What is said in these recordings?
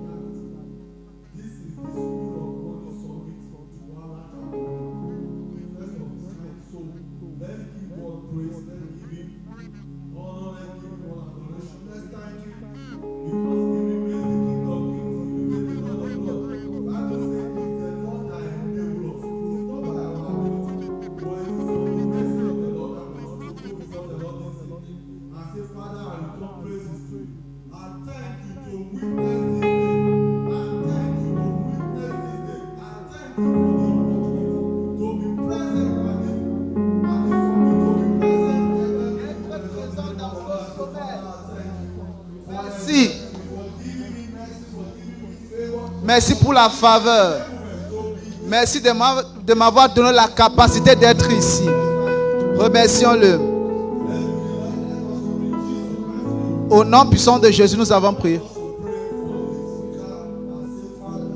This is the school of God summit Douala, Cameroon. First of its kind. So let's give God praise, let's give Him honor, let's give Him all adoration. Let's thank Him because He remains the King of Kings, He remains the Lord of Lords. Bible says it's the Lord that enables us. It is not by our ability, but it is on the mercy of the Lord that we must go before the Lord this evening and say, Father, I return praises to you. I thank you to witness this day. I thank you to witness this day. I thank you for the opportunity to be present at this summit, to be present Merci. Merci pour la faveur. Merci de m'avoir donné la capacité d'être ici. Remercions-le. Au nom puissant de Jésus, nous avons prié.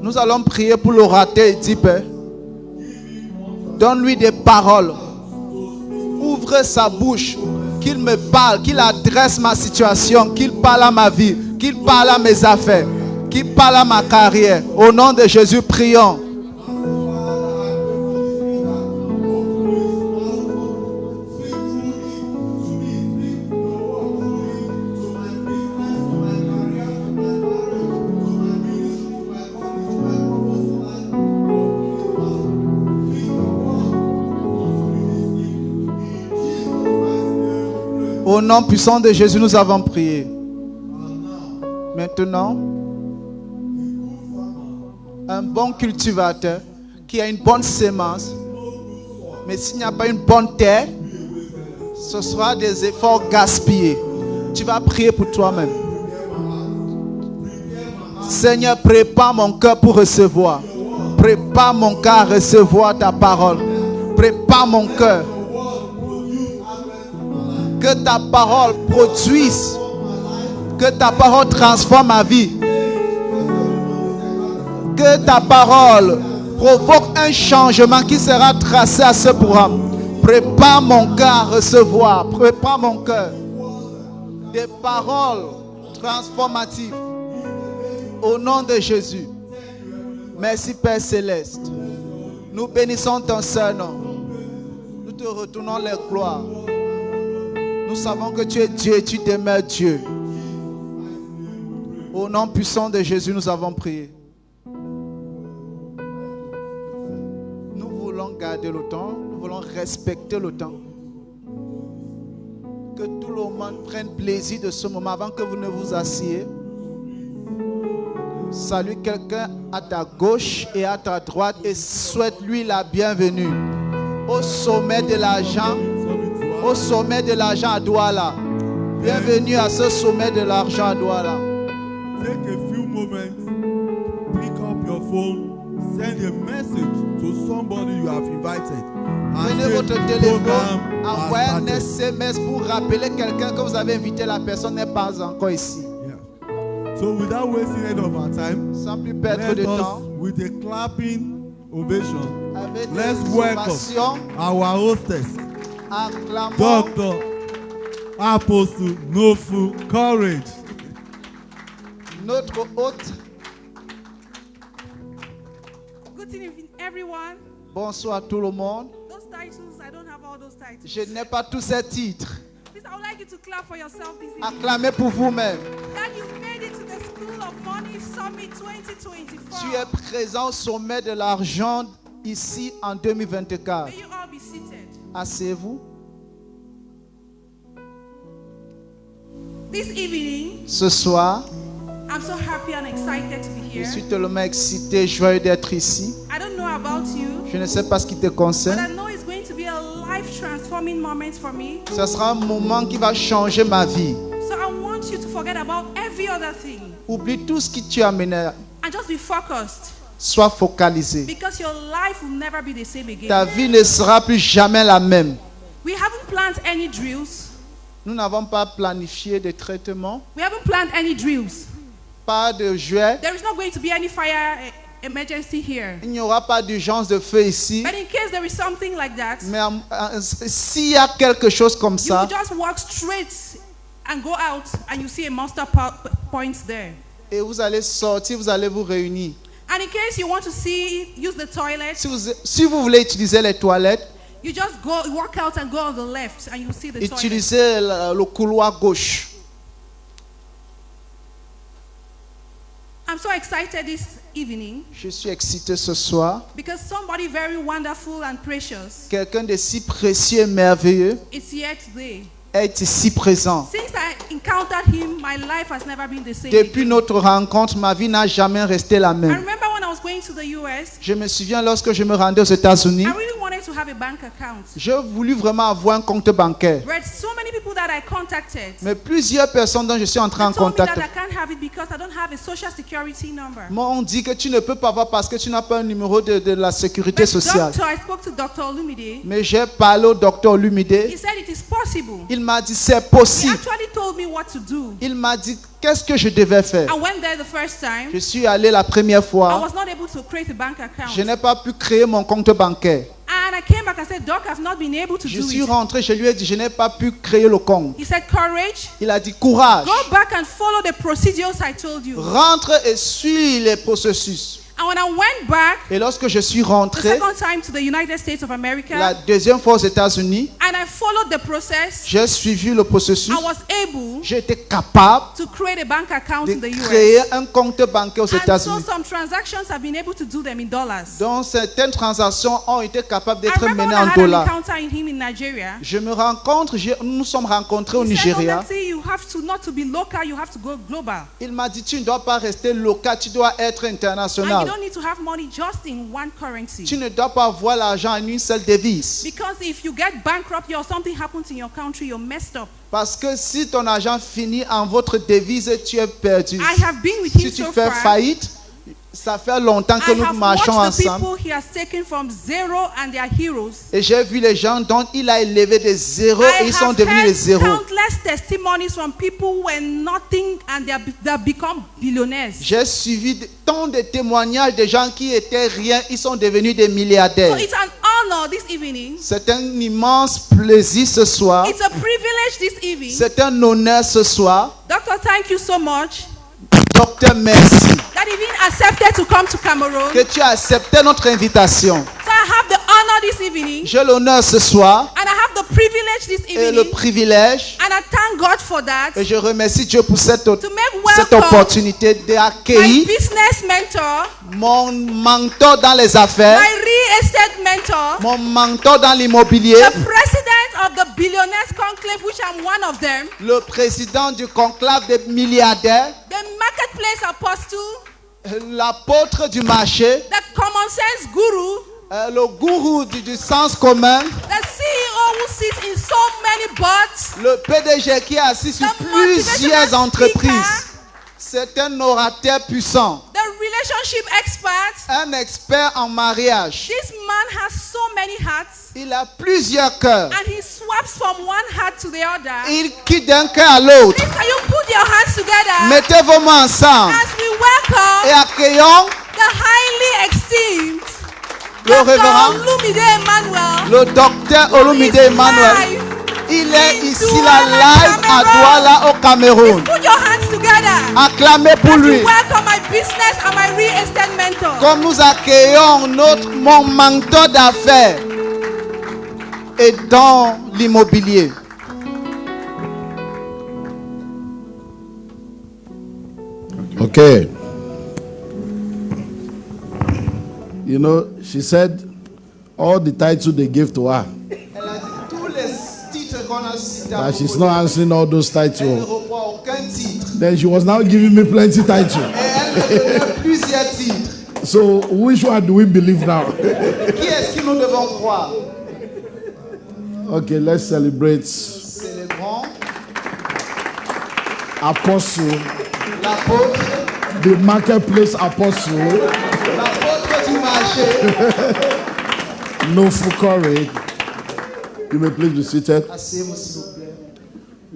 Nous allons prier pour l'orateur et dire, Père, donne-lui des paroles. Ouvre sa bouche. Qu'il me parle, qu'il adresse ma situation, qu'il parle à ma vie, qu'il parle à mes affaires, qu'il parle à ma carrière. Au nom de Jésus, prions. Au nom puissant de Jésus, nous avons prié. Maintenant, un bon cultivateur qui a une bonne sémence, mais s'il n'y a pas une bonne terre, ce sera des efforts gaspillés. Tu vas prier pour toi-même. Seigneur, prépare mon cœur pour recevoir. Prépare mon cœur à recevoir ta parole. Prépare mon cœur. Que ta parole produise, que ta parole transforme ma vie, que ta parole provoque un changement qui sera tracé à ce programme. Prépare mon cœur à recevoir, prépare mon cœur des paroles transformatives au nom de Jésus. Merci Père Céleste. Nous bénissons ton Saint-Nom. Nous te retournons les gloires. Nous savons que tu es Dieu et tu demeures Dieu. Au nom puissant de Jésus, nous avons prié. Nous voulons garder le temps, nous voulons respecter le temps. Que tout le monde prenne plaisir de ce moment avant que vous ne vous assieds. Salue quelqu'un à ta gauche et à ta droite et souhaite-lui la bienvenue au sommet de l'argent. Au sommet de l'argent à Douala. Bienvenue à ce sommet de l'argent à Douala. Take a few moments, pick up your phone, send a message to somebody you have invited. Prenez votre téléphone, envoyez un SMS pour rappeler quelqu'un que vous avez invité. La personne n'est pas encore ici. Yeah. So without wasting any of our time, sans plus perdre de temps, with a clapping ovation, avec let's welcome our hostess. Doctor Apostle Nofu Courage. Notre hôte. Good evening, everyone. Bonsoir à tout le monde. Those titles, I don't have all those titles. Je n'ai pas tous ces titres. Please, I would like you to clap for yourself this evening. Acclamez pour vous-même. That you made it to the School of Money Summit 2024. Tu es présent au sommet de l'argent ici en 2024. May you all be seated. Asseyez-vous. This evening, ce soir, I'm so happy and excited to be here. Je suis tellement excité, joyeux d'être ici. I don't know about you, Je ne sais pas ce qui te but concerne. I know it's going to be a life-transforming moment for me. Ce sera un moment qui va changer ma vie. So I want you to forget about every other thing Oublie tout ce qui tu as mené. and just be focused, Sois focalisé. because your life will never be the same Ta again. vie ne sera plus jamais la même. We haven't planned any drills. Nous n'avons pas planifié de traitement, We haven't planned any drills. pas de jouets. There is not going to be any fire emergency here. Il n'y aura pas d'urgence de feu ici. But in case there is something like that, Mais s'il y a quelque chose comme you ça, will just walk straight and go out and you see a monster point there. Et vous allez sortir, vous allez vous réunir. And in case you want to use the toilet, Si vous voulez utiliser les toilettes, you just walk out and go on the left and you see the toilet. utilisez le couloir gauche. I'm so excited this evening Je suis excité ce soir. because somebody very wonderful and precious Quelqu'un de si précieux et merveilleux is here today. est ici présent. Since I encountered him, my life has never been the same. Depuis notre rencontre, ma vie n'a jamais resté la I même. remember when I was going to the US, Je me souviens lorsque je me rendais aux États-Unis, I really wanted to have a bank account. je voulus vraiment avoir un compte bancaire. But so many people that I contacted Mais plusieurs personnes dont je suis entré en told me that contact I can't have it because I don't have a social security number. m'ont dit que tu ne peux pas avoir parce que tu n'as pas un numéro de la sécurité But sociale. I spoke to Dr. Olumide. Mais j'ai parlé au docteur Olumide. He said it is possible. Il m'a dit c'est He possible. actually told me what to do. Il m'a dit qu'est-ce que je devais faire. I went there the first time. Je suis allé la première I fois. was not able to create a bank account. Je n'ai pas pu créer mon compte bancaire. And I came back and said, Doc, I've not been able to Je do suis it. rentré, je lui ai dit je n'ai pas pu créer le compte. He said, courage. Il a dit courage. Go back and follow the procedures I told you. Rentre et suis les processus. And when I went back Et lorsque je suis the rentré second time to the United States of America, la deuxième fois aux États-Unis, and I followed the process, j'ai suivi le processus. I was able J'ai été capable to create a bank account de in the créer US. un compte bancaire aux And so États-Unis. some transactions have been able to do them in dollars. Donc certaines transactions ont été capables I d'être remember menées when I en had an dollars. encounter in him in Nigeria. Je me rencontre, nous nous sommes rencontrés au He said, Nigeria. "Olumide, you have to not to be local, you have to go global. Il m'a dit tu ne dois pas rester local, tu dois être And you international. don't need to have money just in one currency. Tu ne dois pas avoir l'argent en une seule devise. Because if you get bankrupt or something happens in your country, you're messed up. Parce que si ton argent finit en votre devise, tu es perdu. I have been with him Si tu so fais far. faillite, ça fait longtemps que I nous have marchons watched the ensemble. people he has taken from zero and they are heroes. Et j'ai vu les gens dont il a élevé des zéros et I ils sont have devenus des heard zéros. countless testimonies from people who were nothing and they have become billionaires. J'ai suivi tant de témoignages de gens qui étaient rien, ils sont devenus des So milliardaires. it's an honor this evening. C'est un immense plaisir ce soir. It's a privilege this evening. C'est un honneur ce soir. Doctor, thank you so much Docteur, merci that you even accepted to come to Cameroon. que tu as accepté notre invitation. So I have the honor this evening J'ai l'honneur ce soir and I have the privilege this et le evening. privilège. And I thank God for that. Et je remercie Dieu pour cette To make cette welcome opportunité my d'accueillir business mentor, mon mentor dans les affaires, my real estate mentor, mon mentor dans l'immobilier, the president of the billionaires conclave, which I'm one of them, le président du conclave des milliardaires, the marketplace apostle, l'apôtre du marché, the common sense guru, le gourou du sens commun, the CEO who sits in so many boards, le PDG qui est assis sur The plusieurs motivational entreprises. C'est un orateur puissant, the relationship expert. un expert en mariage. This man has so many hats Il a plusieurs cœurs. and he swaps from one hat to the other. Il quitte d'un cœur à l'autre. Please, can you put your hands together Mettez vos mains ensemble as we welcome et accueillons the highly esteemed le révérend, Olumide Emmanuel. le docteur Olumide Emmanuel. Il est ici là, live à Douala au Cameroun. Put your hands together Acclamez pour as lui. we welcome my business and my real estate mentor. Comme nous accueillons mon mentor d'affaires et dans l'immobilier. Okay. You know, she said all the titles they gave to her, Elle a dit tous les titres qu'on a cités. that she's not answering all those Elle ne titles. reprend aucun titre. Then she was now giving me plenty titles. Et elle me donnait plusieurs titres. So which one do we believe now? Qui est-ce que nous devons croire? Okay, let's celebrate Célébrons Apostle, l'apôtre, the marketplace apostle, l'apôtre du marché. no Fukore. You may please be seated. Asseyez-vous s'il vous plaît.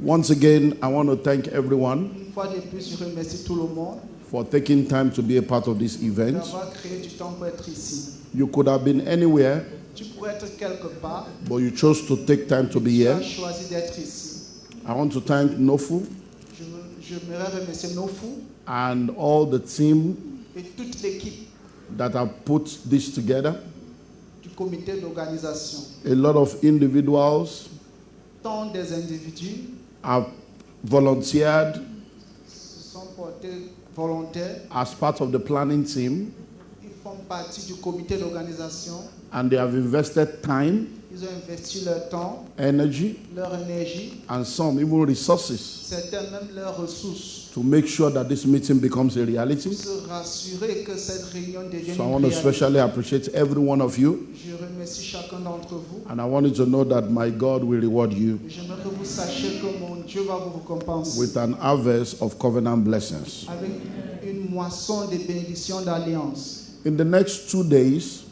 Once again, I want to thank everyone Une fois de plus, je remercie tout le monde for taking time to be a part of this event. d'avoir créé du temps pour être ici. You could have been anywhere, Tu pourrais être quelque part, but you chose to take time to be tu here. as choisi d'être ici. I want to thank Nofu J'aimerais remercier Nofu and all the team et toute l'équipe that have put this together. du comité d'organisation. A lot of individuals Tant des individus have volunteered se sont portés volontaires. as part of the planning team, Ils font partie du comité d'organisation. and they have invested time, Ils ont investi leur temps, energy, leur énergie, and some even resources certains même leurs ressources, to make sure that this meeting becomes a reality. pour se rassurer que cette réunion devienne So I une want to réalité. especially appreciate every one of you, Je remercie chacun d'entre vous. and I want you to know that my God will reward you J'aimerais que vous sachiez que mon Dieu va vous récompenser with an harvest of covenant blessings. avec une moisson de bénédictions d'alliance. In the next 2 days,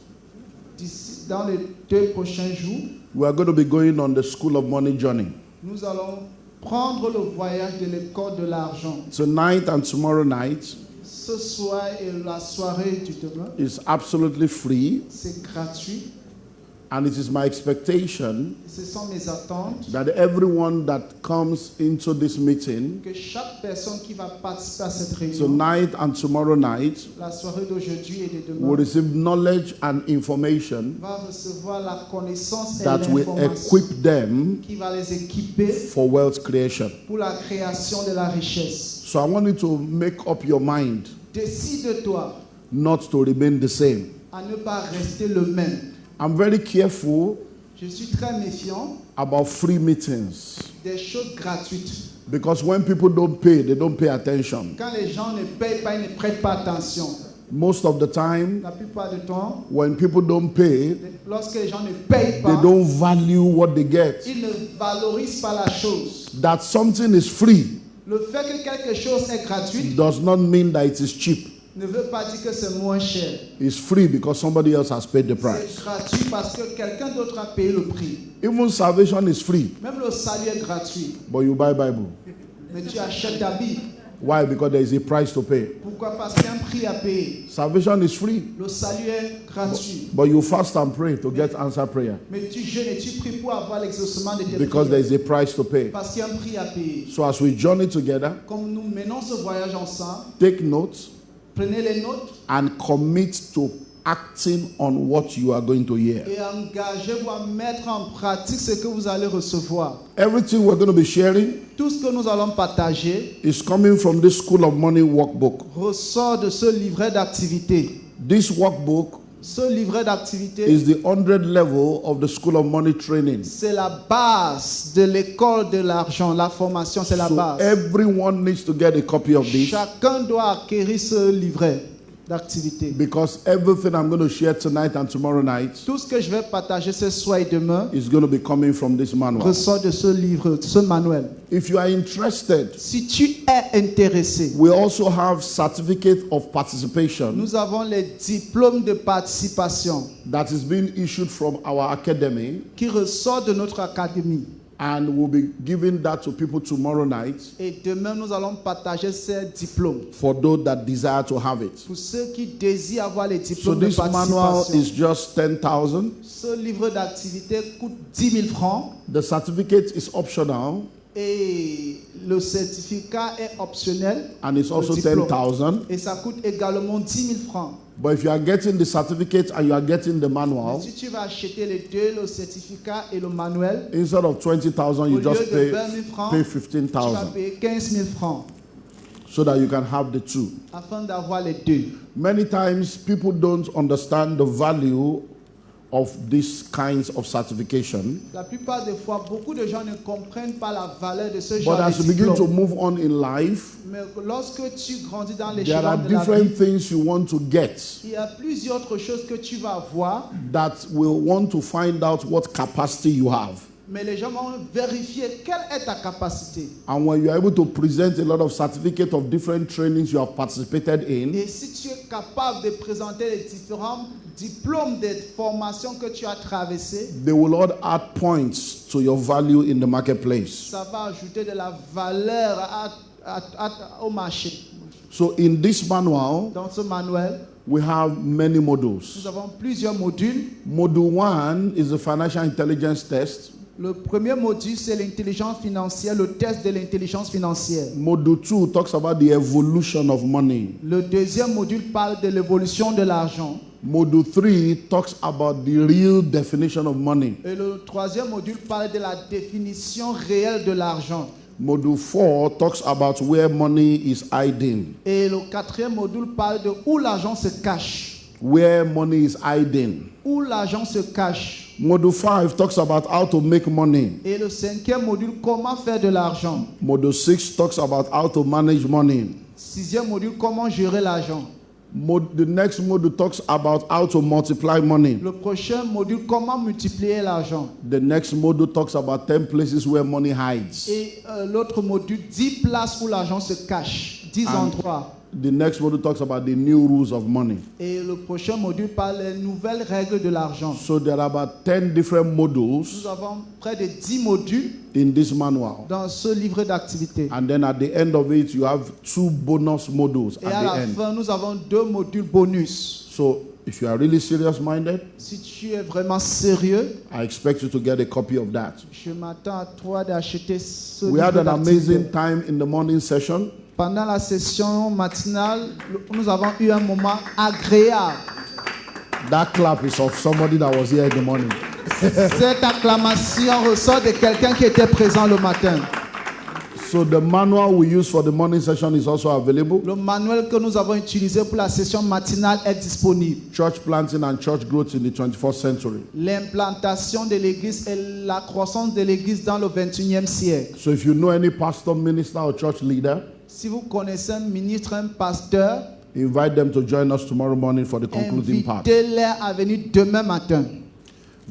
Dans les 2 prochains jours, we are going to be going on the School of Money journey. nous allons prendre le voyage de l'école de l'argent. Tonight and tomorrow night Ce soir et la soirée du demain, is absolutely free, c'est gratuit. and it is my expectation Ce sont mes attentes that everyone that comes into this meeting que chaque personne qui va participer à cette réunion, tonight and tomorrow night la soirée d'aujourd'hui et de will demain, receive knowledge and information va recevoir la connaissance et that will l'information equip them qui va les équiper for wealth creation. pour la création de la richesse. So I want you to make up your mind Décide-toi not to remain the same. à ne pas rester le même. I'm very careful Je suis très méfiant about free meetings des choses gratuites. because when people don't pay, they don't pay attention. Quand les gens ne payent pas, ils ne prêtent pas attention. Most of the time, La plupart du temps, when people don't pay, lorsque les gens ne payent they pas, don't value what they get. ils ne valorisent pas la chose. That something is free Le fait que quelque chose est gratuit does not mean that it is cheap. ne veut pas dire que c'est moins cher. It's free because somebody else has paid the C'est price. gratuit parce que quelqu'un d'autre a payé le prix. Even salvation is free, Même le salut est gratuit. but you buy Bible. Mais tu achètes ta Bible. Why? Because there is a price to pay. Pourquoi? Parce qu'il y a un prix à payer. Salvation is free, Le salut est gratuit. but you fast and pray to get answer prayer Mais tu jeûnes et tu pries pour avoir l'exaucement de tes because there prières. is a price to pay. Parce qu'il y a un prix à payer. So as we journey together, Comme nous menons ce voyage ensemble, take notes prenez les notes and commit to acting on what you are going to hear. et engagez-vous à mettre en pratique ce que vous allez recevoir. Everything we're going to be sharing Tout ce que nous allons partager is coming from this School of Money workbook. ressort de ce livret d'activité. This workbook Ce livret d'activité, is the 100 level of the School of Money training. c'est la base de l'école de l'argent. La formation, c'est la So base. everyone needs to get a copy of this Chacun doit acquérir ce livret d'activité. because everything I'm going to share tonight and tomorrow night Tout ce que je vais partager ce soir et demain is going to be coming from this manual. ressort de ce livre, de ce manuel. If you are interested, Si tu es intéressé, we also have certificate of participation nous avons les diplômes de participation that is being issued from our academy, qui ressortent de notre académie. and we'll be giving that to people tomorrow night Et demain, nous allons partager ces diplômes for those that desire to have it. pour ceux qui désirent avoir les So diplômes de this manual participation. is just 10,000. Ce livre d'activité coûte 10 000 francs The certificate is optional et le certificat est optionnel. and it's le also diplôme. 10,000. Et ça coûte également 10 000 francs. But if you are getting the certificate and you are getting the manual, Si tu vas acheter les deux, le certificat et le manuel, instead of 20,000, au you lieu just de 20 000 francs, pay tu vas 15,000 payer 15 000 francs so that you can have the two. afin d'avoir les deux. Many times people don't understand the value of these kinds of certification. La plupart des fois, beaucoup de gens ne comprennent pas la valeur de ce But genre as de you begin to diplôme. move on in life, Mais lorsque tu grandis dans there are l'échelon de la different vie, things you want to get il y a plusieurs autres choses que tu vas voir, that will want to find out what capacity you have. mais les gens vont vérifier quelle est ta capacité. And when you are able to present a lot of certificates of different trainings you have participated in, Et si tu es capable de présenter les différents diplômes de formation que tu as traversés, they will all add points to your value in the marketplace. ça va ajouter de la valeur au marché. So in this manual, Dans ce manuel, we have many nous modules. avons plusieurs modules. Module 1 is the financial intelligence test. Le premier module, c'est l'intelligence financière, le test de l'intelligence financière. Module 2 talks about the evolution of money. Le deuxième module parle de l'évolution de l'argent. Module 3 talks about the real definition of money. Et le troisième module parle de la définition réelle de l'argent. Module 4 talks about where money is hiding. Et le quatrième module parle de où l'argent se cache. Where money is hiding. Où l'argent se cache. Module 5 talks about how to make money. Et le cinquième module, comment faire de l'argent. Module 6 talks about how to manage money. Sixième module, comment gérer l'argent. The next module talks about how to multiply money. Le prochain module, comment multiplier l'argent. The next module talks about 10 places where money hides. Et l'autre module, 10 places où l'argent se cache. 10 endroits. The next module talks about the new rules of money. Et le prochain module parle des nouvelles règles de l'argent. So there are about 10 different modules Nous avons près de 10 modules in this manual. dans ce livre d'activité. And then at the end of it, you have 2 bonus modules Et à at la the end. fin, nous avons 2 modules bonus. So if you are really serious-minded, Si tu es vraiment sérieux, I expect you to get a copy of that. je m'attends à toi d'acheter ce We livre had an d'activité. amazing time in the morning session. Pendant la session matinale, nous avons eu un moment agréable. That clap is of somebody that was here in the morning. Cette acclamation ressort de quelqu'un qui était présent le matin. So the manual we use for the morning session is also available. Le manuel que nous avons utilisé pour la session matinale est disponible. Church planting and church growth in the 21st century. L'implantation de l'église et la croissance de l'église dans le 21e siècle. So if you know any pastor, minister, or church leader, Si vous connaissez un ministre, un pasteur, invite them to join us tomorrow morning for the concluding part. invitez-les à venir demain matin.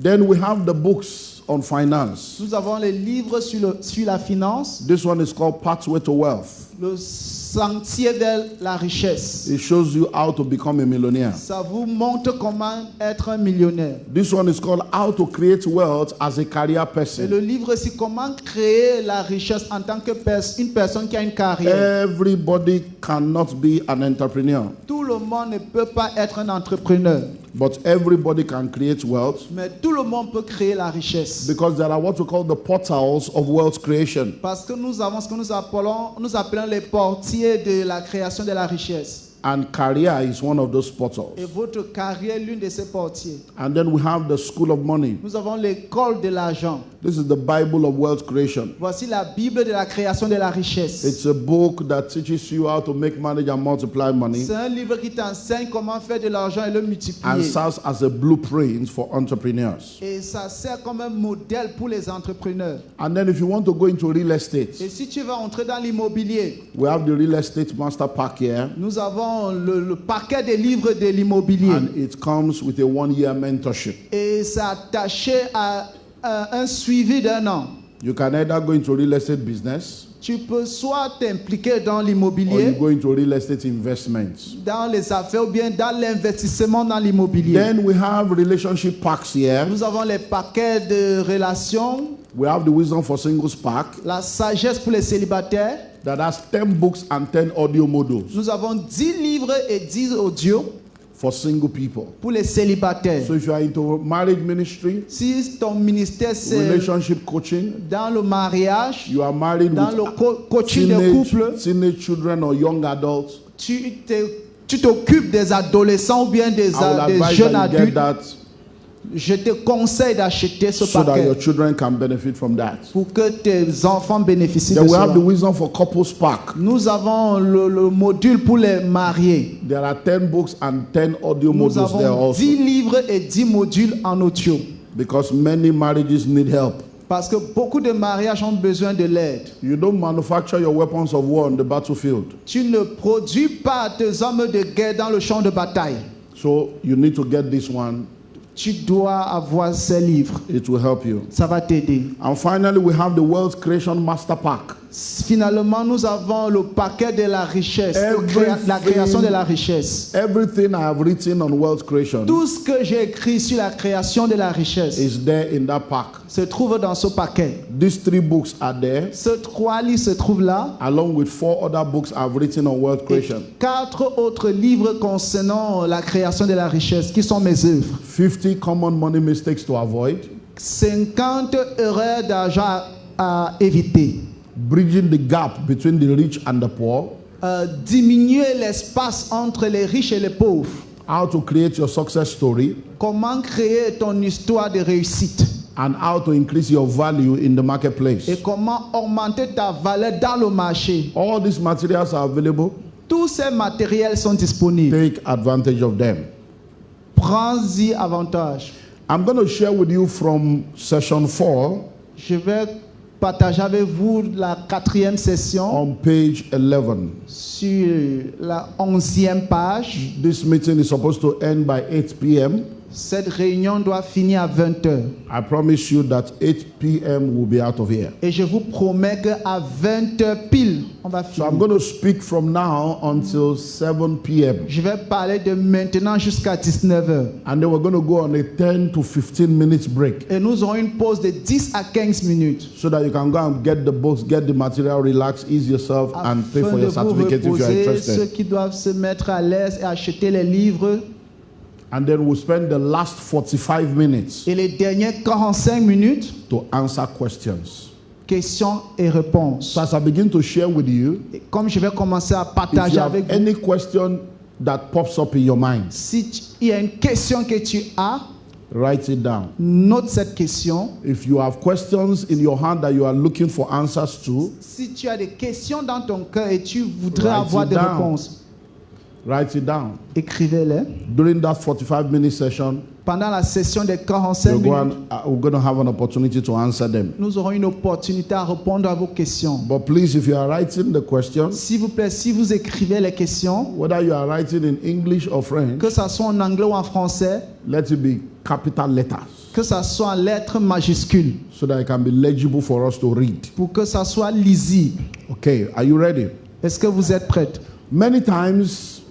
Then we have the books on finance. Nous avons les livres sur la finance, This one is called Pathway to Wealth. le sentier vers la richesse. It shows you how to become a millionaire. Ça vous montre comment être un millionnaire. This one is called How to Create Wealth as a Career Et Person. le livre aussi, comment créer la richesse en tant que une personne qui a une carrière. Everybody cannot be an entrepreneur, Tout le monde ne peut pas être un entrepreneur, but everybody can create wealth mais tout le monde peut créer la richesse. because there are what we call the portals of wealth creation. Parce que nous avons ce que nous appelons les portiers de la création de la richesse. And career is one of those portals. Et votre carrière est l'une de ces portiers. And then we have the School of Money. Nous avons l'école de l'argent. This is the Bible of wealth creation. Voici la Bible de la création de la richesse. It's a book that teaches you how to make, manage, and multiply money C'est un livre qui t'enseigne comment faire de l'argent et le and multiplier. serves as a blueprint for entrepreneurs. Et ça sert comme un modèle pour les entrepreneurs. And then if you want to go into real estate, Et si tu vas entrer dans l'immobilier, we have the Real Estate Master Pack here. nous avons le paquet des livres de l'immobilier. And it comes with a 1-year mentorship. Et c'est attaché à un suivi d'un an. You can either go into real estate business Tu peux soit t'impliquer dans or you l'immobilier, go into real estate investments. dans les affaires ou bien dans l'investissement dans l'immobilier. Then we have relationship packs here. Nous avons les paquets de relations, We have the Wisdom for Singles pack la sagesse pour les célibataires. that has 10 books and 10 audio modules Nous avons 10 livres et 10 audios for single people. pour les célibataires. So if you are into marriage ministry, Si ton ministère c'est relationship coaching, dans le mariage, you are married dans le with coaching de couple, teenage children or young adults, tu t'occupes des adolescents ou bien des I will jeunes advise that you get adultes, that je te conseille d'acheter ce so that your paquet children can benefit from that. pour que tes enfants bénéficient Then de we have the cela. Wisdom for Couples pack. Nous avons le module pour les mariés. There are 10 books and 10 audio Nous modules there avons also 10 livres et 10 modules en audio. because many marriages need help. Parce que beaucoup de mariages ont besoin de l'aide. You don't manufacture your weapons of war on the battlefield. Tu ne produis pas tes hommes de guerre dans le champ de bataille. So you need to get this one. Tu dois avoir ces livres. It will help you. Ça va t'aider. And finally, we have the Wealth Creation Master Pack. Finalement, nous avons le paquet de la richesse, la création de la richesse. Everything I have written on wealth creation Tout ce que j'ai écrit sur la création de la richesse is there in that pack. se trouve dans ce paquet. These 3 books are there, Ces 3 livres se trouvent là. along with 4 other books I've written on wealth Et creation. 4 autres livres concernant la création de la richesse qui sont mes œuvres. 50 common money mistakes to avoid. 50 erreurs d'argent à éviter. Bridging the gap between the rich and the poor. Diminuer l'espace entre les riches et les pauvres. How to create your success story. Comment créer ton histoire de réussite. And how to increase your value in the marketplace. Et comment augmenter ta valeur dans le marché. All these materials are available. Tous ces matériels sont disponibles. Take advantage of them. Prends-y avantage. I'm going to share with you from session 4. Je vais partager avec vous la 4e session On page 11. sur la 11e page. This meeting is supposed to end by 8 p.m. Cette réunion doit finir à 20h. I promise you that 8 p.m. will be out of here. Et je vous promets qu'à 20h pile, on va So I'm finir. going to speak from now until 7 p.m. Je vais parler de maintenant jusqu'à 19h. And then we're going to go on a 10 to 15 minutes break Et nous aurons une pause de 10 à 15 minutes. so that you can go and get the books, get the material, relax, ease yourself, and pay Afin for de your vous certificate if you are reposer, ceux interested. qui doivent se mettre à l'aise et acheter les livres. And then we'll spend the last 45 minutes Et les dernières 45 minutes, to answer questions. questions et réponses. So as I begin to share with you, Et comme je vais commencer à if partager you have avec vous, any question that pops up in your mind, si il y a une question que tu as, write it down. note cette question. If you have questions in your hand that you are looking for answers to, Si tu as des questions dans ton cœur et tu voudrais Write avoir it des down. réponses, write it down. écrivez-les. During that 45-minute session, Pendant la session des 45 minutes, we're going to have an opportunity to answer them. nous aurons une opportunité à répondre à vos questions. But please, if you are writing the questions, S'il vous plaît, si vous écrivez les questions, whether you are writing in English or French, que ça soit en anglais ou en français, let it be capital letters que ça soit en lettres majuscules, so that it can be legible for us to read. pour que ça soit lisible. Okay, are you ready? Est-ce que vous êtes prêts? Many times,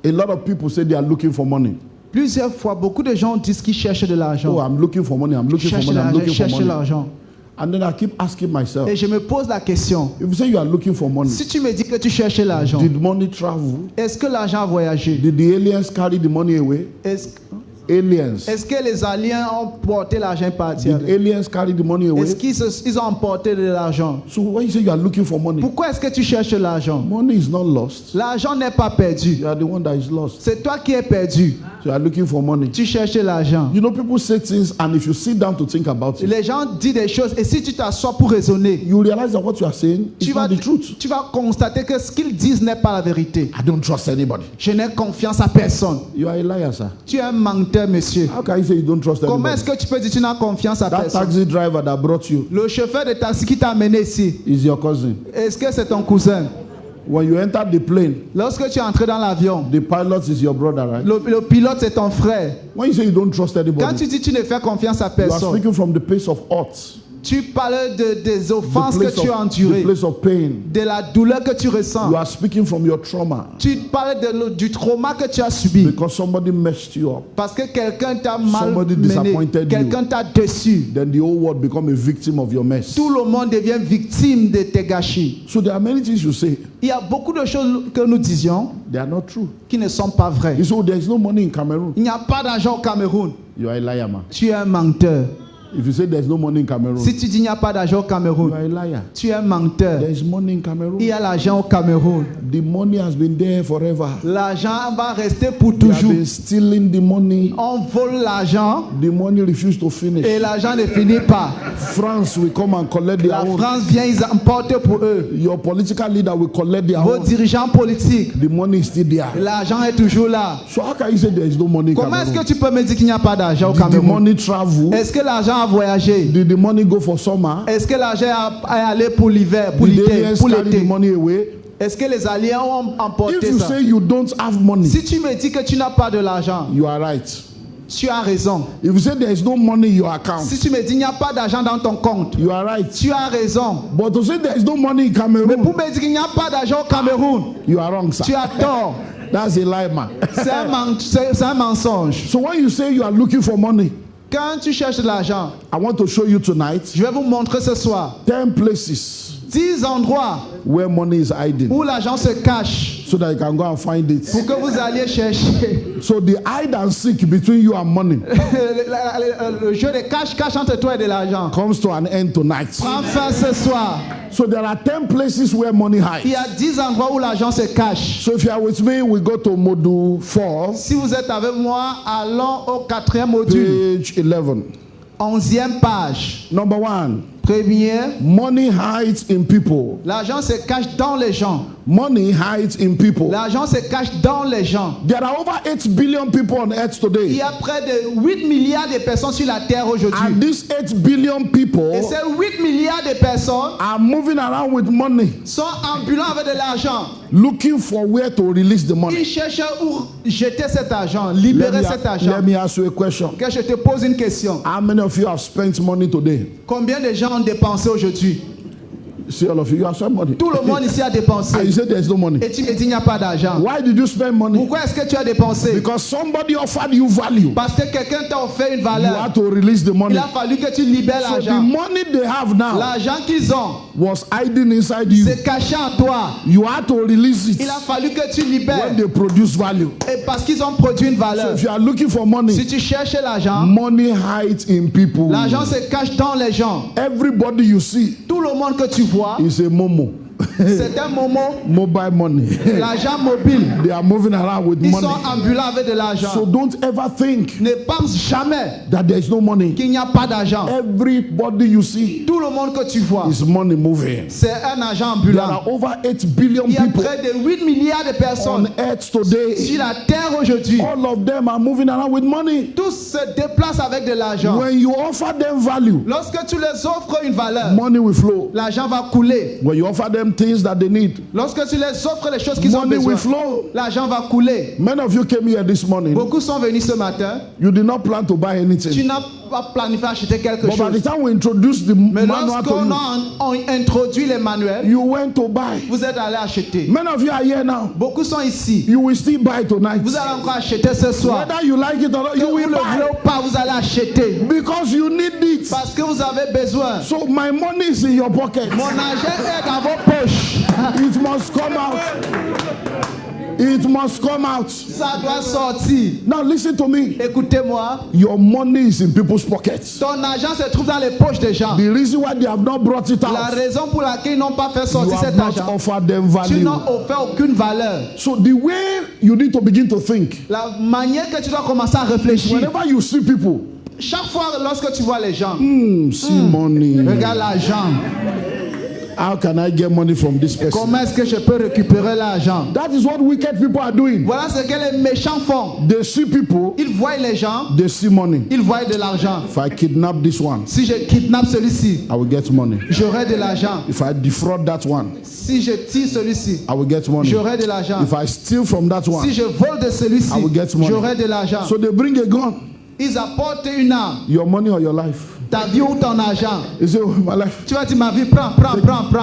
a lot of people say they are looking for money. Plusieurs fois, beaucoup de gens disent qu'ils cherchent de Oh, l'argent. I'm looking for money, I'm looking for Cherchent money, I'm l'argent, looking for cherchent money. l'argent. And then I keep asking myself, Et je me pose la question, if you say you are looking for money, si tu me dis que tu cherches l'argent, did money travel? est-ce que l'argent a voyagé? Did the aliens carry the money away? Aliens. Est-ce que les aliens ont porté l'argent parti Did avec? aliens carry the money away? Est-ce qu'ils ont emporté de l'argent? So when you say you are looking for money, Pourquoi est-ce que tu cherches l'argent? money is not lost. L'argent n'est pas perdu. You are the one that is lost. C'est toi qui es perdu. So you are looking for money. Tu cherches l'argent. You know, people say things, and if you sit down to think about it, Les gens disent des choses et si tu t'assois pour raisonner, you realize that what you are saying is not the truth. tu vas constater que ce qu'ils disent n'est pas la vérité. I don't trust anybody. Je n'ai confiance à personne. You are a liar, sir. Tu es un menteur, monsieur. How can you say you don't trust Comment anybody? est-ce que tu peux dire que tu n'as confiance à That personne? taxi driver that brought you Le chauffeur de taxi qui t'a amené ici, is your cousin. est-ce que c'est ton cousin? When you enter the plane, Lorsque tu es entré dans l'avion, the pilot is your brother, right? le pilote c'est ton frère. When you say you don't trust Quand anybody, tu dis que tu ne fais confiance à you are personne, speaking from the place of hurt, tu parles des the offenses que place tu as of, the endurées, place of pain. de la douleur que tu ressens. You are speaking from your trauma Tu parles du trauma que tu as subi. because somebody messed you up. Parce que quelqu'un t'a mal Somebody mené, disappointed quelqu'un t'a déçu. Then the whole world become a victim of your mess. Tout le monde devient victime de tes gâchis. So there are many things you say, Il y a beaucoup de choses que nous disions they are not true. qui ne sont pas vraies. You say, oh, there is no money in Cameroon. Il n'y a pas d'argent au Cameroun. You are a liar, man. Tu es un menteur. If you say there is no money in Cameroon, Si tu dis qu'il n'y a pas d'argent au you Cameroun, are a liar. tu es un menteur. There is money in Cameroon. Il y a l'argent au Cameroun. The money has been there forever. L'argent va rester pour They have toujours. been stealing the money. On vole l'argent The money refused to finish. et l'argent ne finit pas. France will come and collect their La own. France vient, ils emportent pour eux. Your political leader will collect their Vos own. dirigeants politiques, The money is still there. l'argent est toujours là. So how can you say there is no money in Comment est-ce Cameroon? que tu peux me dire qu'il n'y a pas d'argent au Did the Cameroun? money travel? Est-ce que l'argent a voyagé? Did the money go for summer? Est-ce que l'argent est allé pour l'hiver, pour Did the l'été, aliens pour carry the l'été? money away? Est-ce que les alliés ont If emporté you ça? say you don't have money, Si tu me dis que tu n'as pas de l'argent, you are right. tu as raison. If you say there is no money in your account, Si tu me dis qu'il n'y a pas d'argent dans ton compte, you are right. tu as raison. But to say there is no money in Mais pour Cameroon, me dire qu'il n'y a pas d'argent au Cameroun, you are wrong, tu sir. as tort. That's a lie, man. C'est un mensonge. So when you say you are looking for money, Quand tu cherches de l'argent, I want to show you tonight je vais vous montrer ce soir 10 places 10 endroits where money is hiding. où l'argent se cache. so that you can go and find it. pour que vous alliez chercher. So the hide and seek between you and money Le jeu de cache-cache entre toi et de l'argent comes to an end tonight. prend fin ce soir. So there are 10 places where money Il y hides. a 10 endroits où l'argent se cache. So if you are with me, we go to module 4, Si vous êtes avec moi, allons au 4e module, page 11. 11e page. Number 1, Première, money hides in people. l'argent se cache dans les gens. Money hides in people. L'argent se cache dans les gens. There are over 8 billion people on earth Il today. y a près de 8 milliards de personnes sur la terre aujourd'hui. And these 8 billion Et people ces 8 milliards de personnes are moving around with money, sont ambulants avec de l'argent. looking for where to release the money. Ils cherchent où jeter cet argent, libérer cet argent. Let me ask you a question. Que je te pose une question. How many of you have spent money today? Combien de gens ont dépensé aujourd'hui? See, all of you have spent money. Tout le monde ici a And you dépensé. say there's no money. Et tu me dis il n'y a pas d'argent. Why did you spend money? Pourquoi est-ce que tu as dépensé? Because somebody offered you value. Parce que quelqu'un t'a offert une You valeur. had to release the money. Il a fallu que tu libères So the l'argent. money they have now L'argent qu'ils ont, was hiding inside you. c'est caché en toi. You had to release it Il a fallu que tu libères. when they produce value. Et parce qu'ils ont produit une So valeur. if you are looking for Si money, tu cherches l'argent, money hides in people. l'argent se cache dans les gens. Everybody you see Tout le monde que tu vois, is a momo. c'est un moment, Mobile money. l'argent mobile. They are moving around with Ils money. sont ambulants avec de So l'argent. don't ever think Ne pense jamais that there is no money. qu'il n'y a pas d'argent. Everybody you see Tout le monde que tu vois, is money moving. c'est un argent There ambulant. are over 8 billion Il y a people près de 8 milliards de on personnes earth today. sur la terre aujourd'hui. All of them are moving around with money. Tous se déplacent avec de l'argent. When you offer them value, Lorsque tu les offres une valeur, money will flow. l'argent va couler. When you offer them things that they need, Lorsque tu les offres les choses qu'ils ont money will besoin, flow. l'argent va couler. Many of you came here this morning. Beaucoup sont venus ce matin. You did not plan to buy Tu anything. n'as pas planifié acheter quelque But by the chose. time we introduced the Mais manual to lorsqu'on you, a introduit les manuels, you went to buy. vous êtes allés acheter. Many of you are here now. Beaucoup sont ici. You will still buy tonight. Vous allez encore acheter ce soir. Whether you like it or not, Que you vous will le voulez buy. ou pas, vous allez acheter. Because you need it. Parce que vous avez besoin. So my money is in your pocket. Mon argent est dans vos poches. It must come out. It must come out. Ça doit sortir. Now listen to me. Écoutez-moi. Your money is in people's pockets. Ton argent se trouve dans les poches des gens. The reason why they have not brought it La out, raison pour laquelle ils n'ont pas fait you sortir have cet not argent, offered them tu value. n'as offert aucune valeur. So the way you need to begin to think, La manière que tu dois commencer à réfléchir. whenever you see people, Chaque fois lorsque tu vois les gens, see money. regarde l'argent. How can I get money from this person? Comment est-ce que je peux récupérer l'argent? That is what wicked people are doing. Voilà ce que les méchants font. They see people, Ils voient les gens, they see money. ils voient de l'argent. If I kidnap this one, Si je kidnappe celui-ci, I will get money. j'aurai de l'argent. If I defraud that one, Si je tire celui-ci, I will get money. j'aurai de l'argent. If I steal from that one, Si je vole de celui-ci, I will get money. j'aurai de l'argent. so they bring a gun. Ils apportent une arme, Your money or your life? ta vie ou ton argent. You say, oh, my life. Tu vas dire ma vie, prends.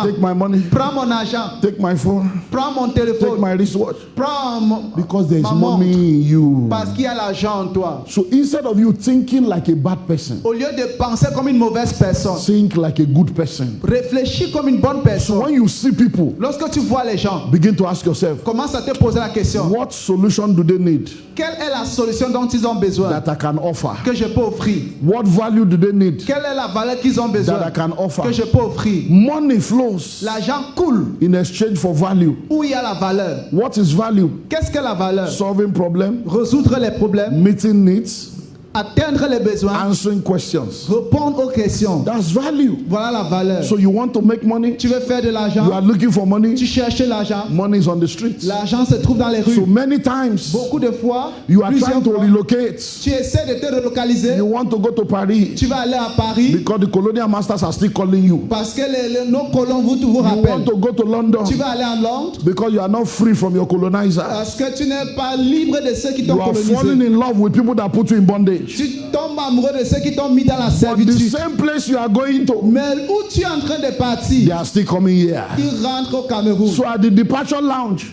Take my money. Prends mon argent, Take my phone. prends mon Take téléphone, my wristwatch. prends mon... Because there is Ma montre. money in you. Parce qu'il y a l'argent en toi. So instead of you thinking like a bad person, Au lieu de penser comme une mauvaise personne, think like a good person. réfléchis comme une bonne So personne. when you see people, Lorsque tu vois les gens, begin to ask yourself, commence à te poser la question. what solution do they need Quelle est la solution dont ils ont besoin that I can offer? que je peux offrir? What value do they need Quelle est la valeur qu'ils ont that besoin I can offer? que je peux offrir? Money flows L'argent coule in exchange for value. où il y a la valeur. What is value? Qu'est-ce que la valeur? Solving problem, Résoudre les problèmes, meeting needs, atteindre les besoins, answering questions. répondre aux questions. That's value. Voilà la valeur. So you want to make money? Tu veux faire de You l'argent, are looking for money? tu cherches l'argent, Money is on the streets. l'argent se trouve dans les So rues. many times Beaucoup de fois, you are plusieurs trying to fois, relocate. tu essaies de te relocaliser, You want to go to Paris tu vas aller à Paris because the colonial masters are still calling you. parce que nos colons vous You rappellent. want to go to London Tu vas aller à Londres because you are not free from your colonizer. parce que tu n'es pas libre de ceux qui t'ont You are falling colonisé. in love with people that put you in bondage. Tu tombes amoureux de ceux qui t'ont mis dans la But the servitude. same place you are going to, Mais où tu es en train de they partir, are still coming here. ils rentrent au Cameroun. So at the departure lounge,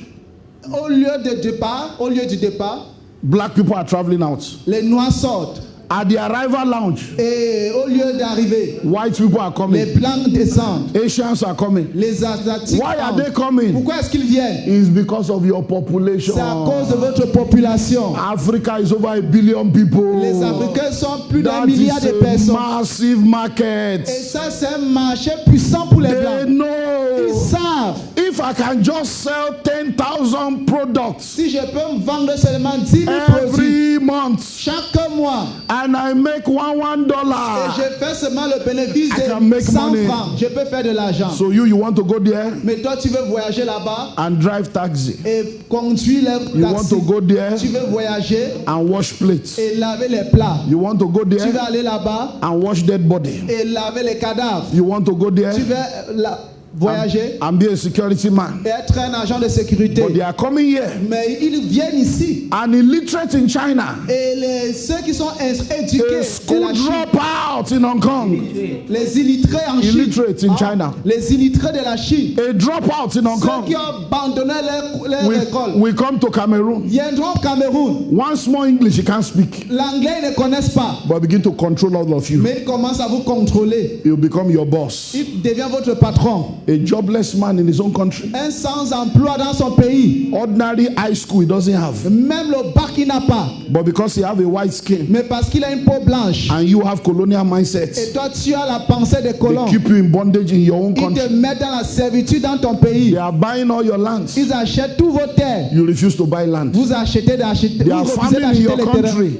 Au lieu du départ, black people are traveling out. les Noirs sortent. At the arrival lounge, Et au lieu d'arriver, white people are les coming. blancs descendent. Asians are coming. Les Asiatiques Why are entrent. they coming? Pourquoi est-ce qu'ils viennent? It's because of your population. C'est à cause de votre population. Africa is over 1 billion people. Les Africains sont plus d'un That milliard de is a personnes. massive market. Et ça, c'est un marché puissant pour les They blancs. know. Ils savent. If I can just sell 10,000 products Si je peux me vendre seulement 10 000 produits every month chaque mois and I make et $1, je fais seulement le bénéfice I can make de 100 money. francs, je peux faire de l'argent. so you want to go there Mais toi, tu veux voyager là-bas and drive taxi. et conduire le You want taxi. to go there Tu veux voyager and wash plates. et laver les plats. You want to go Tu veux there aller là-bas and wash dead body. et laver les cadavres. You want to go there Tu veux voyager and be a security man. et être un agent de sécurité. But they are coming here Mais ils viennent ici. and illiterate in China. Et ceux qui sont éduqués A de school la Chine, drop out in Hong Kong. les illettrés en Chine, Illiterate in China. les illettrés de la Chine, A drop out in Hong ceux Kong. qui ont abandonné leur école, We come to Cameroon. viendront au Cameroun. One small English you can't speak, L'anglais, ils ne connaissent pas, but begin to control all of you. mais ils commencent à vous contrôler. He'll become your boss. Il devient votre patron. A jobless man in his own country. Un sans-emploi dans son pays. Ordinary high school he doesn't have. Même le bac, il n'a pas. But because he have a white skin Mais parce qu'il a une peau blanche. and you have colonial Et mindset, toi, tu as la pensée des they colons. keep you in bondage in your own Ils te country. mettent dans la servitude dans ton pays. They are buying all your lands. Ils achètent tous vos terres. You refuse to buy land. Vous achetez d'acheter. They Vous are refusez farming in d'acheter your les terrains. country.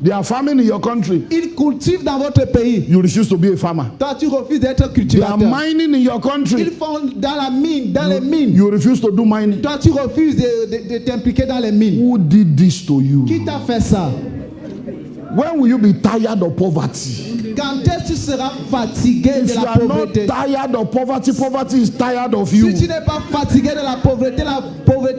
They are farming in your country. Ils cultivent dans votre pays. You refuse to be a farmer. Toi, tu refuses d'être They are cultivateur. mining in your Ils country. font dans la mine, dans les mines. You refuse to do mining. Toi, tu refuses de t'impliquer dans les mines. Who did this to you? Qui t'a fait ça? When will you be tired of poverty? Quand est-ce que tu seras fatigué If de you la are not pauvreté? tired of poverty, poverty is tired of Si you. tu n'es pas fatigué de la pauvreté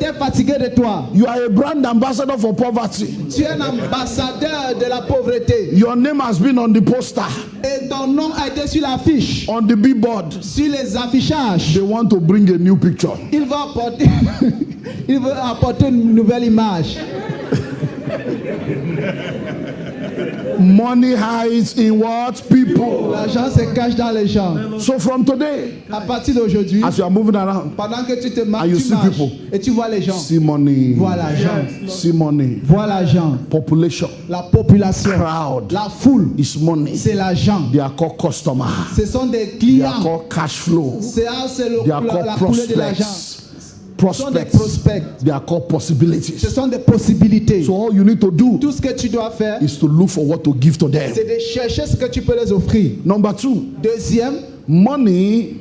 est fatiguée de toi. You are a brand ambassador for poverty. Tu es un ambassadeur de la pauvreté. Your name has been on the poster, Et ton nom a été sur l'affiche, on the billboard. sur les affichages. They want to bring a new picture. Il va apporter, il veut apporter une nouvelle image. Money hides in what? People. L'argent se cache dans les gens. So from today, À partir d'aujourd'hui, as you are moving around, pendant que tu te marches, And you tu see marches people. et tu vois les gens. see money. Vois l'argent. See money. Vois l'argent. Population. La population. Crowd La foule. is money. C'est l'argent. They are called customers. Ce sont des They are clients. called cash flow. C'est They are called la couleur de l'argent. prospects. Ce sont des prospects. They are called possibilities. Ce sont des possibilités. So all you need to do Tout ce que tu dois faire, is to look for what to give to them. c'est de chercher ce que tu peux les offrir. Number two, Deuxième, money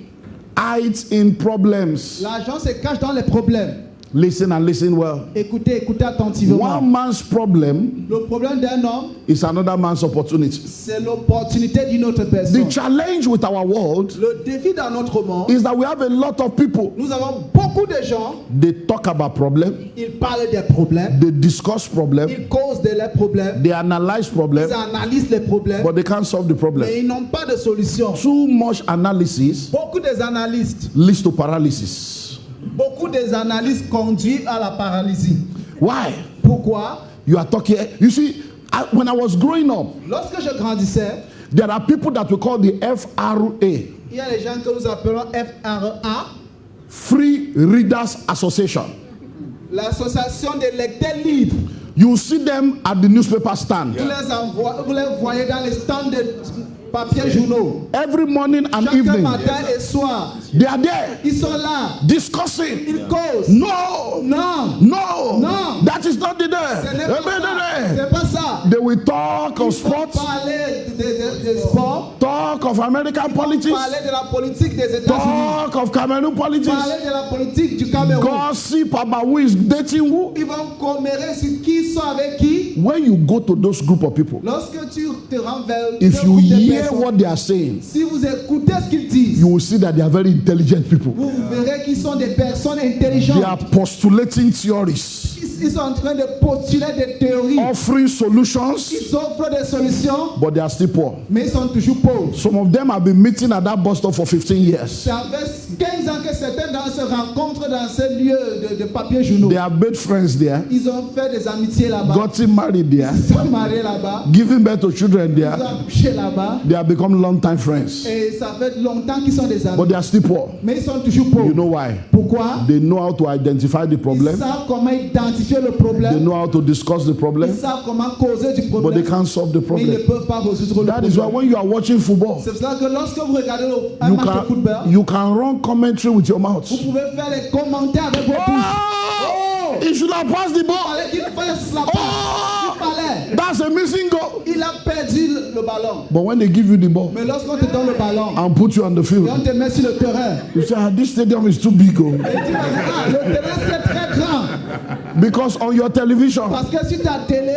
hides in problems. l'argent se cache dans les problèmes. Listen and listen well. Écoutez attentivement. One man's problem Le problème d'un homme, is another man's opportunity. c'est l'opportunité d'une autre The personne. challenge with our world Le défi dans notre monde, is that we have a lot of people. nous avons beaucoup de gens, They talk about problems, ils parlent des problèmes, they discuss problems, ils causent de leurs problèmes, they analyze ils problems, analysent les problèmes, but they can't solve the problem. mais ils n'ont pas de solution. Too much analysis Beaucoup des analystes, leads to paralysis. beaucoup des analyses conduisent à la paralysie. Why? Pourquoi? You are talking. You see, when I was growing up, Lorsque je grandissais, there are people that we call the FRA, il y a les gens que nous appelons FRA, Free Readers Association. l'association des lecteurs libres. You see them at the newspaper stand. Vous les voyez dans les stands de papier journaux. Every morning and Chaque evening, matin et soir, they are there ils sont là, discussing. ils causent. No, Non, no, No. that is not the ce day. n'est pas ça. C'est pas ça. They will talk of Ils vont sports, parler de sport, talk of American politics, parler de la politique des États-Unis, talk of Cameroon politics, parler de la politique du Cameroun. gossip about who is dating who. Ils vont commérer sur qui sont avec qui. When you go to those group of people, Lorsque tu te rends vers if ce you groupe de hear personnes, what they are saying, si vous écoutez ce qu'ils disent, you will see that they are very intelligent people. vous verrez qu'ils sont des personnes They intelligentes. are postulating theories. Ils sont en train de postuler des théories. offering solutions, Ils offrent des solutions, but they are still poor. mais ils sont toujours pauvres. Some of them have been meeting at that bus stop for 15 years. Ça fait 15 ans que certains d'entre eux se rencontrent dans ces lieux de papier journaux. They have made friends there, Ils ont fait des amitiés là-bas. gotten married there, Ils sont mariés là-bas. giving birth to children Ils ont there. accouché là-bas. They have become long-time friends, Et ça fait longtemps qu'ils sont des amis. but they are still poor. Mais ils sont toujours pauvres. You know why? Pourquoi? They know how to identify the Ils problem. savent comment identifier le They problème. know how to discuss the Ils problem, savent comment causer du but problème. they can't solve the Mais ils ne problem. peuvent pas résoudre le That is why problème. when you are watching football, C'est pour cela que lorsque vous regardez un you match de football, you can run commentary with your mouth. vous pouvez faire les commentaires avec vos bouches. Oh, he should have passed the Il ball. fallait qu'il fasse la passe. Oh, Il fallait. that's a missing goal. Il a perdu le ballon. But when they give you the ball Mais lorsqu'on te donne le ballon and put you on the et field, on te met sur le terrain, you say, ah, this stadium is too big. Oh. et tu vas dire, ah, le terrain c'est très grand. Because on your television, Parce que sur ta télé,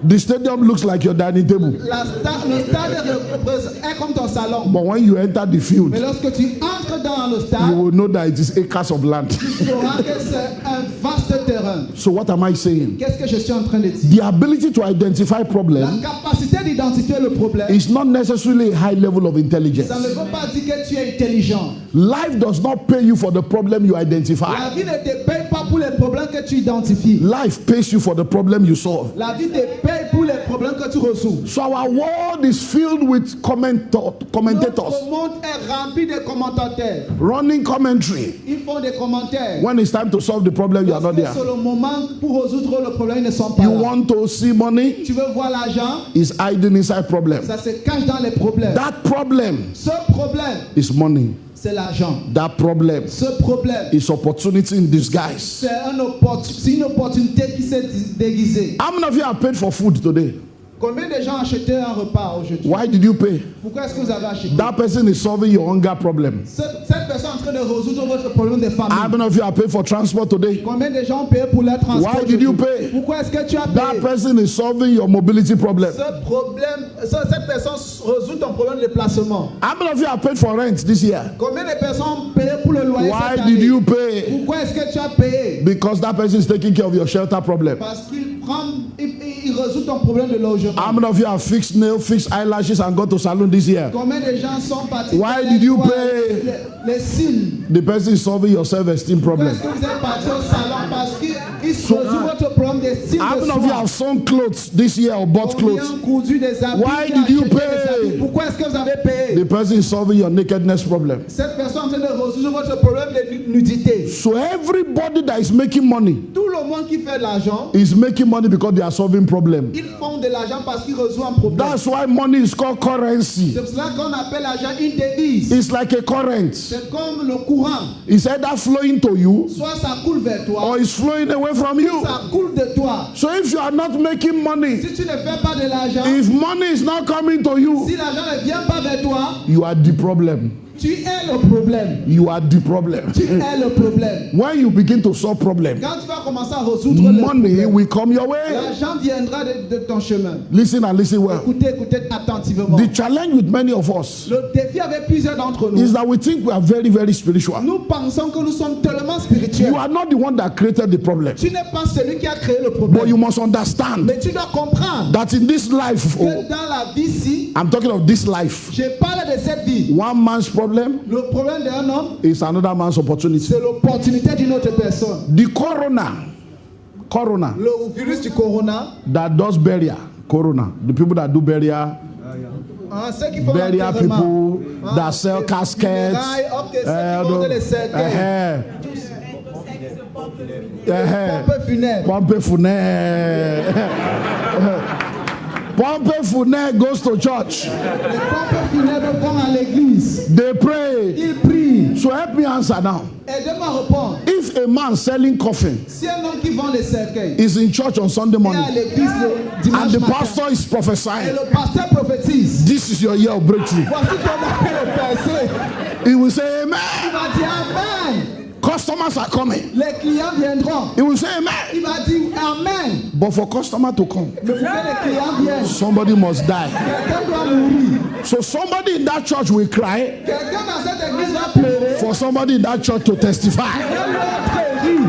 the stadium looks like your dining table. le stade est comme ton salon. But when you enter the Mais field, lorsque tu entres dans le you stade, will know that it is acres of land. tu sauras que c'est un vaste terrain. So what am I saying? Qu'est-ce que je suis en train de dire? The ability to identify La problems capacité d'identifier le problème, is not necessarily a high level of intelligence. ça ne veut pas dire que tu es intelligent. Life does not pay you for the problem you identify. La vie ne te paye pas pour les problèmes que tu identifies. Life pays you for the problem you solve. La vie te paye pour les problèmes que tu résous. So our world is filled with commentators Notre monde est rempli de commentateurs. running commentary. Ils font des commentaires. When it's time to solve the problem, you are not Lorsque there. c'est le moment pour résoudre le problème, ils ne sont pas You là. want to see money? Tu veux voir l'argent, Is hiding inside problem. ça se cache dans les problèmes. That problem Ce problème, is money. c'est l'argent. That problem Ce problème, is opportunity in disguise. c'est une opportunité qui s'est déguisée. How many of you have paid for food today? Combien de gens achetaient un repas aujourd'hui? Why did you pay? Pourquoi est-ce que vous avez acheté? That person is solving your hunger problem. Cette personne est en train de résoudre votre problème de How famille. many of you have paid for transport today? Combien de gens ont payé pour leur transport? Why did you aujourd'hui? pay? Pourquoi est-ce que tu as That payé? person is solving your mobility problem. Cette personne résout ton problème de déplacement. How many of you have paid for rent this year? Combien de personnes ont payé pour le loyer Why cette did année? you pay? Pourquoi est-ce que tu as payé? Because that person is taking care of your shelter problem. Parce qu'il prend, il résout ton problème de logement. How many of you have fixed nails, fixed eyelashes, and go to salon this year? Combien de gens sont partis? Why faire did you les toiles, pay? les cils? The person is solving your self-esteem Pourquoi problem. est-ce que vous êtes partis au salon? Parce qu'il résout votre problème de cils How de many of you soie. have sewn clothes this year or bought Combien clothes? ont cousu des habits? Why Qui a did you acheté des pay? habits? Pourquoi est-ce que vous avez payé? The person is solving your nakedness problem. Cette personne est en train de résoudre votre problème de nudité. So everybody that is making money Tout le monde qui fait de l'argent, is making money because they are solving problem. ils font de l'argent parce qu'ils résolvent un problème. That's why money is called currency. C'est pour cela qu'on appelle l'argent une devise. It's like a current. C'est comme le courant. It's either flowing to you Soit ça coule vers toi, or it's flowing away from you. ça coule de toi. So if you are not making money, Si tu ne fais pas de l'argent, if money is not coming to you, si l'argent ne vient pas vers toi, you are the problem. tu es le problème. You are the problem. Tu es le problème. When you begin to solve problem, Quand tu vas commencer à résoudre le money problème, will come your way. l'argent viendra de ton chemin. Listen and listen well. Écoutez attentivement. The challenge with many of us Le défi avec plusieurs d'entre nous, is that we think we are very, very spiritual. nous pensons que nous sommes tellement spirituels. You are not the one that created the problem. Tu n'es pas celui qui a créé le But problème. you must understand Mais tu dois comprendre that in this life, que dans la vie-ci, I'm talking of this life, je parle de cette vie. one man's problem Le problème d'un homme, is another man's opportunity. c'est l'opportunité d'une autre personne. The corona Le virus du corona, that does burial, the people that do burial, ceux qui font burial l'enterrement, people that sell caskets, funérailles, ceux qui vendent les cercueils, pompe funèbre. Pompe funèbre. Pompe funèbre goes to church. Les pompes funèbres vont à l'église. They pray. Ils prient. So help me answer now. Aidez-moi à répondre. If a man selling coffin Si un homme qui vend les cercueils is in church on Sunday est à morning l'église le and dimanche the matin, pastor is et prophesying, le pasteur prophétise, this is your year of breakthrough, voici ton appel au percé. he will say Il amen. va dire Amen. Customers are coming. Les clients viendront. He will say amen. Il va dire Amen. But for customer to come, Mais pour que les clients viennent, somebody must die. quelqu'un doit mourir. So somebody in that church will cry Quelqu'un dans cette église va pleurer. for somebody in that church to testify. Un autre rit.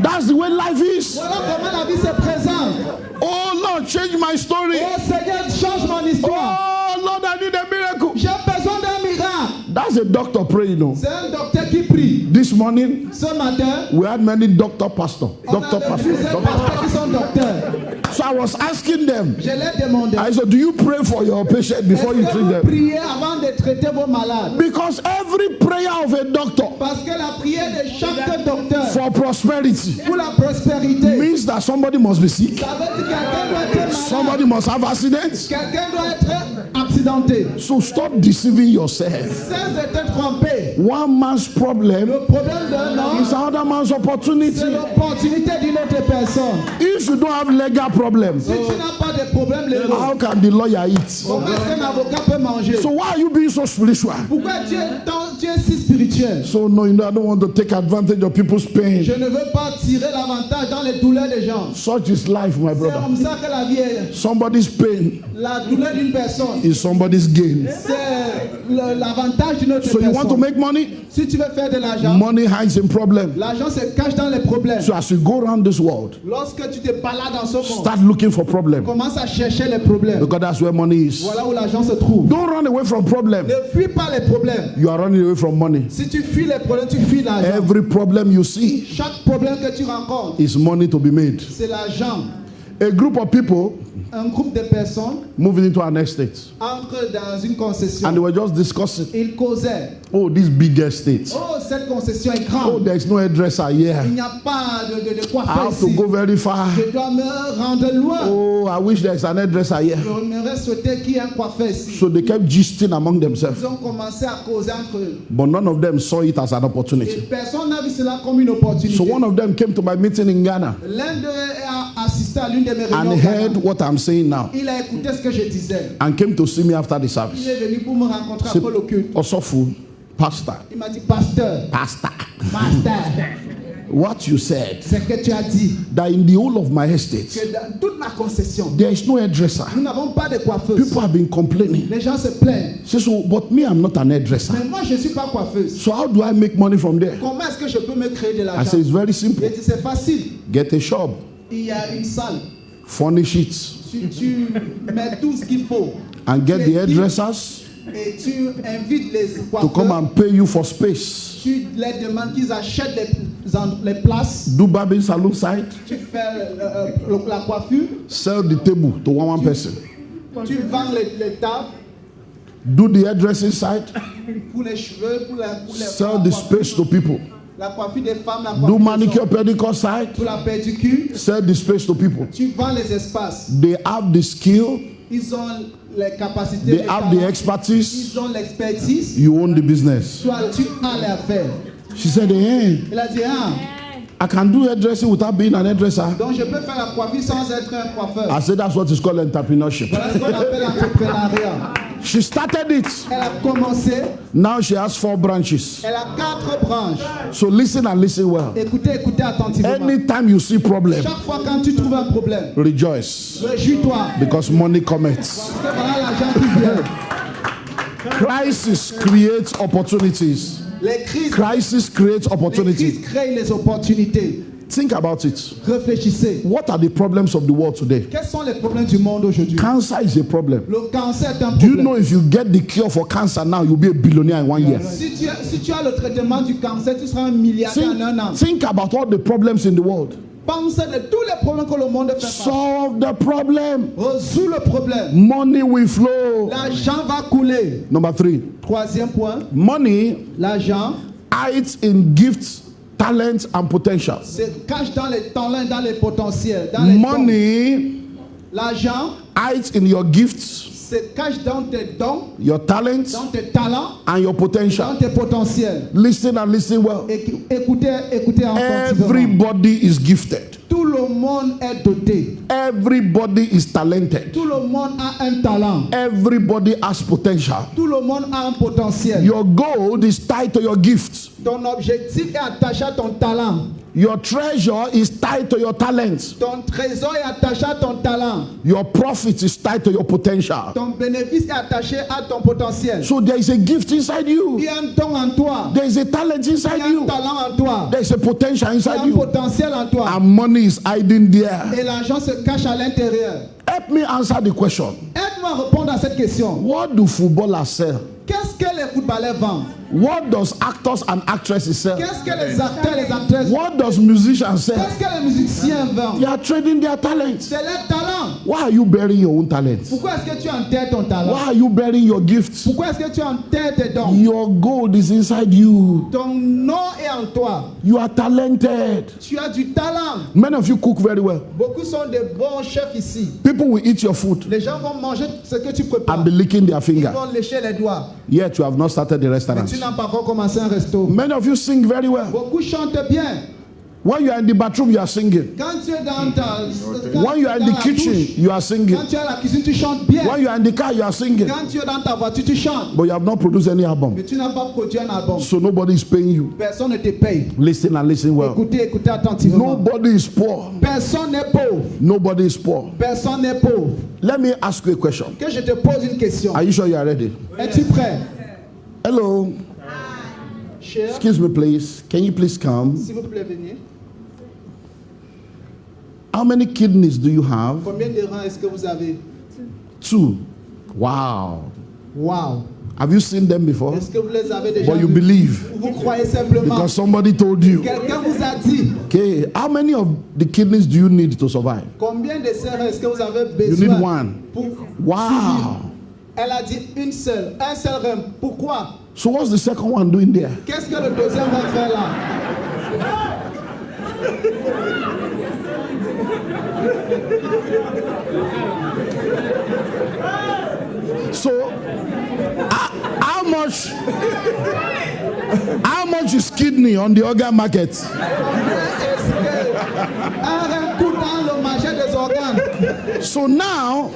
That's the way life is. Voilà comment la vie se présente. Oh Lord, change my story. Oh Seigneur, change mon histoire. Oh Lord, I need a miracle. J'ai besoin d'un miracle. That's a doctor praying. No. C'est un docteur qui prie. This morning, Ce matin, we had many doctor pastors. on a plusieurs pasteurs qui sont docteurs. So I was asking them. Je leur demandais. I said, do you pray for your patient before you Est-ce que treat vous them? priez avant de traiter vos malades? Because every prayer of a doctor Parce que la prière de chaque docteur for prosperity pour la prospérité, means that somebody must be sick. ça veut dire que quelqu'un doit être malade. Somebody must have accidents. Quelqu'un doit être accidenté. So stop deceiving yourself. Cesse de te tromper. One man's problem Le problème d'un homme, is another man's opportunity. c'est l'opportunité d'une autre personne. If you don't have legal problems, Si tu n'as pas de problème légaux, how can the lawyer eat? comment est-ce qu'un avocat peut manger? So why are you being so spiritual? Pourquoi tu es si spirituel? So no, I don't want to take advantage of people's pain. Je ne veux pas tirer l'avantage dans les douleurs des gens. Such is life, my C'est brother. comme ça que la vie est. Somebody's pain La douleur d'une personne, is somebody's gain. c'est l'avantage d'une autre So you want to personne. make money? Si tu veux faire de l'argent, Money hides in problem. l'argent se cache dans les problèmes. So as you go around this world, Lorsque tu te balades dans ce monde, start looking for problems. commence à chercher les problèmes. Because that's where money is. Voilà où l'argent se trouve. Don't run away from problems. Ne fuis pas les problèmes. You are running away from money. Si tu fuis les problèmes, tu fuis l'argent. Every problem you see Chaque problème que tu rencontres, is money to be made. c'est l'argent. A group of people Un groupe de personnes moving into an estate, entrent dans une and they concession. were just discussing, Ils causaient. oh, this big estate. Oh, cette concession est Oh, grande. there's no hairdresser Il here. n'y a pas de I coiffeur have to ici. go very far. Je dois me rendre loin. Oh, I wish there's an hairdresser here. J'aimerais souhaiter qu'il y ait un coiffeur ici. So they kept gisting among themselves, Ils ont commencé à causer entre eux. but none of them saw it as an Et opportunity. personne n'a vu cela comme une opportunité. So one of them came to my meeting in Ghana L'un d'eux a assisté à l'une de mes réunions. and au Ghana. heard what I'm saying now, Il a écouté ce que je disais. and came to see me after the Il service. est venu pour me rencontrer C'est après le culte. Osofu, pastor, Il m'a dit, pasteur, pastor, pasteur, what you said, c'est que tu as dit that in the whole of my estate, que dans toute ma concession, there is no hairdresser. nous n'avons pas de coiffeuse. People have been complaining. Les gens se plaignent. Say, so, but me, I'm not an hairdresser. Mais moi, je ne suis pas coiffeuse. So how do I make money from there? Comment est-ce que je peux me créer de I l'argent? say, it's very Il simple. dit, c'est facile. Get a shop, Il y a une salle. furnish it, Tu mets tout ce qu'il faut. and get the hairdressers Et tu invites les to come coiffeurs. and pay you for space. Tu les demandes qu'ils achètent les places. Do barbing salon side, Tu fais la coiffure. sell the table to one person. Tu vends les tables Do the hairdressing side, pour les cheveux, pour les sell the space to people. la coiffure des femmes, la Do coiffure des manicure, hommes. pedicure side, Pour la pédicure, sell the space to people. tu vends les espaces. They have the skill, Ils ont les capacités, they les have the talents. expertise, Ils ont l'expertise. you own the business. Toi, tu as les affaires. She said, hey, Il a dit, ah, I can do hairdressing without being an hairdresser. donc je peux faire la coiffure sans être un coiffeur. I said, that's what is called entrepreneurship. Voilà ce qu'on appelle l'entrepreneuriat. She started it. Elle a commencé, Now she has 4 branches. elle a 4 branches. So listen and listen well. Écoutez attentivement. Anytime you see problem, Chaque fois quand tu trouves un problème, rejoice, réjouis-toi. because money comes. Parce que voilà l'argent qui vient. Crisis creates opportunities. Les crises Crisis creates opportunities. créent les opportunités. Think about it. Réfléchissez. What are the problems of the world today? Quels sont les problèmes du monde aujourd'hui? Cancer is a problem. Le cancer est un Do you problème. know if you get the cure for cancer now, you'll be a billionaire in 1 year? Si tu as le traitement du cancer, tu seras un milliardaire en un an. Think about all the problems in the world. Pense de tous les problèmes que le monde fait face. Solve the problem. Résous le problème. Money will flow. L'argent va couler. Number 3. Troisième point, Money l'argent hides in gifts, talents, and potential. se cache dans les talents, dans les potentiels, dans les dons. Money L'argent hides in your gifts, se cache dans tes dons, your talents, dans tes talents, and your dans potential. tes potentiels. Listen and listen well. Écoutez attentivement. Everybody is gifted. Tout le monde est doté. Everybody is talented. Tout le monde a un talent. Everybody has potential. Tout le monde a un potentiel. Your goal is tied to your gifts. Ton objectif est attaché à ton talent. Your treasure is tied to your talents. Ton trésor est attaché à ton talent. Your profit is tied to your potential. Ton bénéfice est attaché à ton potentiel. So there is a gift inside you. Il y a un don en toi. There is a talent Il y inside a un you. talent en toi. There is a potential Il y a inside un you. potentiel en toi. And money is hiding there. Et l'argent se cache à l'intérieur. Help me answer the question. Aide-moi à répondre à cette question. What do footballers sell? Qu'est-ce que les footballeurs vendent? What does actors and actresses sell? Qu'est-ce que les acteurs et les actrices? What does musicians sell? Qu'est-ce que les musiciens vendent? They are trading their talents. C'est leur talent. Why are you burying your own talents? Pourquoi est-ce que tu enterres ton talent? Why are you burying your gifts? Pourquoi est-ce que tu enterres tes dons? Your gold is inside you. Ton nom est en toi. You are talented. Tu as du talent. Many of you cook very well. Beaucoup sont de bons chefs ici. People will eat your food Les gens vont manger ce que tu prépares. and be licking their Ils finger. vont lécher les doigts. Yet you have not started the Mais restaurant. tu n'as pas encore commencé un resto. Many of you sing very well. Beaucoup chantent bien. When you are in the bathroom, you are singing. Quand tu es dans ta... When you are in the kitchen, you are singing. Quand tu es à la cuisine, tu chantes bien. When you are in the car, you are singing. Quand tu es dans ta voiture, tu chantes. But you have not produced any album. Mais tu n'as pas produit un album. So nobody is paying you. Personne ne te paye. Listen and listen well. Écoutez attentivement. Nobody is poor. Personne n'est pauvre. Nobody is poor. Personne n'est pauvre. Let me ask you a question. Que je te pose une question. Are you sure you are ready? Es-tu prêt? Hello. Cher, Excuse me, please. Can you please come? s'il vous plaît, venez. How many kidneys do you have? Combien de reins est-ce que vous avez? 2. Wow. Wow. Have you seen them before? Est-ce que vous les avez déjà But you vus? believe Vous croyez simplement. because somebody told you. Quelqu'un vous a dit. Okay. How many of the kidneys do you need to survive? Combien de sœurs est-ce que vous avez You besoin? need one. Pour Wow. survivre? Elle a dit une seule, un seul rein. Pourquoi? So what's the second one doing there? Qu'est-ce que le deuxième va faire là? So how much is kidney on the organ market? Est-ce que un rein coûte dans le marché des organes? So now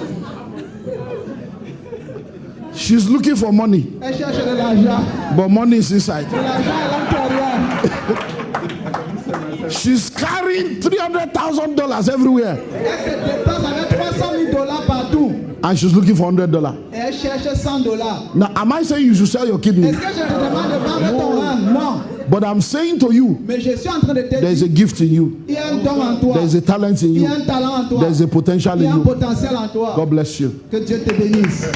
she's looking for money, Elle cherche de l'argent. but money is inside. L'argent est à l'intérieur. She's carrying $300,000 everywhere, Elle se déplace avec $300,000 partout. and she's looking for $100. Et elle cherche $100. Now, am I saying you should sell your kidney? Est-ce que je te demande de vendre ton rein? Non. But I'm saying to you, Mais je suis en train de te there's dire, a gift in you, il y a un don en toi. there's a talent in Il y you, a un talent en toi. there's a potential Il y in a un you. potentiel en toi. God bless you. Que Dieu te bénisse.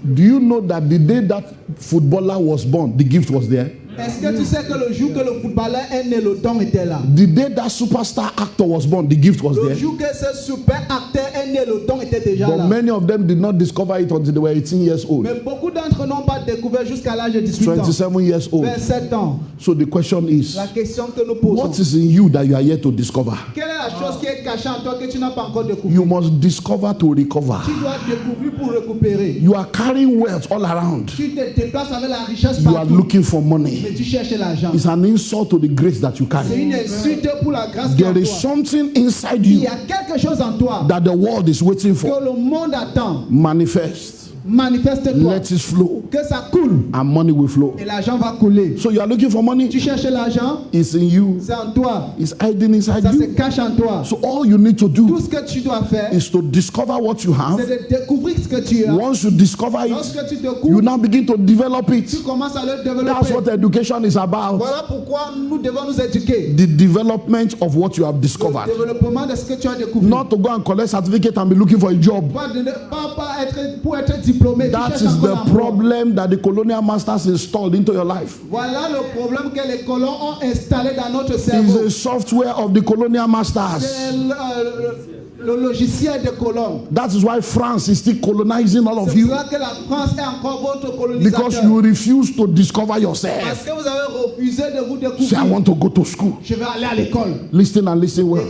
Do you know that the day that footballer was born, the gift was there? Est-ce que tu sais que le jour que le footballeur est né, le don était là? The day that superstar actor was born, the gift was Le there. jour que ce super acteur est né, le don était déjà But là. many of them did not discover it until they were 18 years old, Mais beaucoup d'entre eux n'ont pas découvert jusqu'à l'âge de 18 ans. 27 years old. 27 ans. So the question is, La question que nous posons. what is in you that you are yet to discover? Quelle est la chose qui est cachée en toi que tu n'as pas encore découvert? You must discover to recover. Tu dois découvrir pour récupérer. You are carrying wealth all around. Tu te déplaces avec la richesse You are partout. looking for money. Mais tu cherches l'argent. It's an insult to the grace that you C'est carry. une insulte pour la grâce qui est en There is toi. something inside Il you y a quelque chose en toi that the world is waiting for. que le monde attend. Manifest. Manifeste-toi. Let it flow, Que ça coule. and money will flow. Et l'argent va couler. So you are looking for Tu money. cherches l'argent, It's in you. c'est en toi. It's hiding inside Ça se you. cache en toi. So all you need to Tout do ce que tu dois faire, is to discover what you c'est have. de découvrir ce que tu as. Once you discover it, Lorsque tu you découvres, now begin to develop tu it. commences à le That's développer. what education is about. Voilà pourquoi nous devons nous éduquer. The development of what you have Le discovered. développement de ce que tu as découvert. Not to go and collect certificate and be looking for a job. Pas être, pour être diplômé. That tu is cherches encore the l'emploi. problem that the colonial masters installed into your life. Voilà le problème que les colons ont installé dans notre It's cerveau. a software of the colonial masters. C'est le logiciel des colons. That is why France is still colonizing all of C'est you, pour ça que la France est encore votre because colonisateur. you refuse to discover Parce yourself. que vous avez refusé de vous Say, I découvrir. want to go to school. Je vais aller à l'école. Listen and listen well.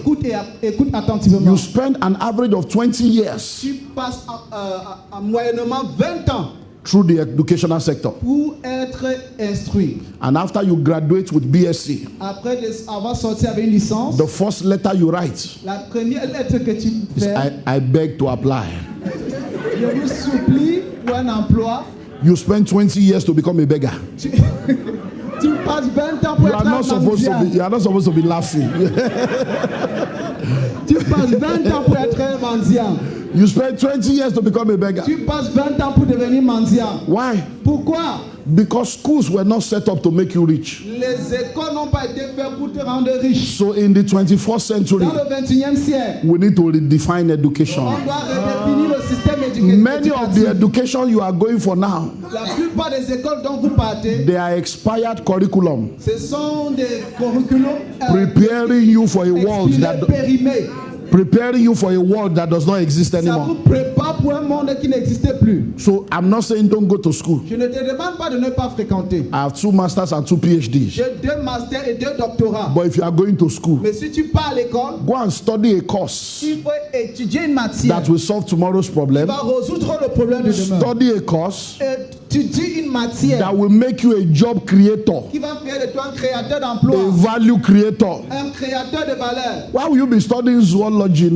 Écoute attentivement. You spend an average of 20 years Tu passes en moyennement 20 ans through the educational sector. pour être instruit. And after you graduate with BSc, Après avoir sorti avec une licence, the first letter you write la première lettre que tu is, fais, I beg to apply. je vous supplie pour un emploi. You spend 20 years to become a beggar. Tu passes 20 ans pour être un mendiant. You are not supposed to be laughing. Tu passes 20 ans pour être un mendiant. You spend 20 years to become a beggar. Tu passes 20 ans pour devenir mendiant. Why? Pourquoi? Because schools were not set up to make you rich. Les écoles n'ont pas été faites pour te rendre riche. So in the 21st century, Dans le 21e siècle, we need to redefine education. on doit redéfinir le système éducatif. Many of the education you are going for now, La plupart des écoles dont vous partez, they are expired curriculum, ce sont des curriculums preparing you for a world périmés. preparing you for a world that does not exist Ça vous anymore. prépare pour un monde qui n'existait plus. So I'm not saying don't go to school. Je ne te demande pas de ne pas fréquenter. I have 2 masters and 2 PhDs. J'ai 2 masters et 2 doctorats. But if you are going to school, Mais si tu pars à l'école, go and study a course il faut étudier une matière that will solve tomorrow's qui problem. va résoudre le problème de demain. Study a course Étudie une matière that will make you a job creator, qui va faire de toi un créateur a d'emploi, value creator. un créateur de valeur. Why will you be studying zoology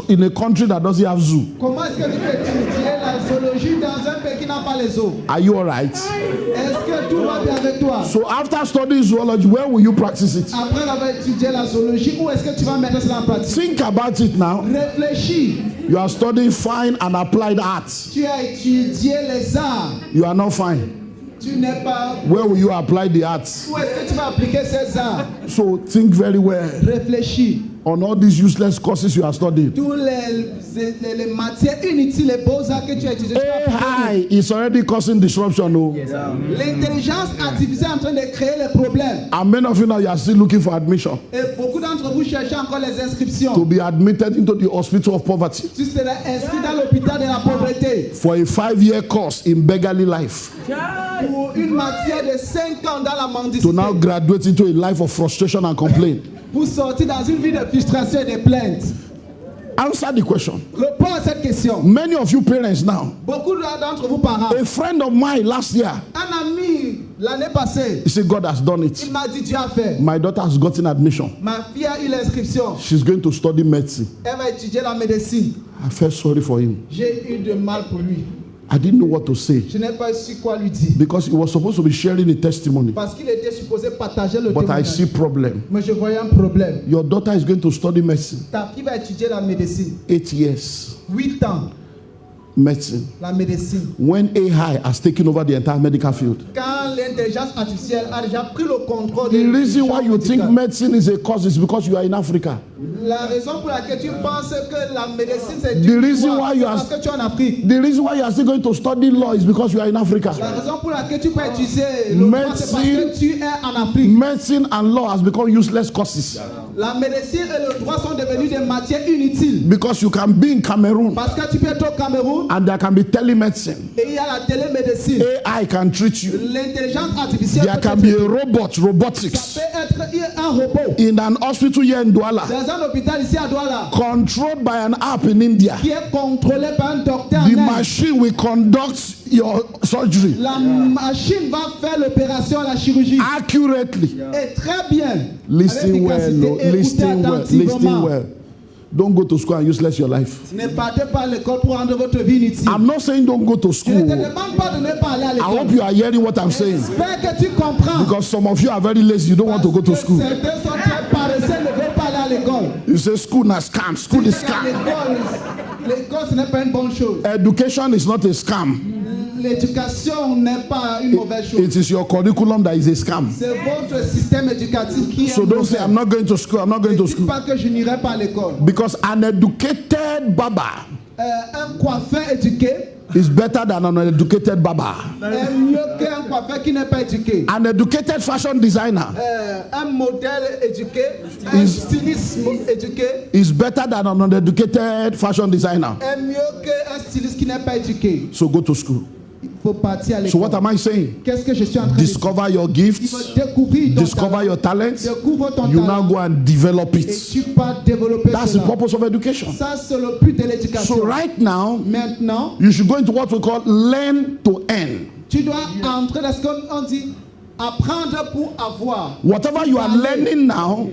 in a country that doesn't have zoo? Comment est-ce que tu peux étudier la zoologie dans un pays qui n'a pas les zoos? Are you alright? Est-ce que tout va bien avec toi? So after studying zoology, where will you practice it? Après avoir étudié la zoologie, où est-ce que tu vas mettre cela en pratique? Think about it now. Réfléchis. You are studying fine and applied arts. Tu as étudié les arts. You are not fine. Tu n'es pas. Where will you apply the arts? Où est-ce que tu vas appliquer ces arts? So think very well Réfléchis. on all these useless courses you are studying. Tous les matières inutiles, les beaux-arts que tu as étudiés. AI is already causing disruption. No? L'intelligence artificielle est en train de créer les problèmes. And many of you now, you are still looking for admission Et beaucoup d'entre vous cherchez encore les inscriptions. to be admitted into the hospital of poverty Tu seras inscrit dans l'hôpital de la pauvreté for a 5-year course in beggarly life pour une matière de 5 ans dans la to mendicité. now graduate into a life of frustration and complaint. Pour sortir dans une vie de frustration et de plainte. Answer the question. Réponds à cette question. Many of you parents now, Beaucoup d'entre vous parents. a friend of mine last year, Un ami l'année passée, he said God has done il it. m'a dit Dieu a fait. My daughter has gotten admission. Ma fille a eu l'inscription. She's going to study medicine. Elle va étudier la médecine. I felt sorry for him. J'ai eu de mal pour lui. I didn't know what to say Je n'ai pas su quoi lui dire. because he was supposed to be sharing a testimony. Parce qu'il était supposé partager le But I témoignage. see problem. Mais je voyais un problème. Your daughter is going to study medicine. Ta fille va étudier la médecine. 8 years. 8 ans, Medicine. la médecine. When AI has taken over the entire medical field. Quand l'intelligence artificielle a déjà pris le contrôle The du reason champ why you think médical. medicine is a cause is because you are in Africa. La raison pour laquelle tu penses que la médecine c'est The du reason pouvoir, why you c'est are- parce que tu es en Afrique. The reason why you are still going to study law is because you are in Africa. La raison pour laquelle tu peux utiliser le droit, c'est parce que tu es en Afrique. Medicine and law has become useless courses La médecine et le droit sont devenus des matières inutiles. because you can be in Cameroon Parce que tu peux être au Cameroun and there can be telemedicine. et il y a la télémédecine. AI can treat you. L'intelligence artificielle There peut can être- be a robot, ça robotics, peut être un robot in an hospital here in Douala, dans un hôpital ici à Douala controlled by an app in India. qui est contrôlé par un docteur. The en Inde. machine will conduct your surgery La machine va faire l'opération, la chirurgie. accurately. Et très bien. Listen Avec well, efficacité. Lord. Écoutez Listen well, attentivement. listen well. Don't go to school and useless your life. Ne partez pas à l'école pour rendre votre vie inutile. I'm not saying don't go to Je ne te school. demande pas de ne pas aller à I hope l'école. you are hearing what I'm saying. J'espère que tu comprends. Because some of you are very lazy. You don't want to go to Parce que school. certains sont très paresseux, ne veulent pas aller à l'école. You say school na scam. School is scam. L'école, ce n'est pas une bonne chose. Education is not a scam. L'éducation n'est pas une mauvaise chose. It is your curriculum that is a scam. C'est votre système éducatif qui est So don't say I'm not going to school. I'm not going Ne to dites school. pas que je n'irai pas à l'école. Because an educated baba Un coiffeur éduqué is better than an uneducated baba. est mieux qu'un coiffeur qui n'est pas éduqué. An educated fashion designer Un modèle éduqué, un styliste éduqué is better than an uneducated fashion designer. est mieux qu'un styliste qui n'est pas éduqué. So go to school. Il faut partir à So l'école. what am I saying? Qu'est-ce que je suis en train de dire? Discover your Il gifts. faut découvrir ton Discover talent. your talents. Découvre ton You now talent. go and develop Et it. tu vas développer That's the cela. purpose of education. Ça, c'est le but de l'éducation. So right now, Maintenant, you should go into what we call learn to earn. tu dois entrer dans ce qu'on dit apprendre pour avoir. Whatever you are learning now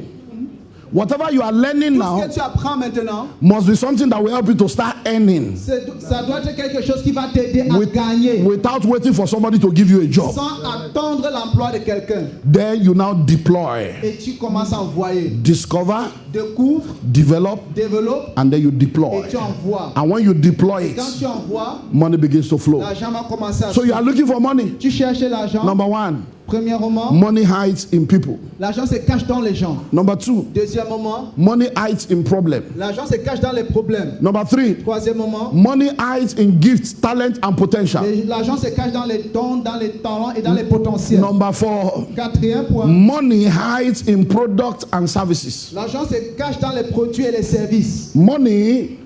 Whatever you are learning Tout now ce que tu apprends maintenant, must be something that will help you to start earning ça doit être quelque chose qui va t'aider à gagner without waiting for somebody to give you a job. sans attendre l'emploi de quelqu'un. Then you now deploy, Et tu commences à envoyer. discover, Découvre, develop, développe and then you et deploy. tu envoies. And when you deploy Et it, quand tu envoies, money begins to flow. l'argent va commencer à So you are looking for money. Tu cherches l'argent. Number one, Premièrement, money hides in people. l'argent se cache dans les gens. Number two, Deuxièmement, money hides in problem. l'argent se cache dans les problèmes. Number three, Troisièmement, money hides in gifts, talent, and potential. l'argent se cache dans les dons, dans les talents et dans les potentiels. Number four, Quatrième point, money hides in products and services. l'argent se cache dans les produits et les services. Money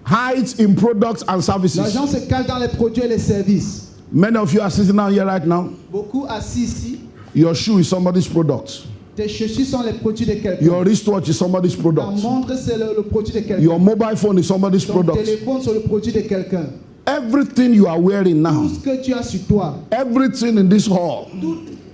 hides in products and services. L'argent se cache dans les produits et les services. Many of you are sitting down here right now. Beaucoup assis ici, Your shoe is somebody's product. tes chaussures sont les produits de quelqu'un. Your wristwatch is somebody's Ta product. montre, c'est le produit de quelqu'un. Your mobile phone is somebody's Ton product. téléphone, c'est le produit de quelqu'un. Everything you are wearing now, Tout ce que tu as sur toi, everything in this hall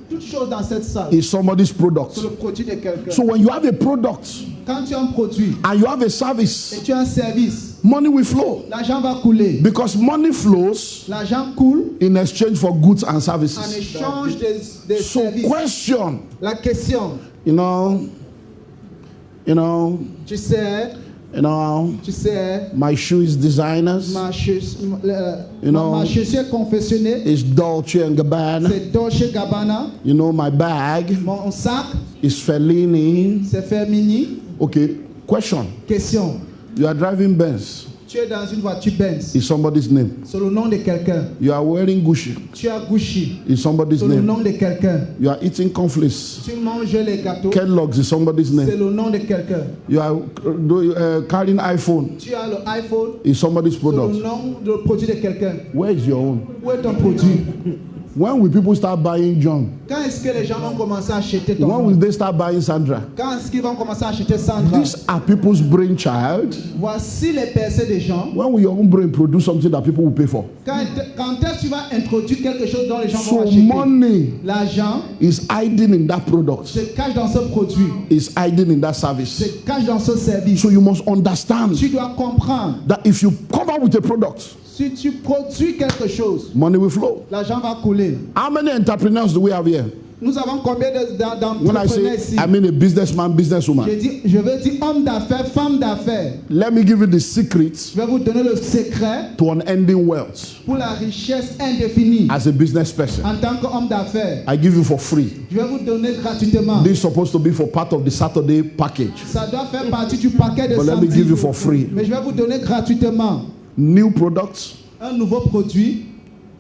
toute chose dans cette salle, is somebody's product. c'est le produit de quelqu'un. So when you have a product Quand tu as un produit and you have a et service, tu as un service, money will flow. l'argent va couler. Because money flows L'argent coule in exchange for goods and en services. échange des So services. question, La question, you know, tu sais, my shoe is designers, ma chaussure est confectionnée, it's Dolce and Gabbana. c'est Dolce Gabbana. You know, my bag Mon sac, is Fellini. c'est Femini. Okay, question. Question, You are driving Benz, tu es dans une voiture Benz, is somebody's name. c'est le nom de quelqu'un. You are wearing Gucci, Tu as Gucci, is somebody's c'est le name. nom de quelqu'un. You are eating cornflakes, Tu manges les gâteaux, Kellogg's is somebody's c'est name. le nom de quelqu'un. You are carrying iPhone, Tu as le iPhone, is somebody's c'est le product. nom de produit de quelqu'un. Where is your own? Où est ton produit? When will people start buying John? Quand est-ce que les gens vont commencer à acheter ton When nom? will they start buying Sandra? Quand est-ce qu'ils vont commencer à acheter Sandra? These are people's brainchild. Voici les percées des gens. When will your own brain produce something that people will pay for? Quand est-ce que tu vas introduire quelque chose dont les gens vont So acheter? money L'argent is hiding in that product, se cache dans ce produit, is hiding in that service. se cache dans ce service. So you must understand Tu dois comprendre, that if you come out with a product, si tu produis quelque chose, money will flow. l'argent va couler. How many entrepreneurs do we have here? Nous avons combien When I d'entrepreneurs say, ici? I mean a businessman, businesswoman. Je veux dire homme d'affaires, femme d'affaires. Let me give you the secret Je vais vous donner le secret to unending wealth pour la richesse indéfinie. as a business person. En tant qu'homme d'affaires, I give you for free. je vais vous donner gratuitement. This is supposed to be for part of the Saturday package. Ça doit faire partie du paquet de But let me samedi. give you for free. Mais je vais vous donner gratuitement New products un nouveau produit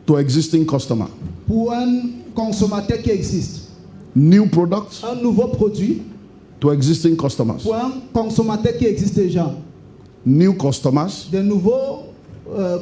to existing customer. pour un consommateur qui existe. New products Un nouveau produit to existing customers. pour un consommateur qui existe déjà. New customers De nouveaux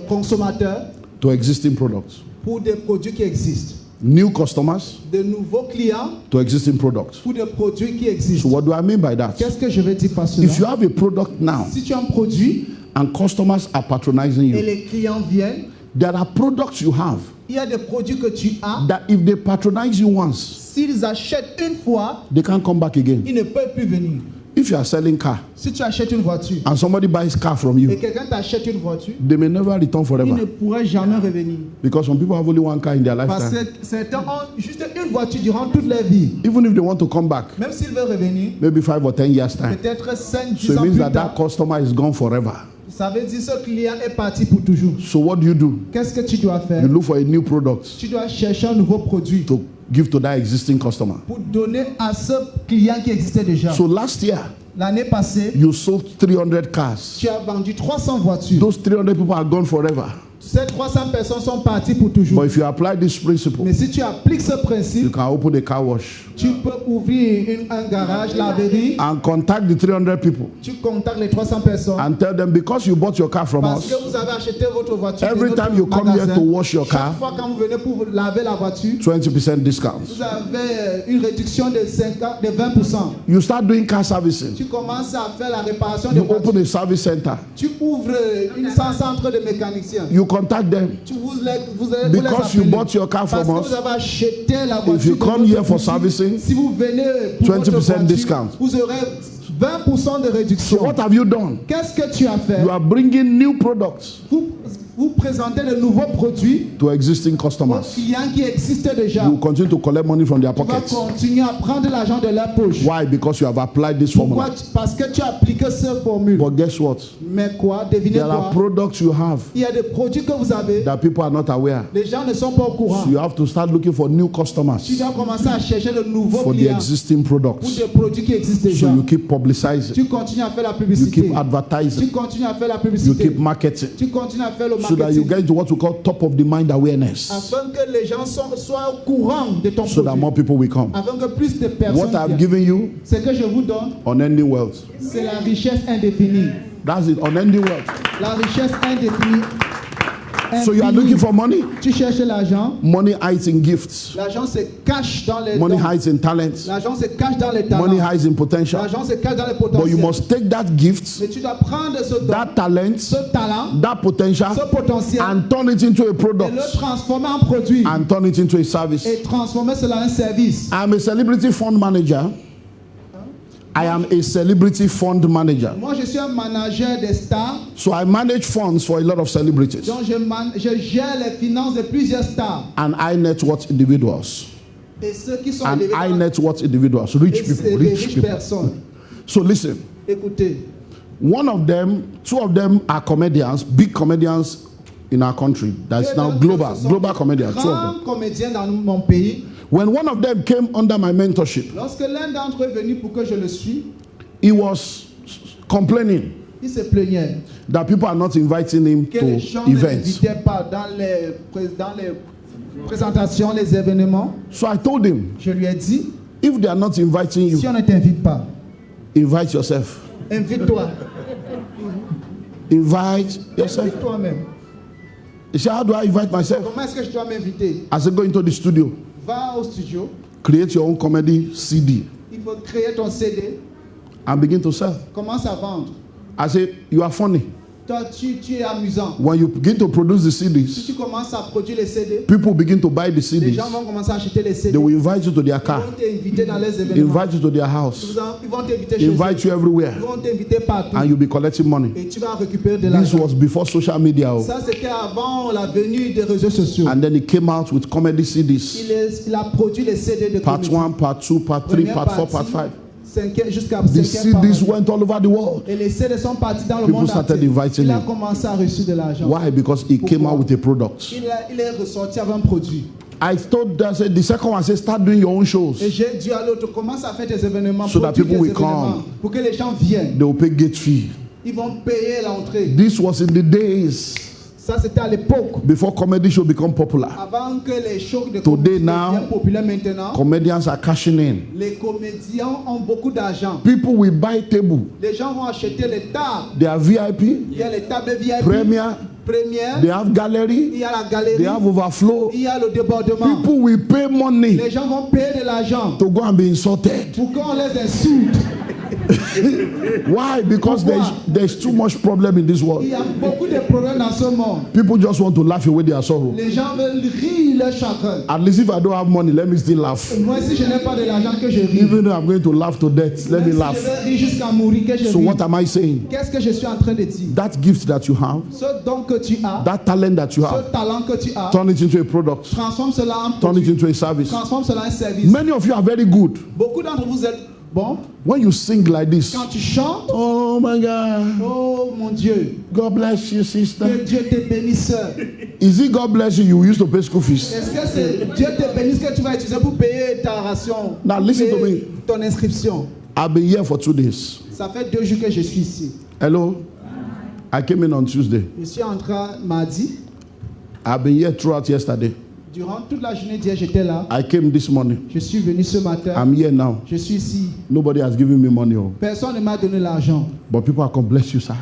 consommateurs to existing products. pour des produits qui existent. New customers De nouveaux clients to existing products. pour des produits qui So existent. what do I mean by that? Qu'est-ce que je veux dire par cela? If you have a product now Si tu as un produit and customers are patronizing et you, les clients viennent, there are products you have il y a des produits que tu as. that if they patronize you once, S'ils achètent une fois, they can't come back again. ils ne peuvent plus venir. If you are selling car Si tu achètes une voiture and somebody buys car from et you, quelqu'un t'achète une voiture, they may never return il forever ne pourra jamais revenir. because some people have only one car in their Parce lifetime. que certains ont juste une voiture durant toute leur vie. Even if they want to come back, Même s'ils veulent revenir, maybe 5 or 10 years time. peut-être 5, So 10 it ans means plus that that tard, customer is gone forever. ça veut dire que ce client est parti pour toujours. So what do? Qu'est-ce que tu dois faire? You look for a new product Tu dois chercher un nouveau produit to give to that existing customer. pour donner à ce client qui existait déjà. So last year, L'année passée, you sold 300 cars. tu as vendu 300 voitures. Those 300 people are gone forever. Ces 300 personnes sont parties pour toujours. But if you apply this principle, Mais si tu appliques ce you principe, can open a car wash tu peux ouvrir un garage, laverie, and contact the 300 people tu contactes les 300 personnes. and tell them, because you bought your car from Parce us, que vous avez acheté votre voiture. every de notre time you come here magasin, to wash your car, chaque fois quand vous venez pour laver la voiture, 20% discount. vous avez une réduction de 20%. You start doing car servicing. Tu commences à faire la réparation des You voitures. open a service center. Tu ouvres un centre de mécaniciens. You contact them. Vous allez Because you bought your car parce from que us, vous avez acheté la voiture. if you de come notre here for boutique, servicing, si vous venez pour 20% votre voiture, discount. vous aurez 20% de So réduction. what have you done? Qu'est-ce que tu as fait? You are bringing new products Vous présentez de nouveaux produits to existing aux customers. clients qui existent déjà. You continue to collect money from their Tu vas pockets. continuer à prendre l'argent de leur poche. Why? Because you have applied this Pourquoi? formula. Parce que tu as appliqué cette formule. But guess what? Mais quoi? Devinez There are quoi? products you have Il y a des produits que vous avez. that people are not aware. Les gens ne sont pas au courant. So you have to start looking for new Tu customers dois commencer à chercher de nouveaux for the clients existing pour products. des produits qui existent déjà. So you keep publicizing, Tu continues à faire la you publicité. keep Tu advertising, continues à faire la you publicité. keep marketing, Tu continues à faire le so that you marketing. get into what we call top of the mind awareness, Afin que les gens soient au courant de ton so that produit. more people will come. Afin que plus de personnes What I've viennent. given you, Ce que je vous donne, unending wealth. c'est la richesse indéfinie. That's it, unending wealth. La richesse indéfinie. So you are Infinie. looking for money. Tu cherches l'argent. Money hides in gifts. L'argent se cache dans les Money dons. hides in talents. L'argent se cache dans les talents. Money hides in potential. L'argent se cache dans les But you potentiels. must take that gift, Mais tu dois prendre ce don, that talent, ce talent, that potential, ce potentiel and turn it into a et le product, transformer en produit and turn it into a service. et transformer cela en un service. I'm a celebrity fund manager. I am a celebrity fund manager. Moi, je suis un manager des stars, So I manage funds for a lot of celebrities. donc je gère les finances de plusieurs stars. And I net worth individuals. Et ceux qui sont And des I net worth individuals. Rich et people. c'est des Rich riches people. personnes. So listen. Écoutez, Two of them are comedians, big comedians in our country. That's now global comedians. Two of grands them. comédiens dans mon pays. When one of them came under my mentorship, Lorsque l'un d'entre eux est venu pour que je le suive, he was complaining il se plaignait that people are not inviting him que les to gens ne events. l'invitaient pas dans les présentations, les événements. So I told him, Je lui ai dit, if they are not inviting si you, on ne t'invite pas, invite yourself. invite-toi. Invite yourself. Invite toi-même. He said, how do I invite myself? Comment est-ce que je dois m'inviter? I said, go into the studio, Va au studio, create your own comedy CD, il faut créer ton CD, and begin to sell. commence à vendre. I said, you are funny. Toi, tu es amusant. When you begin to produce the Si CDs, tu commences à produire les CD, people begin to buy the les CDs. gens vont commencer à acheter les CD. They will invite you to their Ils car, vont t'inviter dans les événements. invite you to their house, Ils vont t'inviter chez eux. invite you everywhere, Ils vont t'inviter partout. and you'll be collecting money. Et tu vas récupérer de This l'argent. was before social media. Oh. Ça, c'était avant la venue des réseaux sociaux. And then he came out with comedy CDs. Il a produit les CD de Part comédie. 1, part 2, part 3, Première part 4, part partie, 5. Jusqu'à The 5e partie. CDs went all over the world. Et les CD sont partis dans le People monde started entier. inviting Il a him. commencé à recevoir de l'argent. Why? Because he came out with a product. Il est ressorti avec un produit. I told them, said, the second one said, start doing your own shows. Et j'ai dit à l'autre, commence à faire des événements. So that produire people des will come. événements pour que les gens viennent. They will pay gate fee. Ils vont payer l'entrée. This was in the days Ça, c'était à l'époque. before comedy show become popular. Avant que les shows de Today, comédie now, deviennent populaires maintenant, Comedians are cashing in. les comédiens ont beaucoup d'argent. People will buy table. Les gens vont acheter les tables. They are VIP, Il y a les tables VIP. premier, Première. they have Il gallery, y a la galerie. they have overflow. Il y a le débordement. People will pay money Les gens vont payer de l'argent to go and be insulted. pour qu'on les insulte. Why? Because there's too much problem in this Il world. y a beaucoup de problèmes dans ce monde. People just want to laugh away their sorrow. Les gens veulent rire leur chagrin. At least if I don't have money, let me still laugh. Moi, si je n'ai pas de l'argent, que je ris. Even though I'm going to laugh to death, let me Même si laugh. je vais rire jusqu'à mourir, que je So ris. what am I saying? Qu'est-ce que je suis en train de dire? That gift that you have, Ce don que tu as, that talent that you ce have, talent que tu as, turn it into a product, transforme cela en turn it produit. into a service. Transforme cela en service. Many of you are very good. Beaucoup d'entre vous êtes bons. When you sing like this, Quand tu chantes, oh my God, oh mon Dieu, God bless you, que sister. Dieu te bénisse. Is it God bless you? You used to pay school fees. Est-ce que c'est Dieu te bénisse que tu vas utiliser pour payer ta ration? Now listen to payer me. Ton inscription. I've been here for 2 days. Ça fait 2 jours que je suis ici. Hello? I came in on Tuesday. Je suis entré mardi. I've been here throughout yesterday. Durant toute la journée d'hier, j'étais là. I came this morning. Je suis venu ce matin. I'm here now. Je suis ici. Nobody has given me money. Oh. Personne ne m'a donné l'argent. But people are going, bless you, sir.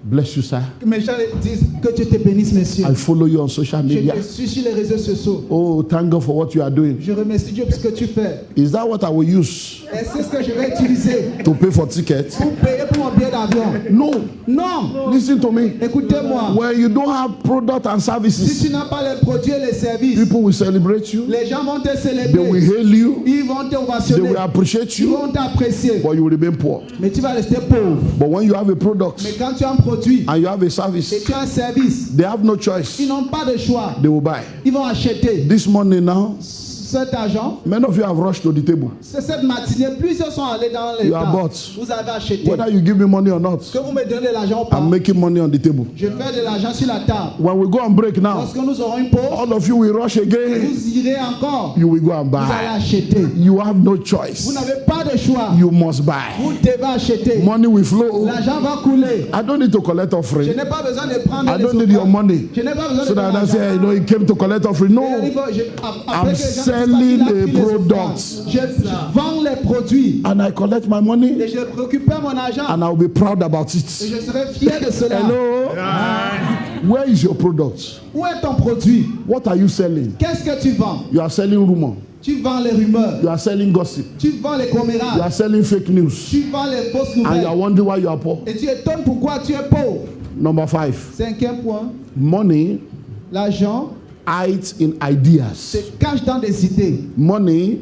Bless you, sir. Mes gens disent que Dieu te bénisse, monsieur. I follow you on social Je media. te suis sur les réseaux sociaux. Oh, thank God for what you are doing. Je remercie Dieu pour ce que tu fais. Is that what I will use Et c'est ce que je vais utiliser to pay for tickets. pour payer pour mon billet d'avion. No. Non. Listen to me. Écoutez-moi. When you don't have product and Si services, tu n'as pas les produits et les services, people will celebrate you. les gens vont te They will célébrer. hail you. Ils vont te They ovationner. will appreciate Ils you. vont t'apprécier. But you will remain poor. Mais tu vas rester pauvre. But when you have a product Mais quand tu as un produit and you have a et service, tu as un service, they have no choice. ils n'ont pas de choix. They will buy. Ils vont acheter. This morning now, Cet argent, many of you have rushed to the table. c'est cette matinée, plusieurs sont allés dans les You are tables. bought. Vous avez acheté. Whether you give me money or not, Que vous me donnez l'argent ou pas, I'm making money on the table. je fais de l'argent sur la table. When we go on break now, Lorsque nous aurons une pause, all of you will rush again. vous irez encore. You will go and Vous allez buy. acheter. You have no Vous choice. n'avez pas de choix. You must buy. Vous devez acheter. Money will flow. L'argent va couler. I don't need to collect Je offering. n'ai pas besoin de prendre I les don't need your offrandes. money. Je n'ai pas besoin So de that I prendre say, l'argent. you know, he came to collect offering. No. I'm selling a product. Je vends les produits And I collect my et money je récupère mon argent and I'll be proud about et it. je serai fier de cela. Hello? Where is your product? Où est ton produit? What are you selling? Qu'est-ce que tu vends? You are selling rumor. Tu vends les rumeurs, You are selling gossip. tu vends les You commérages, are selling fake news. tu vends les fausses And you are nouvelles wondering why you are poor. et tu étonnes pourquoi tu es pauvre. Number 5. Cinquième point, Money l'argent hides in ideas. se cache dans des idées. Money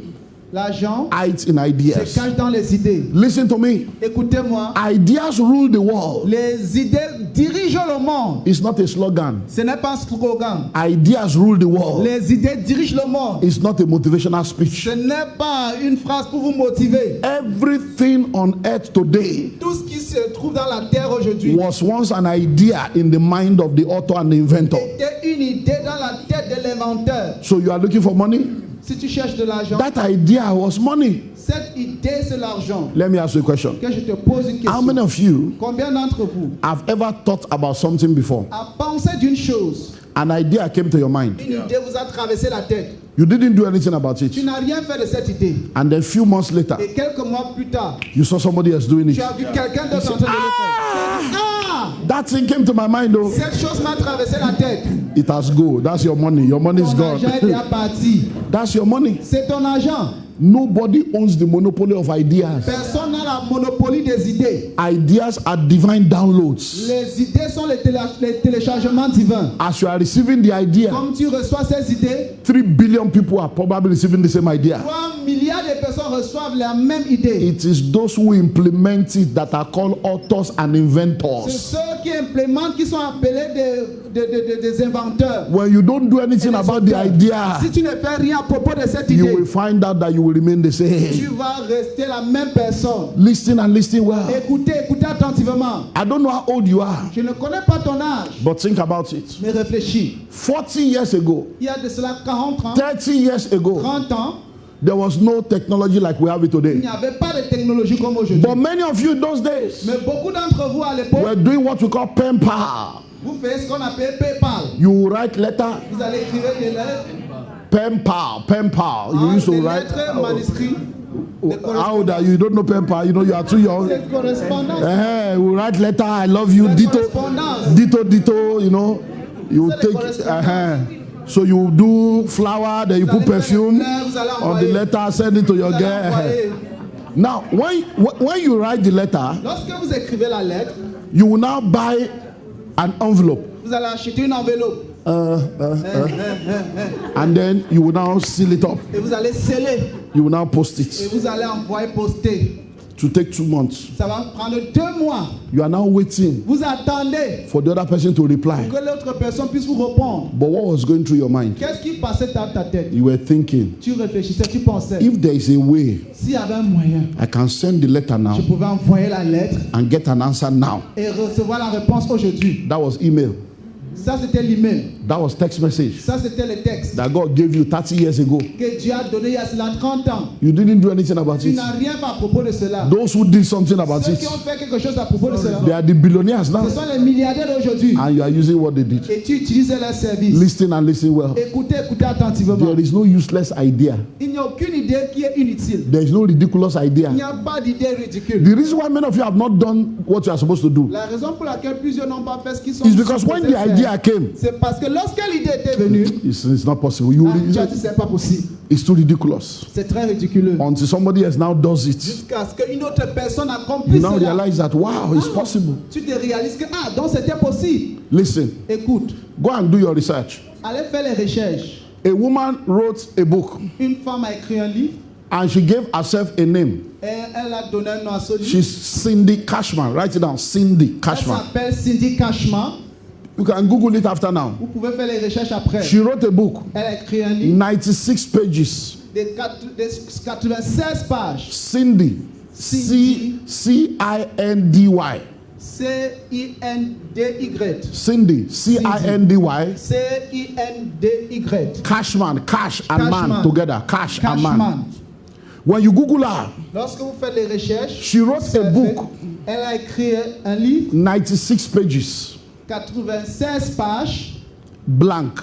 L'argent hides in se ideas. cache dans les idées. Listen to me. Écoutez-moi, Ideas rule the world. les idées dirigent le monde. It's not a slogan. Ce n'est pas un slogan. Ideas rule the world. Les idées dirigent le monde. It's not a motivational speech. Ce n'est pas une phrase pour vous motiver. Everything on earth today Tout ce qui se trouve dans la terre aujourd'hui was once an idea in the mind of the author and the inventor. était une idée dans la tête de l'inventeur. So you are looking for money? Si tu cherches de l'argent, That idea was money. cette idée c'est l'argent. Let me ask you a question. Que je te pose une How many question. of you Combien d'entre vous have ever thought about something before? a pensé d'une chose, An idea came to your mind. une idée vous a traversé la tête. You didn't do anything about Tu it. n'as rien fait de cette idée. And then a few months later, Et quelques mois plus tard, you saw somebody else doing it. tu as vu quelqu'un d'autre en train de le faire. Ah! That thing came to my mind though. Cette chose m'a traversé la tête. It has go. That's your money. Your money is Ton gone. argent est déjà parti. That's your money. C'est ton argent. Nobody owns the monopoly of ideas. Personne n'a la monopolie des idées. Ideas are divine downloads. Les idées sont les téléchargements divins. As you are receiving the idea, Comme tu reçois ces idées, 3 billion people are probably receiving the same idea. 3 milliards de personnes reçoivent la même idée. It is those who implement it that are called authors and C'est inventors. ceux qui implémentent qui sont appelés des inventeurs. When you don't do anything about the idea, Si tu ne fais rien à propos de cette you idée, will find out that you will remain the tu same. vas rester la même personne. Listen and listen well. Écoutez attentivement. I don't know how old you are, Je ne connais pas ton âge, but think about it. mais réfléchis. 40 years ago, Il y a de cela 40 ans, 30 years ago, 30 ans, there was no technology like we have it il today. n'y avait pas de technologie comme aujourd'hui. But many of you in those days Mais beaucoup d'entre vous à l'époque, were doing what we call pen pal. vous faites ce qu'on appelle PayPal. You write letter, Vous allez écrire des lettres, pen pal, pen pal. You used des to write. lettres manuscrites, des How old are you? You don't know pen pal. You know you are too young. correspondances. We write letter. I love you. Ditto, Correspondance. ditto, ditto. You know, you C'est les take. correspondances. So you do flower, then you Vous put allez faire perfume des fleurs, vous allez on the envoyer. letter, send it to your Vous allez girl. envoyer. Now, when you write the letter, Lorsque vous écrivez la lettre, you will now buy an envelope, vous allez acheter une enveloppe and then you will now seal it up. et vous allez sceller You will now post et it vous allez envoyer poster. to take 2 months. Ça va prendre 2 mois. You are now waiting Vous attendez for the other person to reply. que l'autre personne puisse vous répondre. But what was going through your mind? Qu'est-ce qui passait dans ta tête? You were thinking, Tu réfléchissais, tu pensais. if there is a way S'il y avait un moyen, I can send the letter now je pouvais envoyer la lettre and get an answer now. et recevoir la réponse aujourd'hui. That was email. Ça, c'était l'email. That was text message Ça, c'était le texte that God gave you 30 years ago. que Dieu a donné il y a cela 30 ans. You didn't do anything about Tu it. n'as rien fait à propos de cela. Those who did something about Ceux it, qui ont fait quelque chose à propos de cela, they are the billionaires now, ce sont les milliardaires d'aujourd'hui. and you are using what they did. Et tu utilises leurs services. Listen and listen well. Écoutez attentivement. There is no useless idea. Il n'y a aucune idée qui est inutile. There is no ridiculous Il n'y idea. a pas d'idée ridicule. The reason why many of you have not done what you are supposed to do La raison pour laquelle plusieurs n'ont pas fait ce qu'ils sont is because when the supposés faire, idea came, C'est parce que lorsque l'idée était venue, it's not possible. tu as dit c'est pas possible. It's too ridiculous. C'est très ridicule. Until somebody else now does it, Jusqu'à ce qu'une autre personne you accomplisse now cela. realize that, wow, it's possible. Tu te réalises que donc c'était possible. Listen, Écoute, go and do your research. allez faire les recherches. A woman wrote a book Une femme a écrit un livre and she gave herself a name. et elle a donné un nom à ce livre. She's Cindy Cashman. Write it down. Cindy Elle Cashman. s'appelle Cindy Cashman. You can Google it after now. Vous pouvez faire les recherches après. She wrote a book, Elle a écrit un livre 96 pages. de 96 pages. Cindy. C-I-N-D-Y. C-I-N-D-Y. Cindy. C-I-N-D-Y. C-I-N-D-Y. Cashman. Cash and man Cashman. together. Cash and man. Cashman. When you Google her, Lorsque vous faites les recherches, she wrote a book, elle a écrit un livre 96 pages. 96 pages Blank.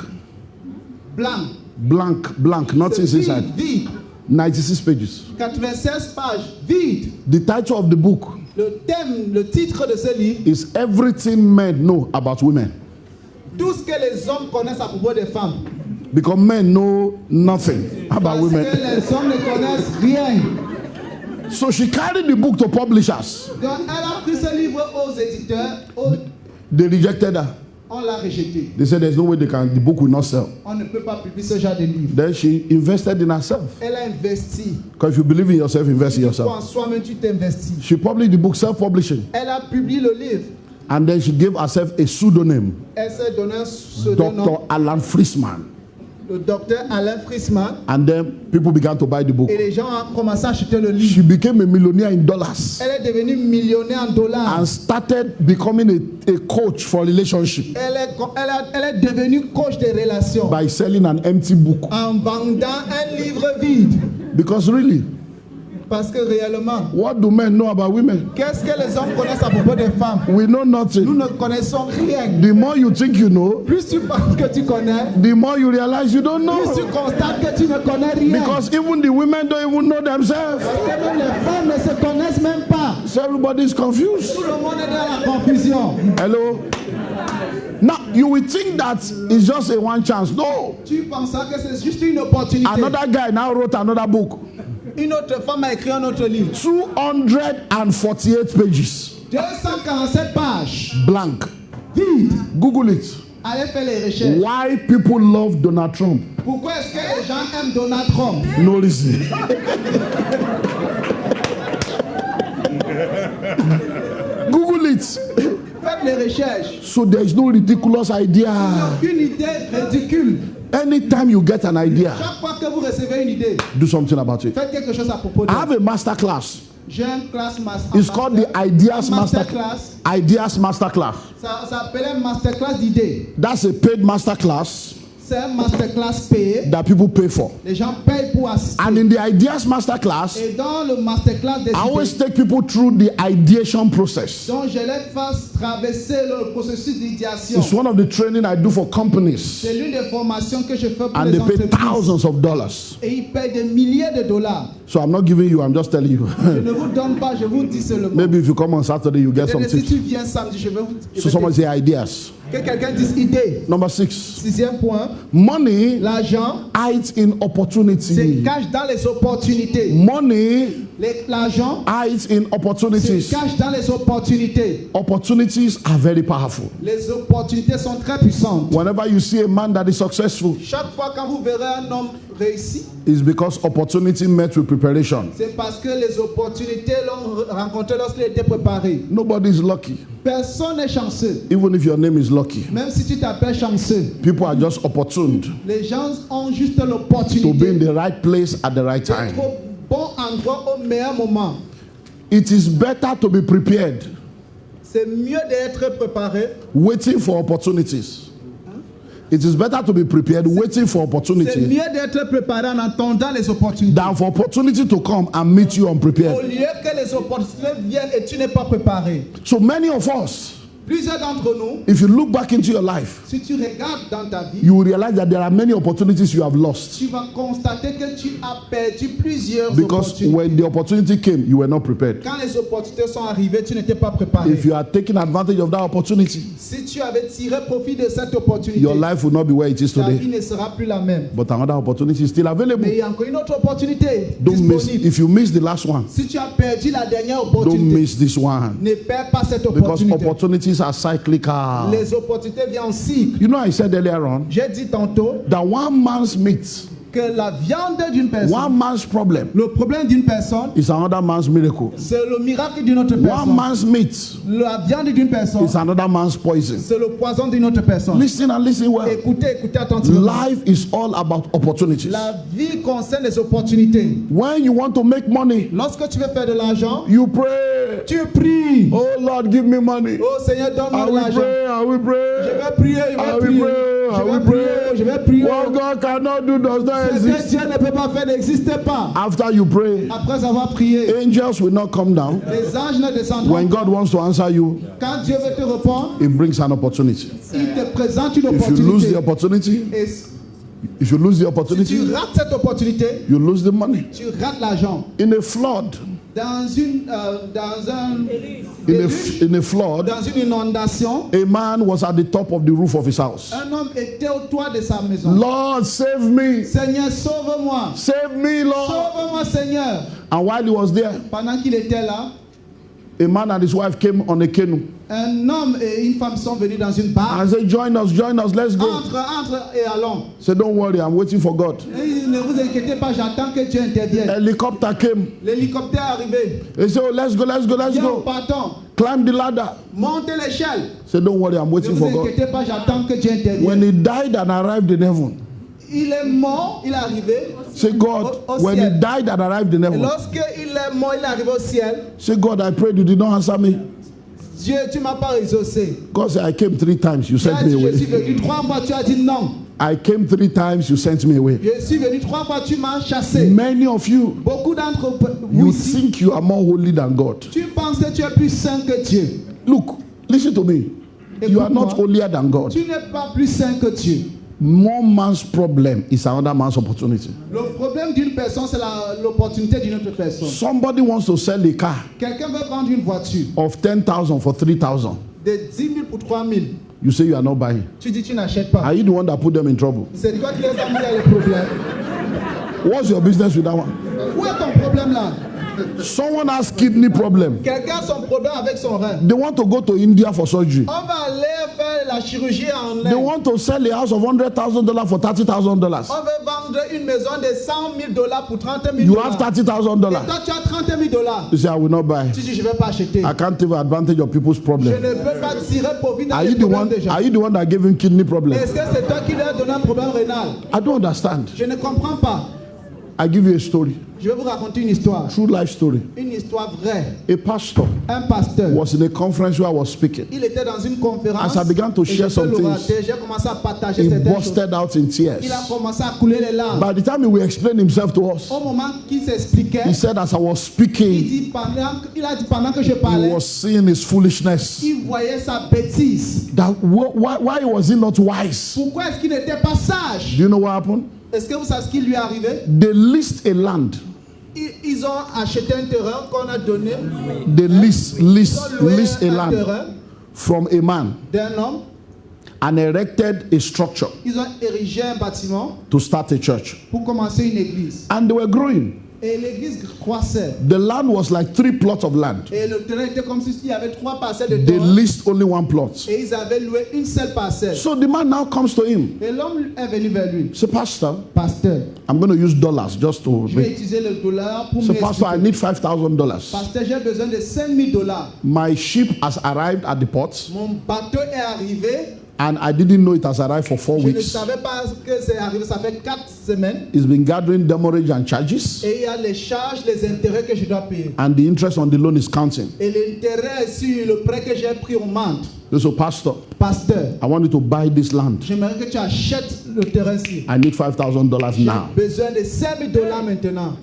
blanc. Blank. Nothing C'est inside. vide. 96 pages. 96 pages vide. The title of the book Le thème, le titre de ce livre, is Everything Men Know About Women. tout ce que les hommes connaissent à propos des femmes. Because men know nothing about Parce que women. les hommes ne connaissent rien. So she carried the book to publishers. Donc elle a pris ce livre aux éditeurs, They rejected her. on l'a rejeté. They said there's no way the book will not sell. On ne peut pas publier ce genre de livre. Then she invested in herself. Elle a investi. Because if you believe in yourself, invest in En yourself. soi-même, tu t'investis. She published the book self-publishing. Elle a publié le livre. And then she gave herself a pseudonym, Elle s'est donné un pseudonyme, Dr. Alan Friesman. le docteur Alain Friesman. And then people began to buy the book. Et les gens ont commencé à acheter le She livre. became a millionaire in dollars Elle est devenue millionnaire en dollars. and started becoming a coach for relationship Elle est devenue coach des relations by selling an empty book. en vendant un livre vide. Because really, Parce que réellement, what do men know about women? qu'est-ce que les hommes connaissent à propos des femmes? We know Nous nothing. ne connaissons rien. The more you think you know, Plus tu penses que tu connais, the more you realize you don't plus tu know. constates que tu ne connais rien. Because even the women don't even know themselves. Parce que même les femmes ne se connaissent même pas. So everybody's confused. Tout le monde est dans la confusion. Hello? Now, you will think that it's just a one chance. No. Tu penses que c'est juste une opportunité. Another guy now wrote another book. Une autre femme a écrit un autre livre. 248 pages. 247 pages. Blank. Vide. Google it. Allez faire les recherches. Why people love Donald Trump? Pourquoi est-ce que les gens aiment Donald Trump? No reason. Google it. Faites les recherches. So there is no ridiculous idea. Une idée ridicule. Anytime you get an idea, Chaque fois que vous recevez une idée, do something about it. faites quelque chose à propos de. I have a master class. J'ai une classe master. It's called the Ideas Master Masterclass. Ideas Masterclass. Ça s'appelle masterclass d'idées. That's a paid masterclass C'est un masterclass payé. that people pay for. Les gens payent pour assister. And in the Ideas Masterclass, Et dans le masterclass des I always idées, take people through the ideation process. donc je les fasse traverser le processus d'idéation. It's one of the training I do for companies, C'est l'une des formations que je fais pour and les they pay entreprises. thousands of dollars. Et ils payent des milliers de dollars. So I'm not giving you, I'm just telling you. Je ne vous donne pas, je vous dis seulement. Maybe if you come on Saturday, you get Et si something. tu viens samedi, je vais vous So someone say ideas. que quelqu'un dise idée. Number 6. Sixième point, Money l'argent hides in se opportunity. cache dans les opportunités. Money L'argent hides in se opportunities. cache dans les opportunités. Opportunities are very powerful. Les opportunités sont très puissantes. Whenever you see a man that is successful, Chaque fois quand vous verrez un homme réussi, it's because opportunity met with preparation. c'est parce que les opportunités l'ont rencontré lorsqu'il était préparé. Nobody is lucky. Personne n'est chanceux. Even if your name is lucky, Même si tu t'appelles chanceux, people are just opportuned les gens ont juste to be in l'opportunité the right place at the right time. d'être au bon endroit au meilleur moment. It is better to be prepared, C'est mieux d'être préparé. waiting for opportunities. It is better to be prepared, waiting for C'est opportunity, mieux d'être préparé en attendant les opportunités. than for opportunity to come and meet you Au unprepared. lieu que les opportunités viennent et tu n'es pas préparé. So many of us, Plusieurs d'entre nous, if you look back into your life, si tu regardes dans ta vie, you will realize that there are many opportunities you have lost. tu vas constater que tu as perdu plusieurs Because opportunités. when the opportunity came, you were not prepared. Quand les opportunités sont arrivées, tu n'étais pas préparé. If you are taking advantage of that opportunity, Si tu avais tiré profit de cette opportunité, your life will not be where it is ta vie today. ne sera plus la même. But another opportunity is still Mais available. il y a encore une autre opportunité Don't miss. disponible. If you miss the last one, Si tu as perdu la dernière don't opportunité, miss this one. ne perds pas cette Because opportunité. opportunities are cyclical. Les opportunités viennent en cycle. You know, I said earlier on J'ai dit tantôt that one man's meat, que la viande d'une personne, one man's problem le problème d'une personne, is another man's miracle. c'est le miracle d'une autre One personne. man's meat La viande d'une personne, is another man's poison. c'est le poison d'une autre personne. Listen and listen well. Écoutez attentivement. Life is all about opportunities. La vie concerne les opportunités. When you want to make money, Lorsque tu veux faire de l'argent, you pray. tu pries. Oh Lord, give me money. Oh Seigneur, donne-moi I de will l'argent. pray. I will Je pray. vais prier, je I vais will prier. pray. I Je will vais prier, je pray. vais prier. What God cannot do does not Ce que exist. Dieu ne peut pas faire n'existe pas. After you pray, Après avoir prié, angels will not come down. les anges ne descendront When God wants to answer you, Quand Dieu veut te répondre, it brings an opportunity. il te présente une If you lose the opportunité. opportunity, Et if you lose the si tu opportunity, rates cette opportunité, you lose the money. tu rates l'argent. In a flood, Dans in a flood, une inondation, a man was at the top of the roof of his house. un homme était au toit de sa maison. Lord, save me. Seigneur, sauve-moi. Save me, Lord. Sauve-moi, Seigneur. And while he was there, Pendant qu'il était là, a man and his wife came on a canoe un homme et une femme sont venus dans une barque. and said, join us, let's go. Entre et allons. Say, don't worry, I'm waiting for God. Et ne vous inquiétez pas, j'attends que Dieu intervienne. Helicopter came. L'hélicoptère est arrivé. They said, oh, let's Viens, go. partons. Climb the ladder. Montez l'échelle. Say, don't worry, I'm Ne waiting vous for God. inquiétez pas, j'attends que Dieu intervienne. When he died and arrived in heaven, Il est mort, il est arrivé. say, God, Au when he ciel. died and arrived in Et heaven, lorsqu'il est mort, il est arrivé au ciel. say, God, I prayed, you did not answer me. Dieu, tu m'as pas exaucé. God said, I came 3 times, you Tu as sent me dit, je suis away. venu 3 fois, tu as dit non. I came 3 times, you sent me away. Je suis venu 3 fois, tu m'as chassé. Many of you, Beaucoup d'entre vous you ici, think you are more holy than God. tu penses que tu es plus saint que Dieu. Look, listen to me. You are not Écoute-moi. holier than God. Tu n'es pas plus saint que Dieu. One man's problem is another man's opportunity. Le problème d'une personne, c'est l'opportunité d'une autre personne. Somebody wants to sell a car Quelqu'un veut prendre une voiture of 10,000 for 3,000. de 10 000 pour 3 000. You say you are not buying. Tu dis tu n'achètes pas. Are you the one that put them in trouble? C'est toi qui les as mis dans les problèmes. What's your business with that one? Où est ton problème là? Someone has kidney problem. Quelqu'un a son problème avec son rein. They want to go to India for surgery. On va aller faire la chirurgie en They Inde. want to sell a house of $100,000 for $30,000. On veut vendre une maison de 100 000 $ pour 30 000 You $. have Et $30,000. toi tu as 30 000 $. You say, I will not buy. Tu dis je ne vais pas acheter. I can't take advantage of people's Je problem. ne peux pas tirer profit dans Are les you the problèmes one? des gens. Are you the one that gave him kidney problem? Est-ce que c'est toi qui leur as donné un problème rénal? I don't understand. Je ne comprends pas. I give you a story, Je vais vous raconter une histoire. true life story. Une histoire vraie. A pastor Un pasteur. was in a conference where I was speaking. Il était dans une conférence. As I began to et share j'étais some things, l'orateur. J'ai commencé à partager He certaines choses. busted out in Il a tears. commencé à couler les larmes. By the time he will explain himself to us, Au moment qu'il s'expliquait, he said, as I was il speaking, a dit pendant que je he parlais, was seeing his foolishness. il voyait sa bêtise. That why was he not wise? Pourquoi est-ce qu'il n'était pas sage? Do you know what happened? Est-ce que vous savez ce qui lui est arrivé? They leased a land. Ils ont acheté un terrain qu'on a donné. They leased Ils ont loué a un land terrain from a man d'un homme. and erected a structure Ils ont érigé un bâtiment to start a church. pour commencer une église. And they were growing. Et l'église croissait. The land was like 3 plots of land. Et le terrain était comme s'il y avait 3 parcelles de They terrain. leased only 1 plot. Et ils avaient loué une seule parcelle. So the man now comes to him. Et l'homme est venu vers lui. Say, Pastor, Pasteur, I'm going to use dollars just to je vais make. utiliser le dollar pour So, Pastor, I m'expliquer. need $5,000. Pasteur, j'ai besoin de 5 000 $. My ship has arrived at the port, Mon bateau est arrivé. and I didn't know it has arrived for 4 Je ne weeks. savais pas que c'est arrivé. Ça fait 4 semaines. It's been gathering demurrage and charges, Et il y a les charges, les intérêts que je dois payer. and the interest on the loan is counting. Et l'intérêt sur le prêt que j'ai pris augmente. So, Pastor, Pasteur, I want you to buy this land. j'aimerais que tu achètes le terrain-ci. I need $5,000 J'ai now. besoin de 5 000 $ maintenant.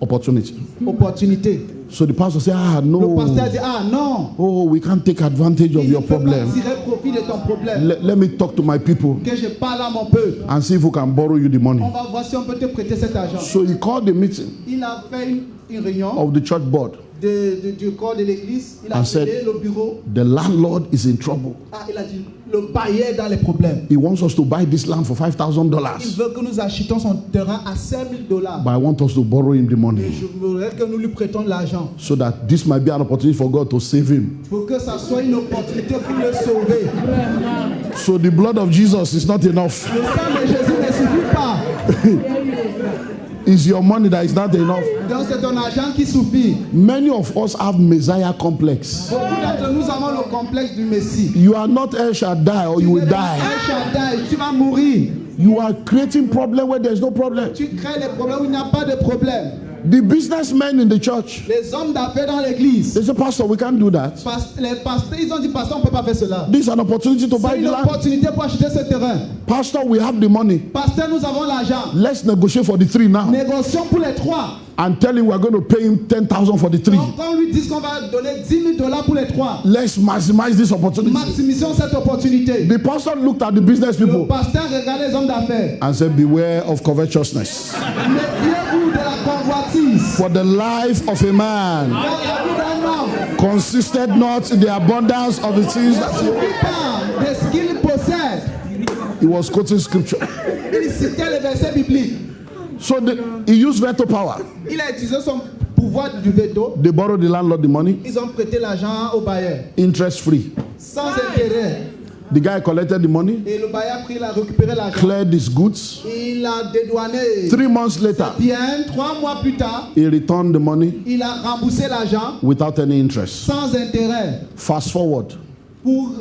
Opportunity. Opportunité. So the pastor said, Le pasteur no. dit, non. Oh, we can't take advantage of Il your ne peut pas problem. tirer profit de ton problème. Let me talk to my people Que je parle à mon peuple. and see if we can borrow you the money. On va voir si on peut te prêter cet argent. So he called the meeting Il a fait une réunion of the church board du corps de l'église. Il a and appelé said, le bureau. the landlord is in trouble. Il a dit, le bailleur est dans les problèmes. He wants us to buy this land for Il $5,000. veut que nous achetions son terrain à $5,000. But I want us to borrow him the Et money je voudrais que nous lui prêtons de l'argent. so that this might be an opportunity for God to save him. Pour que ça soit une opportunité pour le sauver. So the blood of Jesus is not enough. Le sang de Jésus ne suffit pas. It's your money that is not enough. Donc c'est ton argent qui suffit. Many of us have Messiah complex. Beaucoup d'entre nous avons le complexe du Messie. You are not El Shaddai or you will die. El Shaddai, tu vas mourir. You are creating problem where there is no problem. Tu crées les problèmes où il n'y a pas de problème. The businessmen in the church, Les hommes d'affaires dans l'église. they say, Pastor, we can't do that. Les pasteurs, ils ont dit, pasteur, on ne peut pas faire cela. This is an opportunity to C'est buy une the land. opportunité pour acheter ce terrain. Pastor, we have the money. Pasteur, nous avons l'argent. Let's negotiate for the 3 now. Négocions pour les 3. And tell him we're going to pay him 10,000 for the 3. Donc, quand on lui dit qu'on va donner $10,000 pour les 3, Let's maximize this opportunity. maximisons cette opportunité. The pastor looked at the business Le people pasteur regarde les hommes d'affaires. and said, beware of covetousness. Méfiez-vous de la convoitise. For the life of a man Dans la vie d'un homme, consisted not in the abundance of the things ne that suffit pas de ce qu'il possède. he was quoting scripture. Il citait les versets bibliques. So he used veto power. Il a utilisé son pouvoir du veto. They borrowed the landlord the money, Ils ont prêté l'argent au bailleur interest free. sans intérêt. The guy collected the money, Et le bailleur a récupéré l'argent. cleared his goods. Il a dédouané. 3 months later, Bien, 3 mois plus tard, he returned the money il a remboursé l'argent without any interest. sans intérêt. Fast forward, Pour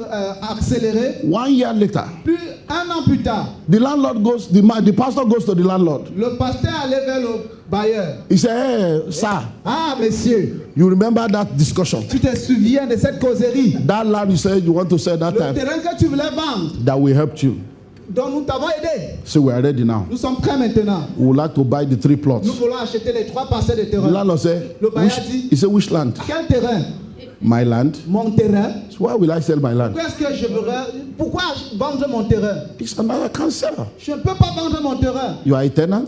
accélérer, 1 year later, plus 1 an plus tard, the landlord goes, the pastor goes to the landlord. le pasteur allait vers le bailleur. He said, hey, sir, Messieurs, you remember that discussion? tu te souviens de cette causerie? That land you said you want to sell that Le time, terrain que tu voulais vendre, that we helped you. dont nous t'avons aidé. So we are ready now. Nous sommes prêts maintenant. We would like to buy the 3 Nous plots. voulons acheter les 3 parcelles de The terrain. landlord said, Le bailleur dit, he said, which land? quel terrain? My land. Mon terrain. So why will I sell my land? Pourquoi vendre mon terrain? He said, no, I can't sell. Je ne peux pas vendre mon terrain. You are a tenant.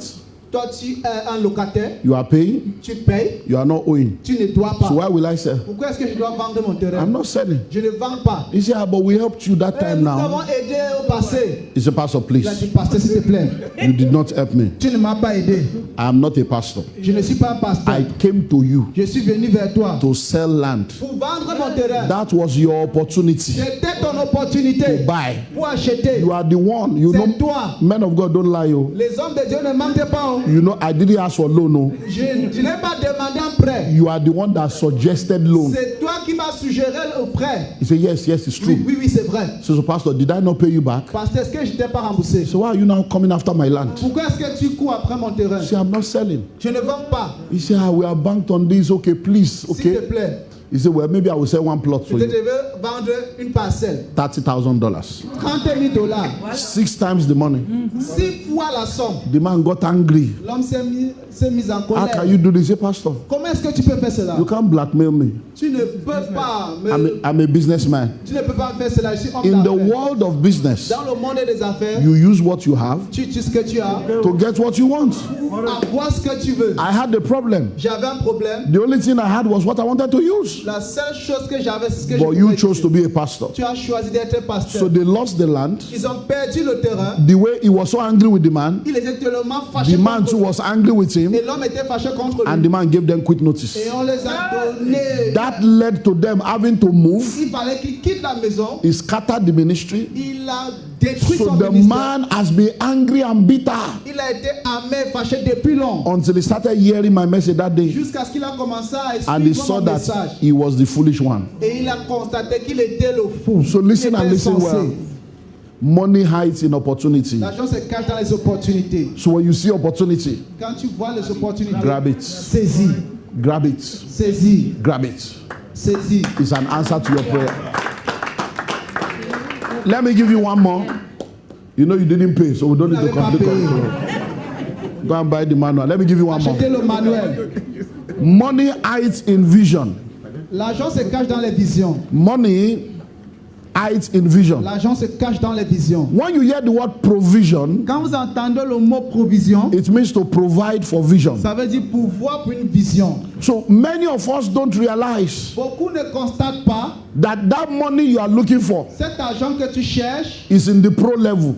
Toi, tu es un locataire. You are paying. Tu payes. You are not owing. Tu ne dois pas. So why will I sell? Pourquoi est-ce que je dois vendre mon terrain? I'm not selling. Je ne vends pas. He said, but we helped you that time Nous t'avons now. aidé au passé. He said, Pastor, Il a dit, please, pasteur, s'il te plaît. you did not help me. Tu ne m'as pas aidé. I am not a pastor. Je ne suis pas un pasteur. I came to you Je suis venu vers toi to sell land. pour vendre mon terrain. That was your opportunity C'était ton opportunité to buy. pour acheter. You are the one. You C'est know, toi. men of God don't lie. Oh. Les hommes de Dieu ne mentent pas. Oh. You know, I didn't ask for loan. No. Je n'ai pas demandé un prêt. You are the one that suggested loan. C'est toi qui m'as suggéré le prêt. He said, yes, it's true. Oui, c'est vrai. So, pastor, did I not pay you back? Pasteur, est-ce que je ne t'ai pas remboursé? So why are you now coming after my land? Pourquoi est-ce que tu cours après mon terrain? He said, I'm not selling. Je ne vends pas. He said, we are banked on this. Okay, please. S'il te Okay. plaît. He said, well, maybe I will sell 1 plot for Peut-être you. je veux vendre une parcelle. $30,000. $30,000. 6 times the money. 6 fois la somme. The man got angry. L'homme s'est mis en How colère. can you do this? He said, Pastor, Comment est-ce que tu peux faire cela? you can't blackmail me. Tu ne peux pas me... I'm a businessman. Tu ne peux pas faire cela. Je suis homme In the d'affaires. world of business, Dans le monde des affaires, you use what you have tu utilises ce que tu as to get what you want. pour avoir ce que tu veux. I had a problem. J'avais un problème. The only thing I had was what I wanted to use. La seule chose que j'avais, c'est ce que je But you pouvais chose to utiliser. be a pastor. Tu as choisi d'être pasteur. So they lost the land. Ils ont perdu le terrain. The way he was so angry with the man, Il était tellement fâché the man contre too lui. was angry with him, Et l'homme était fâché contre and lui. the man gave them quick notice. Et on les a donné. That led to them having to move. Il fallait qu'il quitte la maison. He scattered the ministry. Il a détruit So son the ministère. man has been angry and bitter Il a été amer, fâché depuis long. until he started hearing my message that day. Jusqu'à ce qu'il a commencé à And he suivre saw mon that message. he was the foolish one. Et il a constaté qu'il était le fou. So listen Il and était listen insensé. well. Money hides in opportunity. L'argent se cache dans les opportunités. So when you see opportunity, Quand tu vois les opportunités, grab it. saisis, Grab it. saisis, Grab it. saisis. It's an answer to your prayer. Let me give you one more. You know you didn't pay, so we don't need to Vous n'avez pas come. Go and buy the manual. Let me give you one more. Achetez le manuel. Money hides in vision. L'argent se cache dans les visions. Money hides in vision. L'argent se cache dans les visions. When you hear the word provision, Quand vous entendez le mot provision, it means to provide for vision. ça veut dire pouvoir pour une vision. So many of us don't realize Beaucoup ne constatent pas that money you are looking for cet argent que tu cherches is in the pro level.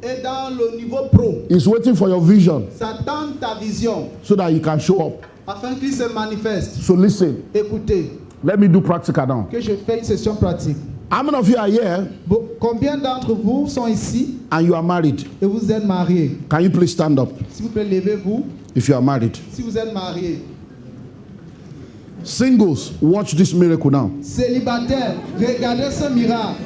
est dans le niveau pro. It's waiting for your vision Ça tente ta vision so that you can show up. afin qu'il se manifeste. So listen, Écoutez, let me do practical now. que je fais une session pratique. How many of you are here Combien d'entre vous sont ici and you are married? et vous êtes mariés? Can you please stand up S'il vous plaît, levez-vous. if you are married? Si vous êtes mariés. Singles, watch this miracle now. Célibataires, regardez ce miracle.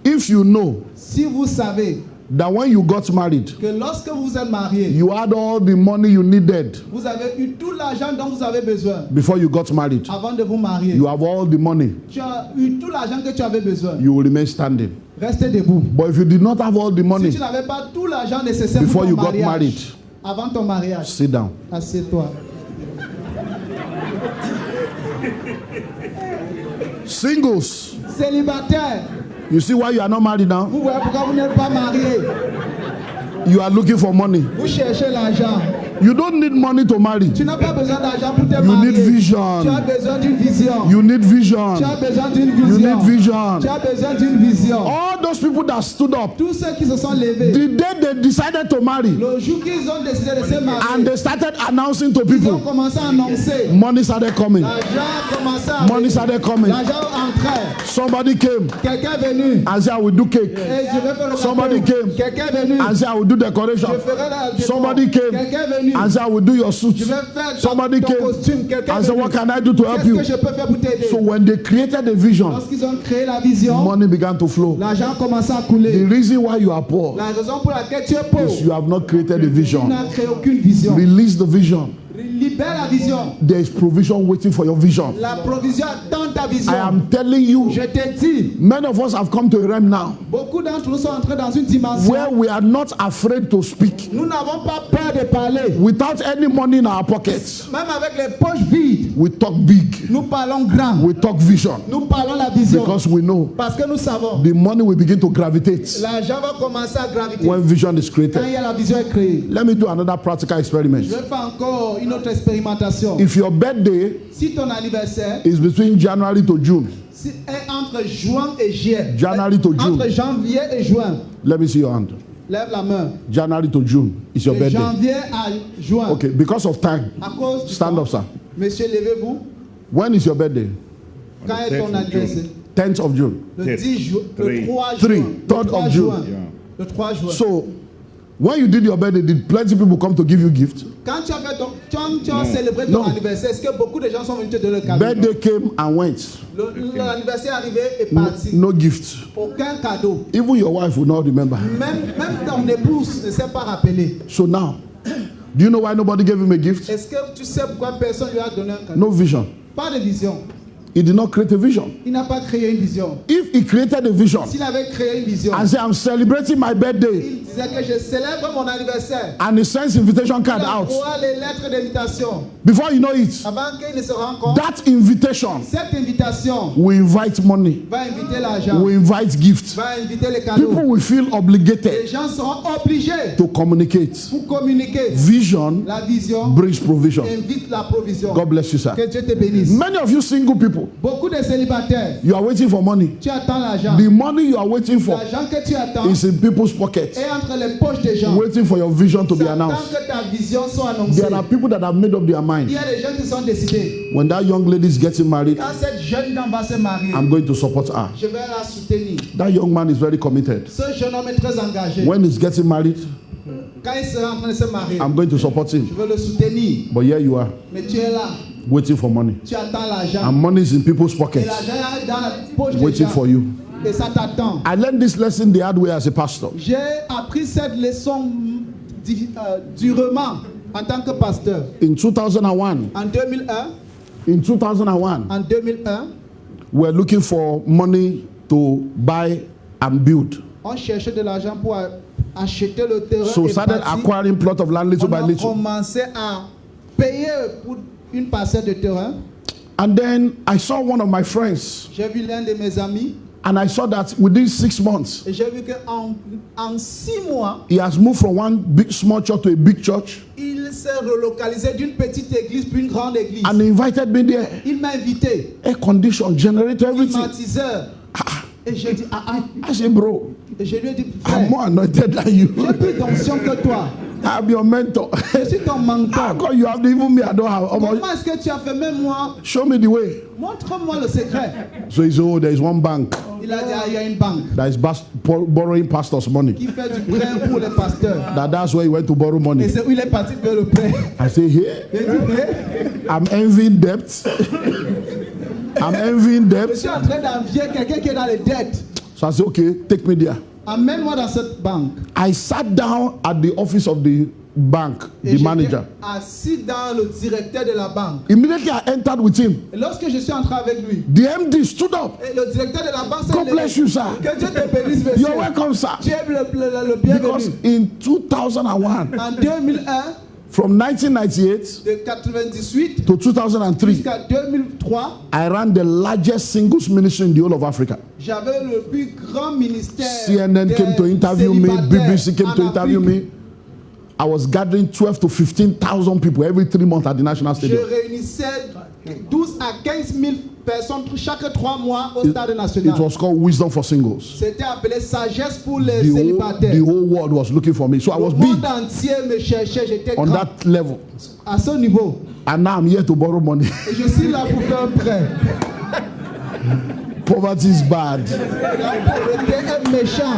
If you know Si vous savez that when you got married, que lorsque vous êtes mariés, you had all the money you needed vous avez eu tout l'argent dont vous avez besoin before you got married, avant de vous marier. you have all the money, Tu as eu tout l'argent que tu avais besoin. you will remain standing. Restez debout. But if you did not have all the Si money tu n'avais pas tout l'argent nécessaire before pour you ton got mariage, married, avant ton mariage, sit down. assieds-toi. Singles, Célibataire, you see why you are not married now? vous voyez pourquoi vous n'êtes pas marié. You are looking for money. Vous cherchez l'argent. You don't need money to marry. Tu n'as pas besoin d'argent pour te You marier. need vision. Tu as besoin d'une vision. You need vision. Tu as besoin d'une You vision. need vision. Tu as besoin d'une vision. All those people that stood up, Tous ceux qui se sont levés, the day they decided to marry le jour qu'ils ont décidé de se and marier, they started announcing to ils ont people, commencé à annoncer. money started coming. L'argent a commencé à Money venir. started coming. L'argent entrait. Somebody came Quelqu'un est venu. and said, I will do cake. Et je vais faire le Somebody gâteau. came Quelqu'un est venu. and said, I will do decoration. Je ferai la décor. Somebody came Quelqu'un est venu. and said, I will do your suit. Je vais faire Somebody ton came costume. Quelqu'un and est said, venu. what can I do to help Qu'est-ce you? que je peux faire pour t'aider? So when they created a vision, Lorsqu'ils ont créé la vision, money began to flow. l'argent a commencé à The couler. reason why you are poor La raison pour laquelle tu es pauvre, is you have not created a tu vision. n'as créé aucune vision. Release the vision. Libère la vision. There is provision waiting for your vision. La provision attend ta vision. I am telling you, Je te dis, many of us have come to a realm now beaucoup d'entre nous sont entrés dans une dimension. where we are not afraid to speak Nous n'avons pas peur de parler. without any money in our pockets. Même avec les poches vides, We talk big. nous parlons grand. We talk vision Nous parlons la vision. because we know Parce que nous savons, the money will begin to gravitate l'argent va commencer à graviter. when vision is Quand created. il y a la vision est créée. Let me do another practical experiment. Je vais faire encore une autre expérimentation. If your birthday Si ton anniversaire is between January to June, est entre juin et juillet, January to June, entre janvier et juin, let me see your hand. lève la main. January to June is your De birthday. janvier à juin. Okay, because of time, À cause du stand temps. up, sir. Monsieur, levez-vous. When is your birthday? Quand est ton anniversaire? 10th of June. Le 10 juin. Le 3 Three. juin. Le 3rd 3 of June. juin. Le 3 juin. So, when you did your birthday, did plenty of people come to give you gifts? Quand tu as fait ton, tu as célébré ton Non. anniversaire, est-ce que beaucoup de gens sont venus te donner le cadeau? Birthday came and went. L'anniversaire est arrivé et No, parti. no gift. Aucun cadeau. Even your wife will not remember. Même ton épouse ne s'est pas rappelé. So now, do you know why nobody gave him a gift? Est-ce que tu sais pourquoi personne lui a donné un cadeau? No vision. Pas de vision. He did not create a vision. Il n'a pas créé une vision. If he created a vision S'il avait créé une vision, and said, I'm celebrating my birthday, il disait que je célèbre mon anniversaire. and he sends invitation Il card out, envoie les lettres d'invitation. before you know it, Avant qu'il ne se rende compte, that invitation cette invitation will invite money, va inviter l'argent, will invite gifts. va inviter les cadeaux. People will feel Les obligated gens seront obligés to communicate. pour communiquer. Vision La vision brings provision. invite la provision. God bless you, sir. Que Dieu te bénisse. Many of you single people, Beaucoup de célibataires, you are waiting for money. tu attends l'argent. The money you are waiting for L'argent que tu attends is in people's pockets, est entre les poches des gens. waiting for your vision to be Tant announced. que ta vision soit annoncée, There are people that have made up their il mind. y a des gens qui sont décidés. When that young lady is getting married, Quand cette jeune dame va se marier, I'm going to support her. je vais la soutenir. That young man is very committed. Ce jeune homme est très engagé. When he's getting married, Quand il sera en train de se marier, I'm going to support him. je vais le soutenir. But here you are, Mais tu es là, waiting for money. tu attends l'argent. And money is in people's Et pockets, l'argent est dans la poche des waiting gens. for you. Et ça t'attend. I learned this lesson the hard way as a pastor. J'ai appris cette leçon durement en tant que pasteur. In 2001, En 2001, in 2001, en 2001, we're looking for money to buy and build. on cherchait de l'argent pour acheter le terrain So et started bâtir. acquiring plot of land little On by a little. commencé à payer pour une parcelle de terrain. And then I saw one of my friends, J'ai vu l'un de mes amis and I saw that within 6 months, et j'ai vu qu'en 6 mois, he has moved from one big small church to a big church, il s'est relocalisé d'une petite église puis une grande église. and he invited me there. Il m'a invité, Air condition, generator, everything. climatiseur. Et j'ai dit, I said, bro, Et je lui ai dit, I'm frère, more anointed than you. j'ai plus d'onction que toi. I'm your mentor. Je suis ton How mentor. come you have even me? I don't have. Comment est-ce que tu as fait même moi? Show me the way. Montre-moi le secret. So he said, oh, there is one bank Il a dit, il y a une banque that is borrowing pastors' money. qui fait du prêt pour les pasteurs. That's where he went to borrow Et money. c'est où il est parti faire le prêt. I say, here, Il dit, mais, I'm envying debt. I'm envying je debt. suis en train d'envier quelqu'un qui est dans les dettes. So I said, okay, take me there. Amène-moi dans cette banque. I sat down at the office of the bank, Et the j'étais manager. assis dans le directeur de la banque. Immediately I entered with him. Et lorsque je suis entré avec lui, The MD stood up. et le directeur de la banque s'est God levé. bless you, sir. Que Dieu te bénisse, monsieur. You're welcome, sir. Tu es le Because bienvenu. in 2001, En 2001, from 1998 de 98 to 2003, jusqu'à 2003, I ran the largest singles ministry in the whole of Africa. j'avais le plus grand ministère. CNN came to interview me, BBC came to interview me. I was gathering 12 to 15,000 people every 3 months at the National Je Stadium. réunissais 12 à 15 000 personnes chaque 3 mois au stade It national. was called Wisdom for Singles. C'était appelé sagesse pour les The célibataires. whole world was looking for me. So I Le was big monde entier me cherchait, j'étais on grand. that level. À ce niveau. And now I'm here to borrow money. Et je suis là pour faire un prêt. Poverty is bad. La pauvreté est méchant.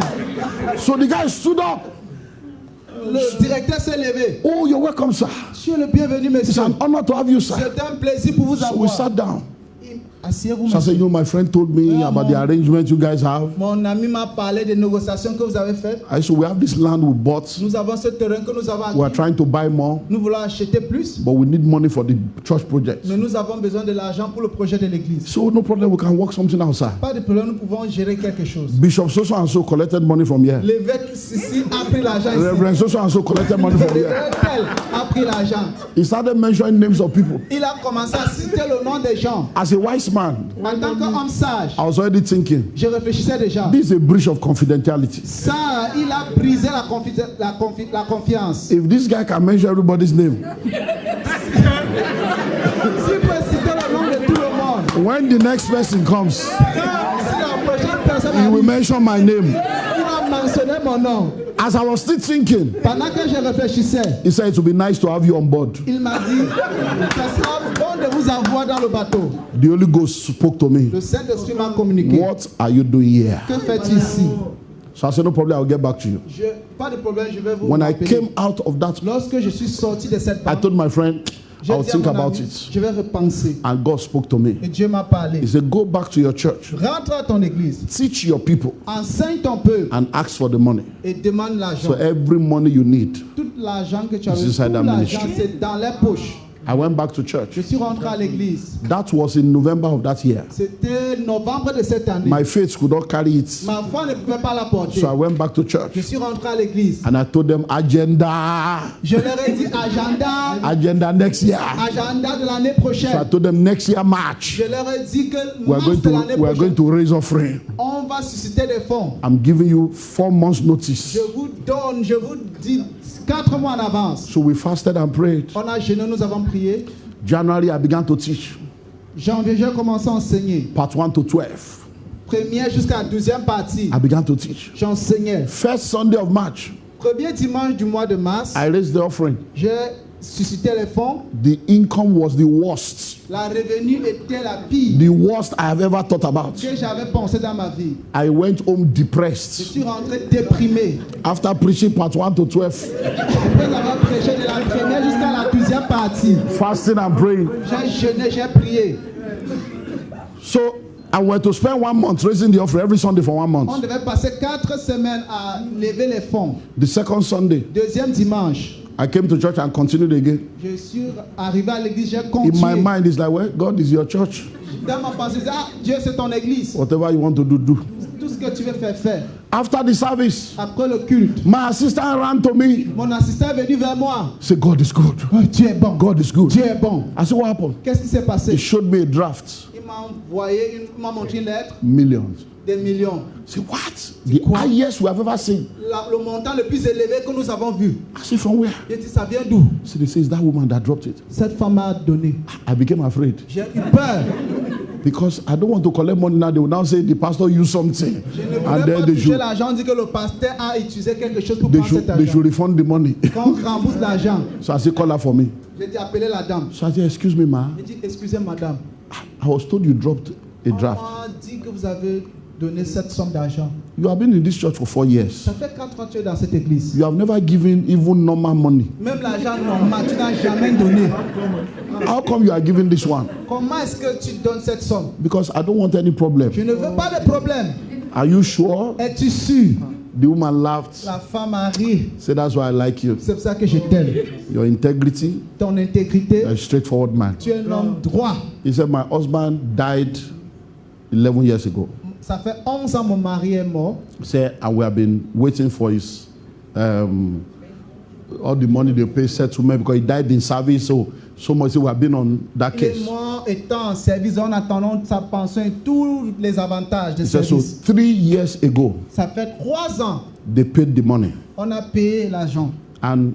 So the guy stood up. Le directeur s'est levé. Oh, you're welcome, sir. Monsieur le bienvenu, It's monsieur. an honor to have you, sir. C'est un plaisir pour vous So we avoir. sat down. Asseyez-vous, So I said, monsieur. you know, my friend told me about the arrangement you guys have. Mon ami m'a parlé des négociations que vous avez faites. I said, we have this land we bought. Nous avons ce terrain que nous avons We are acquis. trying to buy more, Nous voulons acheter plus, but we need money for the church project. mais nous avons besoin de l'argent pour le projet de l'église. So no problem, we can work something out, sir. Pas de problème, nous pouvons gérer quelque chose. Bishop so and so collected money from here. L'évêque Sissi a pris l'argent ici. Reverend so and so collected money from here. L'évêque tel a pris l'argent. He started mentioning names of people. Il a commencé à citer le nom des gens. As a wise man, En tant qu'homme sage, I was already thinking, je réfléchissais déjà. this is a breach of confidentiality. Ça, il a brisé la confiance. If this guy can mention everybody's name, S'il peut citer le nom de tout le monde, when the next person comes, si la prochaine personne he will arrive, mention my name. il va mentionner mon nom. As I was still thinking, Pendant que je réfléchissais, he said it would be nice to have you on board. il m'a dit, ça sera bon de vous avoir dans le bateau. The Holy Ghost spoke to me. Le Saint-Esprit m'a communiqué. What are you doing here? Que fais-tu ici? So I said, no problem, I'll get back to you. Pas de problème, je vais vous When I rappeler. came out of that, Lorsque je suis sorti de cette I banque, told my friend, j'ai I'll dit à think mon about ami, it. je vais repenser. And God spoke to me. Et Dieu m'a parlé. He said, go back to your church, Rentre à ton église, teach your people, enseigne ton peuple and ask for the money. et demande So l'argent. every money you need. Tout l'argent que tu as It's reçu, inside tout that l'argent, ministry. c'est dans les poches. I went back to Je church. suis rentré à l'église. That was in November of that year. C'était novembre de cette année. My faith could not carry it. Ma foi ne pouvait pas la porter. So I went back to Je church. suis rentré à l'église. And I told them, agenda, Je leur ai dit agenda, agenda next year. agenda de l'année So I prochaine. told them, next year, March, Je leur ai dit que we are mars going de l'année to, we are going prochaine, to raise offering. on va susciter des fonds. I'm giving you 4 months notice. Je vous donne, je vous dis 4 mois en avance. So we fasted and prayed. On a jeûné, nous avons prié. January, I began to teach. Janvier, j'ai commencé à enseigner. Part 1 to 12. Première jusqu'à la deuxième partie, I began to teach. j'enseignais. First Sunday of March, Premier dimanche du mois de mars, I raised the offering. j'ai suscité les fonds. The income was the worst. La revenu était la pire The worst I have ever thought about. que j'avais pensé dans ma vie. I went home Je depressed. suis rentré déprimé. After preaching part 1 to 12, Après avoir prêché de la première jusqu'à la deuxième partie, fasting and praying. j'ai jeûné, j'ai prié. So I went to spend 1 month raising the offering every Sunday for 1 On month. devait passer 4 semaines à lever les fonds. The second Sunday, Deuxième dimanche, I came to church and continued again. je suis arrivé à l'église, j'ai In my continué. mind, it's like, well, God is your church. Dans ma pensée, je disais, ah, Dieu c'est ton église. Whatever you want to do, do. Tout ce que tu veux faire? After the service, Après le culte, my assistant ran to me. mon assistant est venu vers moi. Say, God is good. Oh, Dieu est bon. God is good. Dieu est bon. I said, what happened? Qu'est-ce qui s'est He passé? showed me a draft. Il m'a envoyé, il m'a montré une lettre, Millions. des millions. I said, what? The highest we have ever seen. Le montant le plus élevé que nous avons vu. I said, from where? Il dit, ça vient d'où? So they say, it's that woman that dropped it. Cette femme m'a donné. I became afraid. J'ai eu peur. Because I don't want to collect money now. They will now say the pastor used something. Je ne And voulais then pas they toucher should, l'argent, dit que le pasteur a utilisé quelque chose pour prendre cet they argent. should refund the money. Quand on rembourse l'argent, So I said, call her for me. j'ai dit, appelez la dame. So I said, excuse me, ma. J'ai dit, excusez madame. I was told you dropped a On draft. m'a dit que vous avez donné cette somme d'argent. You have been in this church for 4 years. Ça fait 4 ans que tu es dans cette église. You have never given even normal money. Même l'argent normal, tu n'as jamais donné. How come you are giving this one? Comment est-ce que tu donnes cette somme? Because I don't want any problem. Je ne veux pas de problème. Are you sure? Es-tu sûr? The woman laughed. La femme a ri. Said, that's why I like you. C'est pour ça que je t'aime. Your integrity. Ton intégrité. You're a straightforward man. Tu es un homme droit. He said, my husband died 11 years ago. Ça fait 11 ans mon mari est mort. He said, and we have been waiting for his all the money they pay settlement because he died in service. So much we have been on that Il est case. mort étant en service en attendant sa pension et tous les avantages de He said, so service. 3 years ago, Ça fait 3 ans. they paid the money. On a payé l'argent. And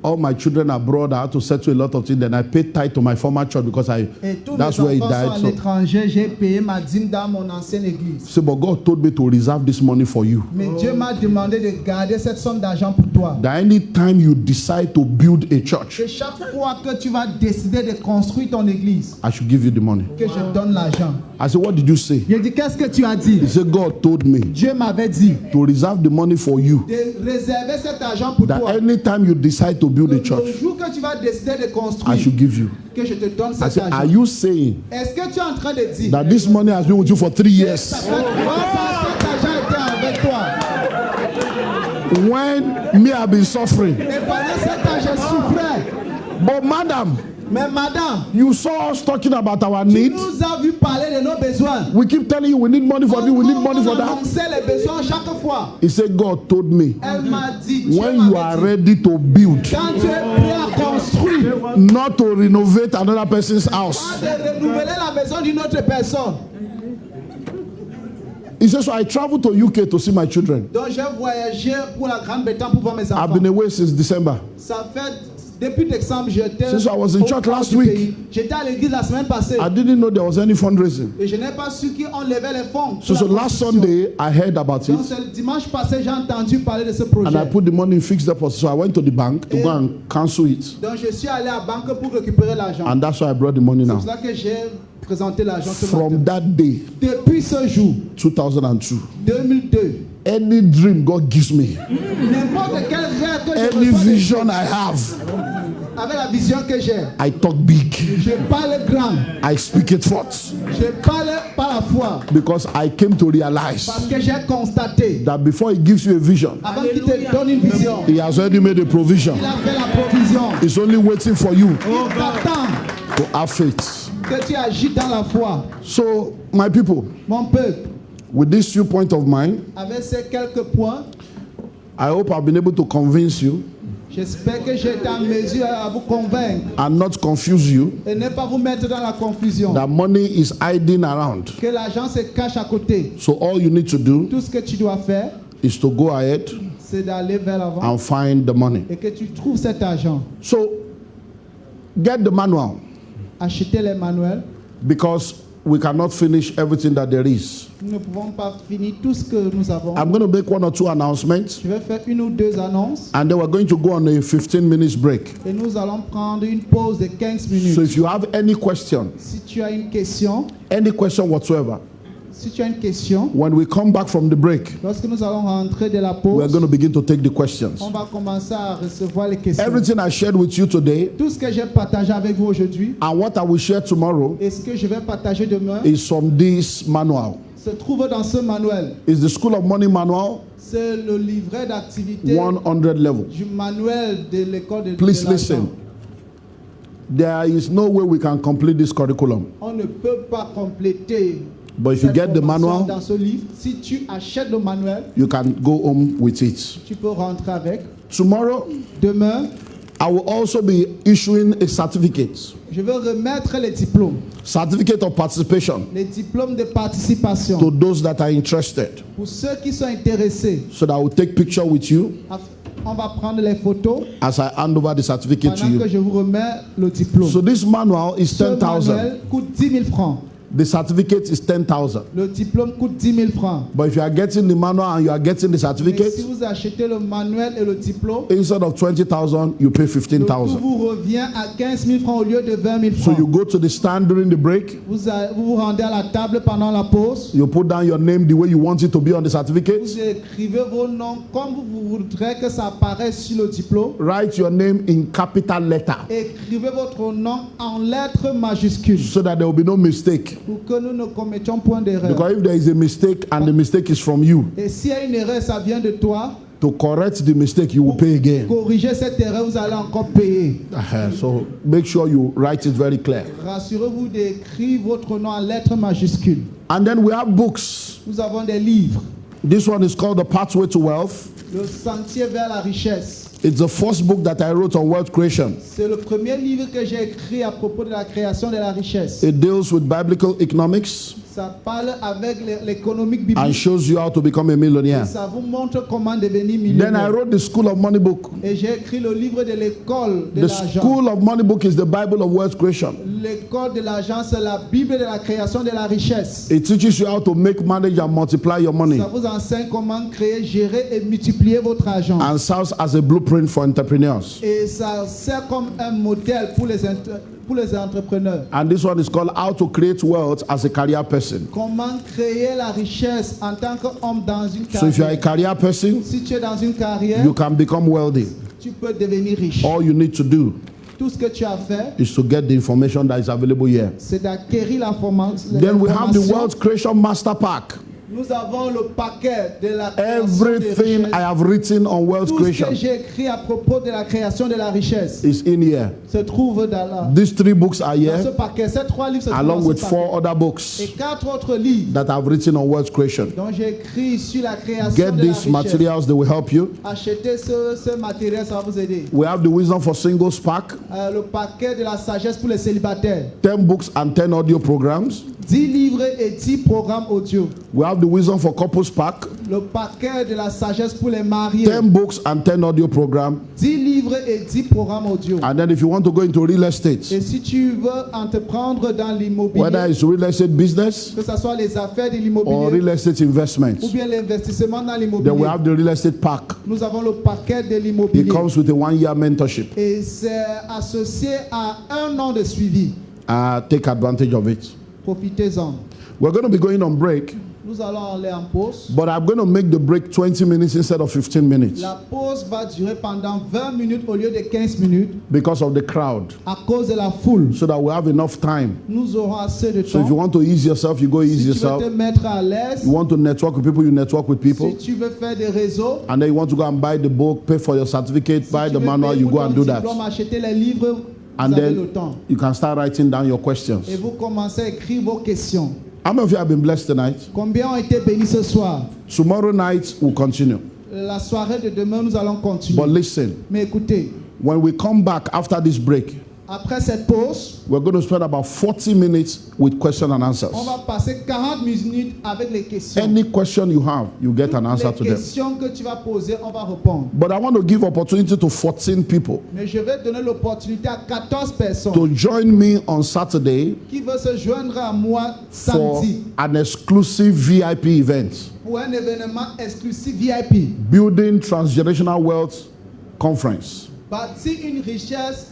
all my children abroad, I had to settle a lot of things. Then I paid tithe to my former church because Et tous that's mes where he enfants sont died. à So, l'étranger. J'ai payé ma dîme dans mon ancienne église. so, but God told me to reserve this money for you. Mais Dieu m'a demandé de garder cette somme d'argent pour toi. That anytime you decide to build a church, Que chaque fois que tu vas décider de construire ton église, I should give you the money. que je donne l'argent. I said, what did you say? J'ai dit, qu'est-ce que tu as dit? He said, God told me Dieu m'avait dit to reserve the money for you. de réserver cet argent pour That toi. anytime you decide to build a Le church, jour que tu vas décider de I construire, should give you. que je te donne I cet said, are argent. you saying Est-ce que tu es en train de dire that this money has been with you for 3 ça years? fait 3 ans cet argent était avec toi? When me have been suffering. Et pendant cet temps, je souffrais. But madam, Mais madame, you saw us talking about our tu needs. nous as vu parler de nos besoins. We keep telling you we need money for this, we need money for On that. annonçait les besoins chaque fois. He said, God told me, Elle m'a dit, Dieu when you m'avait are dit, ready to build, quand tu es prêt à construire, not to renovate another person's pas house. de renouveler la maison d'une autre personne. He said, so I traveled to UK to see my children. Donc j'ai voyagé pour la Grande-Bretagne pour voir mes I've enfants. been away since December. Ça fait depuis décembre, j'étais Since I was in au church nord last du week. pays. J'étais à l'église la semaine passée. I didn't know there was any fundraising. Et je n'ai pas su qu'on levait les fonds. So pour la last construction. Sunday, I heard about Donc it. ce dimanche passé, j'ai entendu parler de ce projet. And I put the money in fixed deposit. So I went to the bank to go and cancel it. Donc je suis allé à la banque pour récupérer l'argent. And that's why I brought the money C'est now. pour cela que j'ai présenté l'argent ce From matin. that day, Depuis ce jour, 2002, 2002, any dream God gives me, n'importe quel rêve que je any reçois de- vision I have, avec la vision que j'ai, I talk big. je parle grand, I speak it forth. je parle par la foi, Because I came to realize parce que j'ai constaté, that before He gives you a vision, avant qu'il te donne une vision, He has already made a provision. il a fait la provision. It's only waiting for you Il t'attend to have faith. que tu agis dans la foi. So, my people, Mon peuple, with this few points of mine, avec ces quelques points, I hope I've been able to convince you j'espère que j'ai été en mesure à vous convaincre and not confuse you et ne pas vous mettre dans la confusion. that money is hiding around. Que l'argent se cache à côté. So all you need to do Tout ce que tu dois faire, is to go ahead c'est d'aller vers l'avant and find the money. et que tu trouves cet argent. So get the manual Acheter les manuels. because we cannot finish everything that there is. Nous ne pouvons pas finir tout ce que nous avons. I'm going to make 1 or 2 announcements Je vais faire 1 ou 2 annonces and then we're going to go on a 15 minutes break. et nous allons prendre une pause de 15 minutes. So if you have any question Si tu as une question, whatsoever, when we come back from the break, lorsque nous allons rentrer de la we're pause, going to begin to take the questions. on va commencer à recevoir les questions. Everything I shared with you today Tout ce que j'ai partagé avec vous aujourd'hui and what I will share tomorrow et ce que je vais partager demain is from this manual. se trouve dans ce manuel. It's the School of Money manual, C'est le livret d'activité 100 level. du manuel de l'école de Please l'argent. listen. There is no way we can complete this curriculum On ne peut pas compléter But if you cette get the formation manual, dans ce livre. Si tu achètes le manuel, you can go home with it. tu peux rentrer avec. Tomorrow, Demain, I will also be issuing a certificate. je vais remettre les diplômes. Certificate of participation Les diplômes de participation. to those that are interested. Pour ceux qui sont intéressés, So that I will take picture with you on va prendre les photos as I hand over the certificate to pendant que you. je vous remets le diplôme. So this manual is Ce 10,000. manuel coûte 10 000 francs. The certificate is 10,000. Le diplôme coûte 10 000 francs. But if you are getting the manual and you are getting the Mais certificate, si vous achetez le manuel et le diplôme, instead of 20,000, you pay le coût 15,000. vous revient à 15 000 francs au lieu de 20 000 So francs. you go to the stand during the break, Vous vous rendez à la table pendant la pause. you put down your name the way you want it to be on the certificate. Vous écrivez vos noms comme vous voudrez que ça apparaisse sur le diplôme. Write your name in capital letter Écrivez votre nom en lettres majuscules so that there will be no mistake. pour que nous ne commettions point d'erreur. Because if there is a mistake and the mistake is from you, Et s'il y a une erreur, ça vient de toi. to correct the mistake, you will pay again. Corrigez cette erreur, vous allez encore payer. So make sure you write it very clear. Rassurez-vous d'écrire votre nom en lettres majuscules. And then we have books. Nous avons des livres. This one is called The Pathway to Wealth. Le sentier vers la richesse. It's the first book that I wrote on wealth creation. C'est le premier livre que j'ai écrit à propos de la création de la richesse. It deals with biblical economics Ça parle avec l'économique and biblique. shows you how to become a millionaire. Ça vous montre comment devenir Then I millionnaire. wrote the School of Money book. Et j'ai écrit le livre de l'école de The l'argent. School of Money book is the Bible of wealth creation. L'école de l'argent, c'est la Bible de la création de la richesse. It teaches you how to make, manage, and multiply your money, Ça vous enseigne comment créer, gérer et multiplier votre argent. and serves as a blueprint for entrepreneurs. Et ça sert comme un modèle pour les entrepreneurs. And this one is called How to Create Wealth as a Career Person. Comment créer la richesse en tant qu'homme dans une So if you are a carrière. career person, Si tu es dans une carrière, you can become wealthy. tu peux devenir riche. All you need to do Tout ce que tu as fait, is to get the information that is available here. c'est d'acquérir l'information. Then we have the Wealth Creation Master Pack. Nous avons le paquet de la création de Everything richesse. I have written on wealth Tout ce que creation j'ai écrit à propos de la création de la richesse is in here. se trouve dans, These 3 books are dans ce here, paquet. Ces 3 livres se trouvent along dans with ce paquet. 4 other books Et 4 autres livres that I've written on wealth creation. dont j'ai écrit sur la création Get de la these richesse. materials, they will help you. Achetez ce matériel, ça va vous aider. We have the Wisdom for Singles Pack, Le paquet de la sagesse pour les célibataires. 10 books and 10 audio programs. 10 livres et 10 programmes audio. We have the Wisdom for Couples Pack, Le paquet de la sagesse pour les mariés. 10 books and 10 audio programs. 10 livres et 10 programmes audio. And then if you want to go into real estate, Et si tu veux entreprendre dans l'immobilier, whether it's real estate business que ce soit les affaires de or l'immobilier real estate investments, ou bien l'investissement dans then we l'immobilier, have the real estate pack. nous avons le paquet de It l'immobilier. comes with a 1-year mentorship. Et c'est associé à 1 an de suivi. Take advantage of it. Profitez-en. We're going to be going on break, Nous allons aller en pause. but I'm going to make the break 20 minutes instead of 15 minutes La pause va durer pendant 20 minutes au lieu de 15 minutes because of the crowd, à cause de la foule. so that we have enough time. Nous aurons assez de So if you temps. want to ease yourself, you go ease Si tu veux yourself. te mettre à l'aise, You want to network with people, you network with people. si tu veux faire des réseaux, And then you want to go and buy the book, pay for your certificate, si buy tu the veux manual, payer you pour go ton and do that. diplôme, acheter les livres, And vous avez le then temps. you can start writing down your questions. Et vous commencez à écrire vos questions. How many of you have been blessed tonight? Combien ont été bénis ce soir? Tomorrow night we'll continue. La soirée de demain, nous allons But continuer. listen, Mais écoutez, when we come back after this break, après cette pause, we're going to spend about 40 minutes with question and answers. on va passer 40 minutes avec les questions. Any question you have, you get an answer Les to them. questions que tu vas poser, on va répondre. But I want to give opportunity to 14 people Mais je vais donner l'opportunité à 14 personnes to join me on Saturday qui veulent se joindre à moi for samedi an exclusive VIP event, pour un événement exclusif VIP. Building Transgenerational Wealth Conference. Bâtir une richesse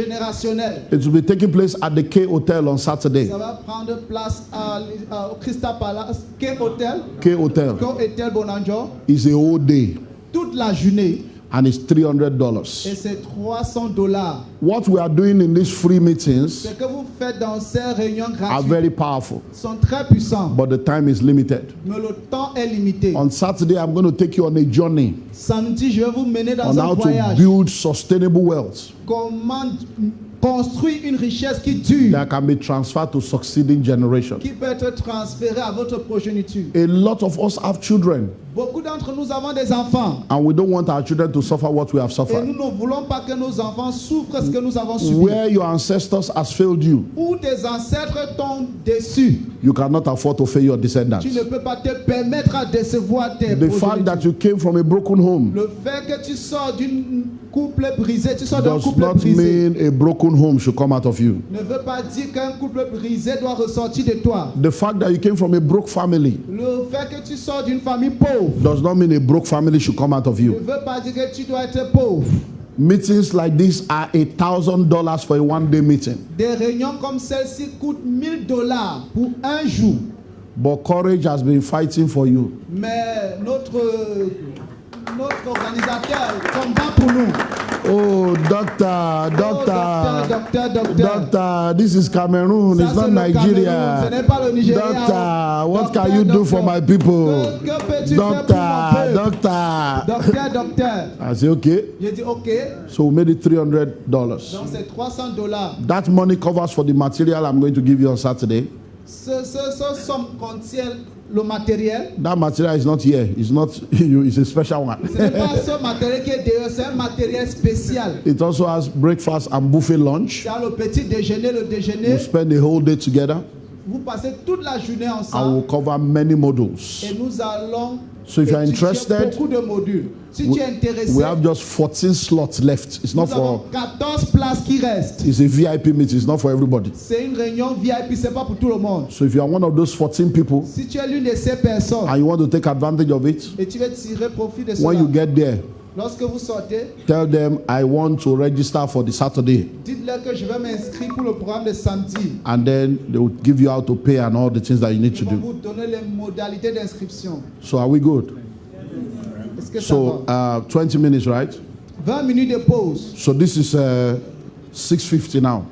transgénérationnelle. It will be taking place at the K Hotel on Saturday. Ça va prendre place au Crystal Palace, K Hotel, K Hotel K Hotel Bonanjo, is a whole day toute la journée. and it's Et $300. c'est $300. What we are doing in these free meetings Ce que vous faites dans ces réunions are gratuites very powerful, sont très puissants, but the time is limited. mais le temps est limité. On Saturday, I'm going to take you on a journey Samedi, je vais vous mener dans on un how to voyage. build sustainable wealth. Comment construire une richesse qui dure, that can be transferred to succeeding generations. qui peut être transférée à votre progéniture. A lot of us have children, Beaucoup d'entre nous avons des enfants. and we don't want our children to suffer what we have Et suffered. nous ne voulons pas que nos enfants souffrent ce que nous avons subi. Where your ancestors has failed you, Où tes ancêtres t'ont déçu, you cannot afford to fail your descendants. tu ne peux pas te permettre à décevoir tes The fact that progénitures. you came from a broken home Le fait que tu sors d'une couple brisé, tu sors d'un does couple not brisé, mean a broken home should come out of you. ne veut pas dire qu'un couple brisé doit ressortir de toi. The fact that you came from a broke family Le fait que tu sors d'une famille pauvre does not mean a broke family should come out of ne you. veut pas dire que tu dois être pauvre. Meetings like this are $1,000 for a one-day meeting. Des réunions comme celle-ci coûtent $1000 pour un jour. But courage has been fighting for you. Mais notre organisateur combat pour nous. Oh, doctor, doctor, this is Cameroon, Ça, it's not c'est le Cameroun, Nigeria. ce n'est pas le Nigeria. Doctor, what Docteur, can you do for docteur. my people? Que peux-tu faire pour mon Doctor, peuple? doctor. Docteur. I say, okay. J'ai dit OK. So we made it $300. Donc c'est $300. That money covers for the material I'm going to give you on Saturday. Ce somme contient le matériel. That material is not here. It's not you. It's a special one. Ce n'est pas ce matériel qui est dehors, c'est un matériel spécial. It also has breakfast and buffet lunch. C'est le petit déjeuner, le We déjeuner. spend the whole day together. Vous passez toute la journée I ensemble. will cover many modules. Et nous allons So if you are étudier interested, beaucoup de modules. Si tu es intéressé, We have just 14 slots left. It's not nous avons for. 14 places qui restent. It's a VIP meeting. It's not for everybody. C'est une réunion VIP, c'est pas pour tout le monde. So if you are one of those 14 people Si tu es l'une de ces personnes and you want to take advantage of it, et tu veux tirer profit de when you cela, get there, lorsque vous sortez, tell them I want to register for the Saturday, dites-leur que je vais m'inscrire pour le programme de samedi. and then they will give you how to pay and all the things that you need to Ils vont do. vous donner les modalités d'inscription. So are we good? Est-ce que ça So va? 20 minutes, right? 20 minutes de pause. So this is 6:50 now.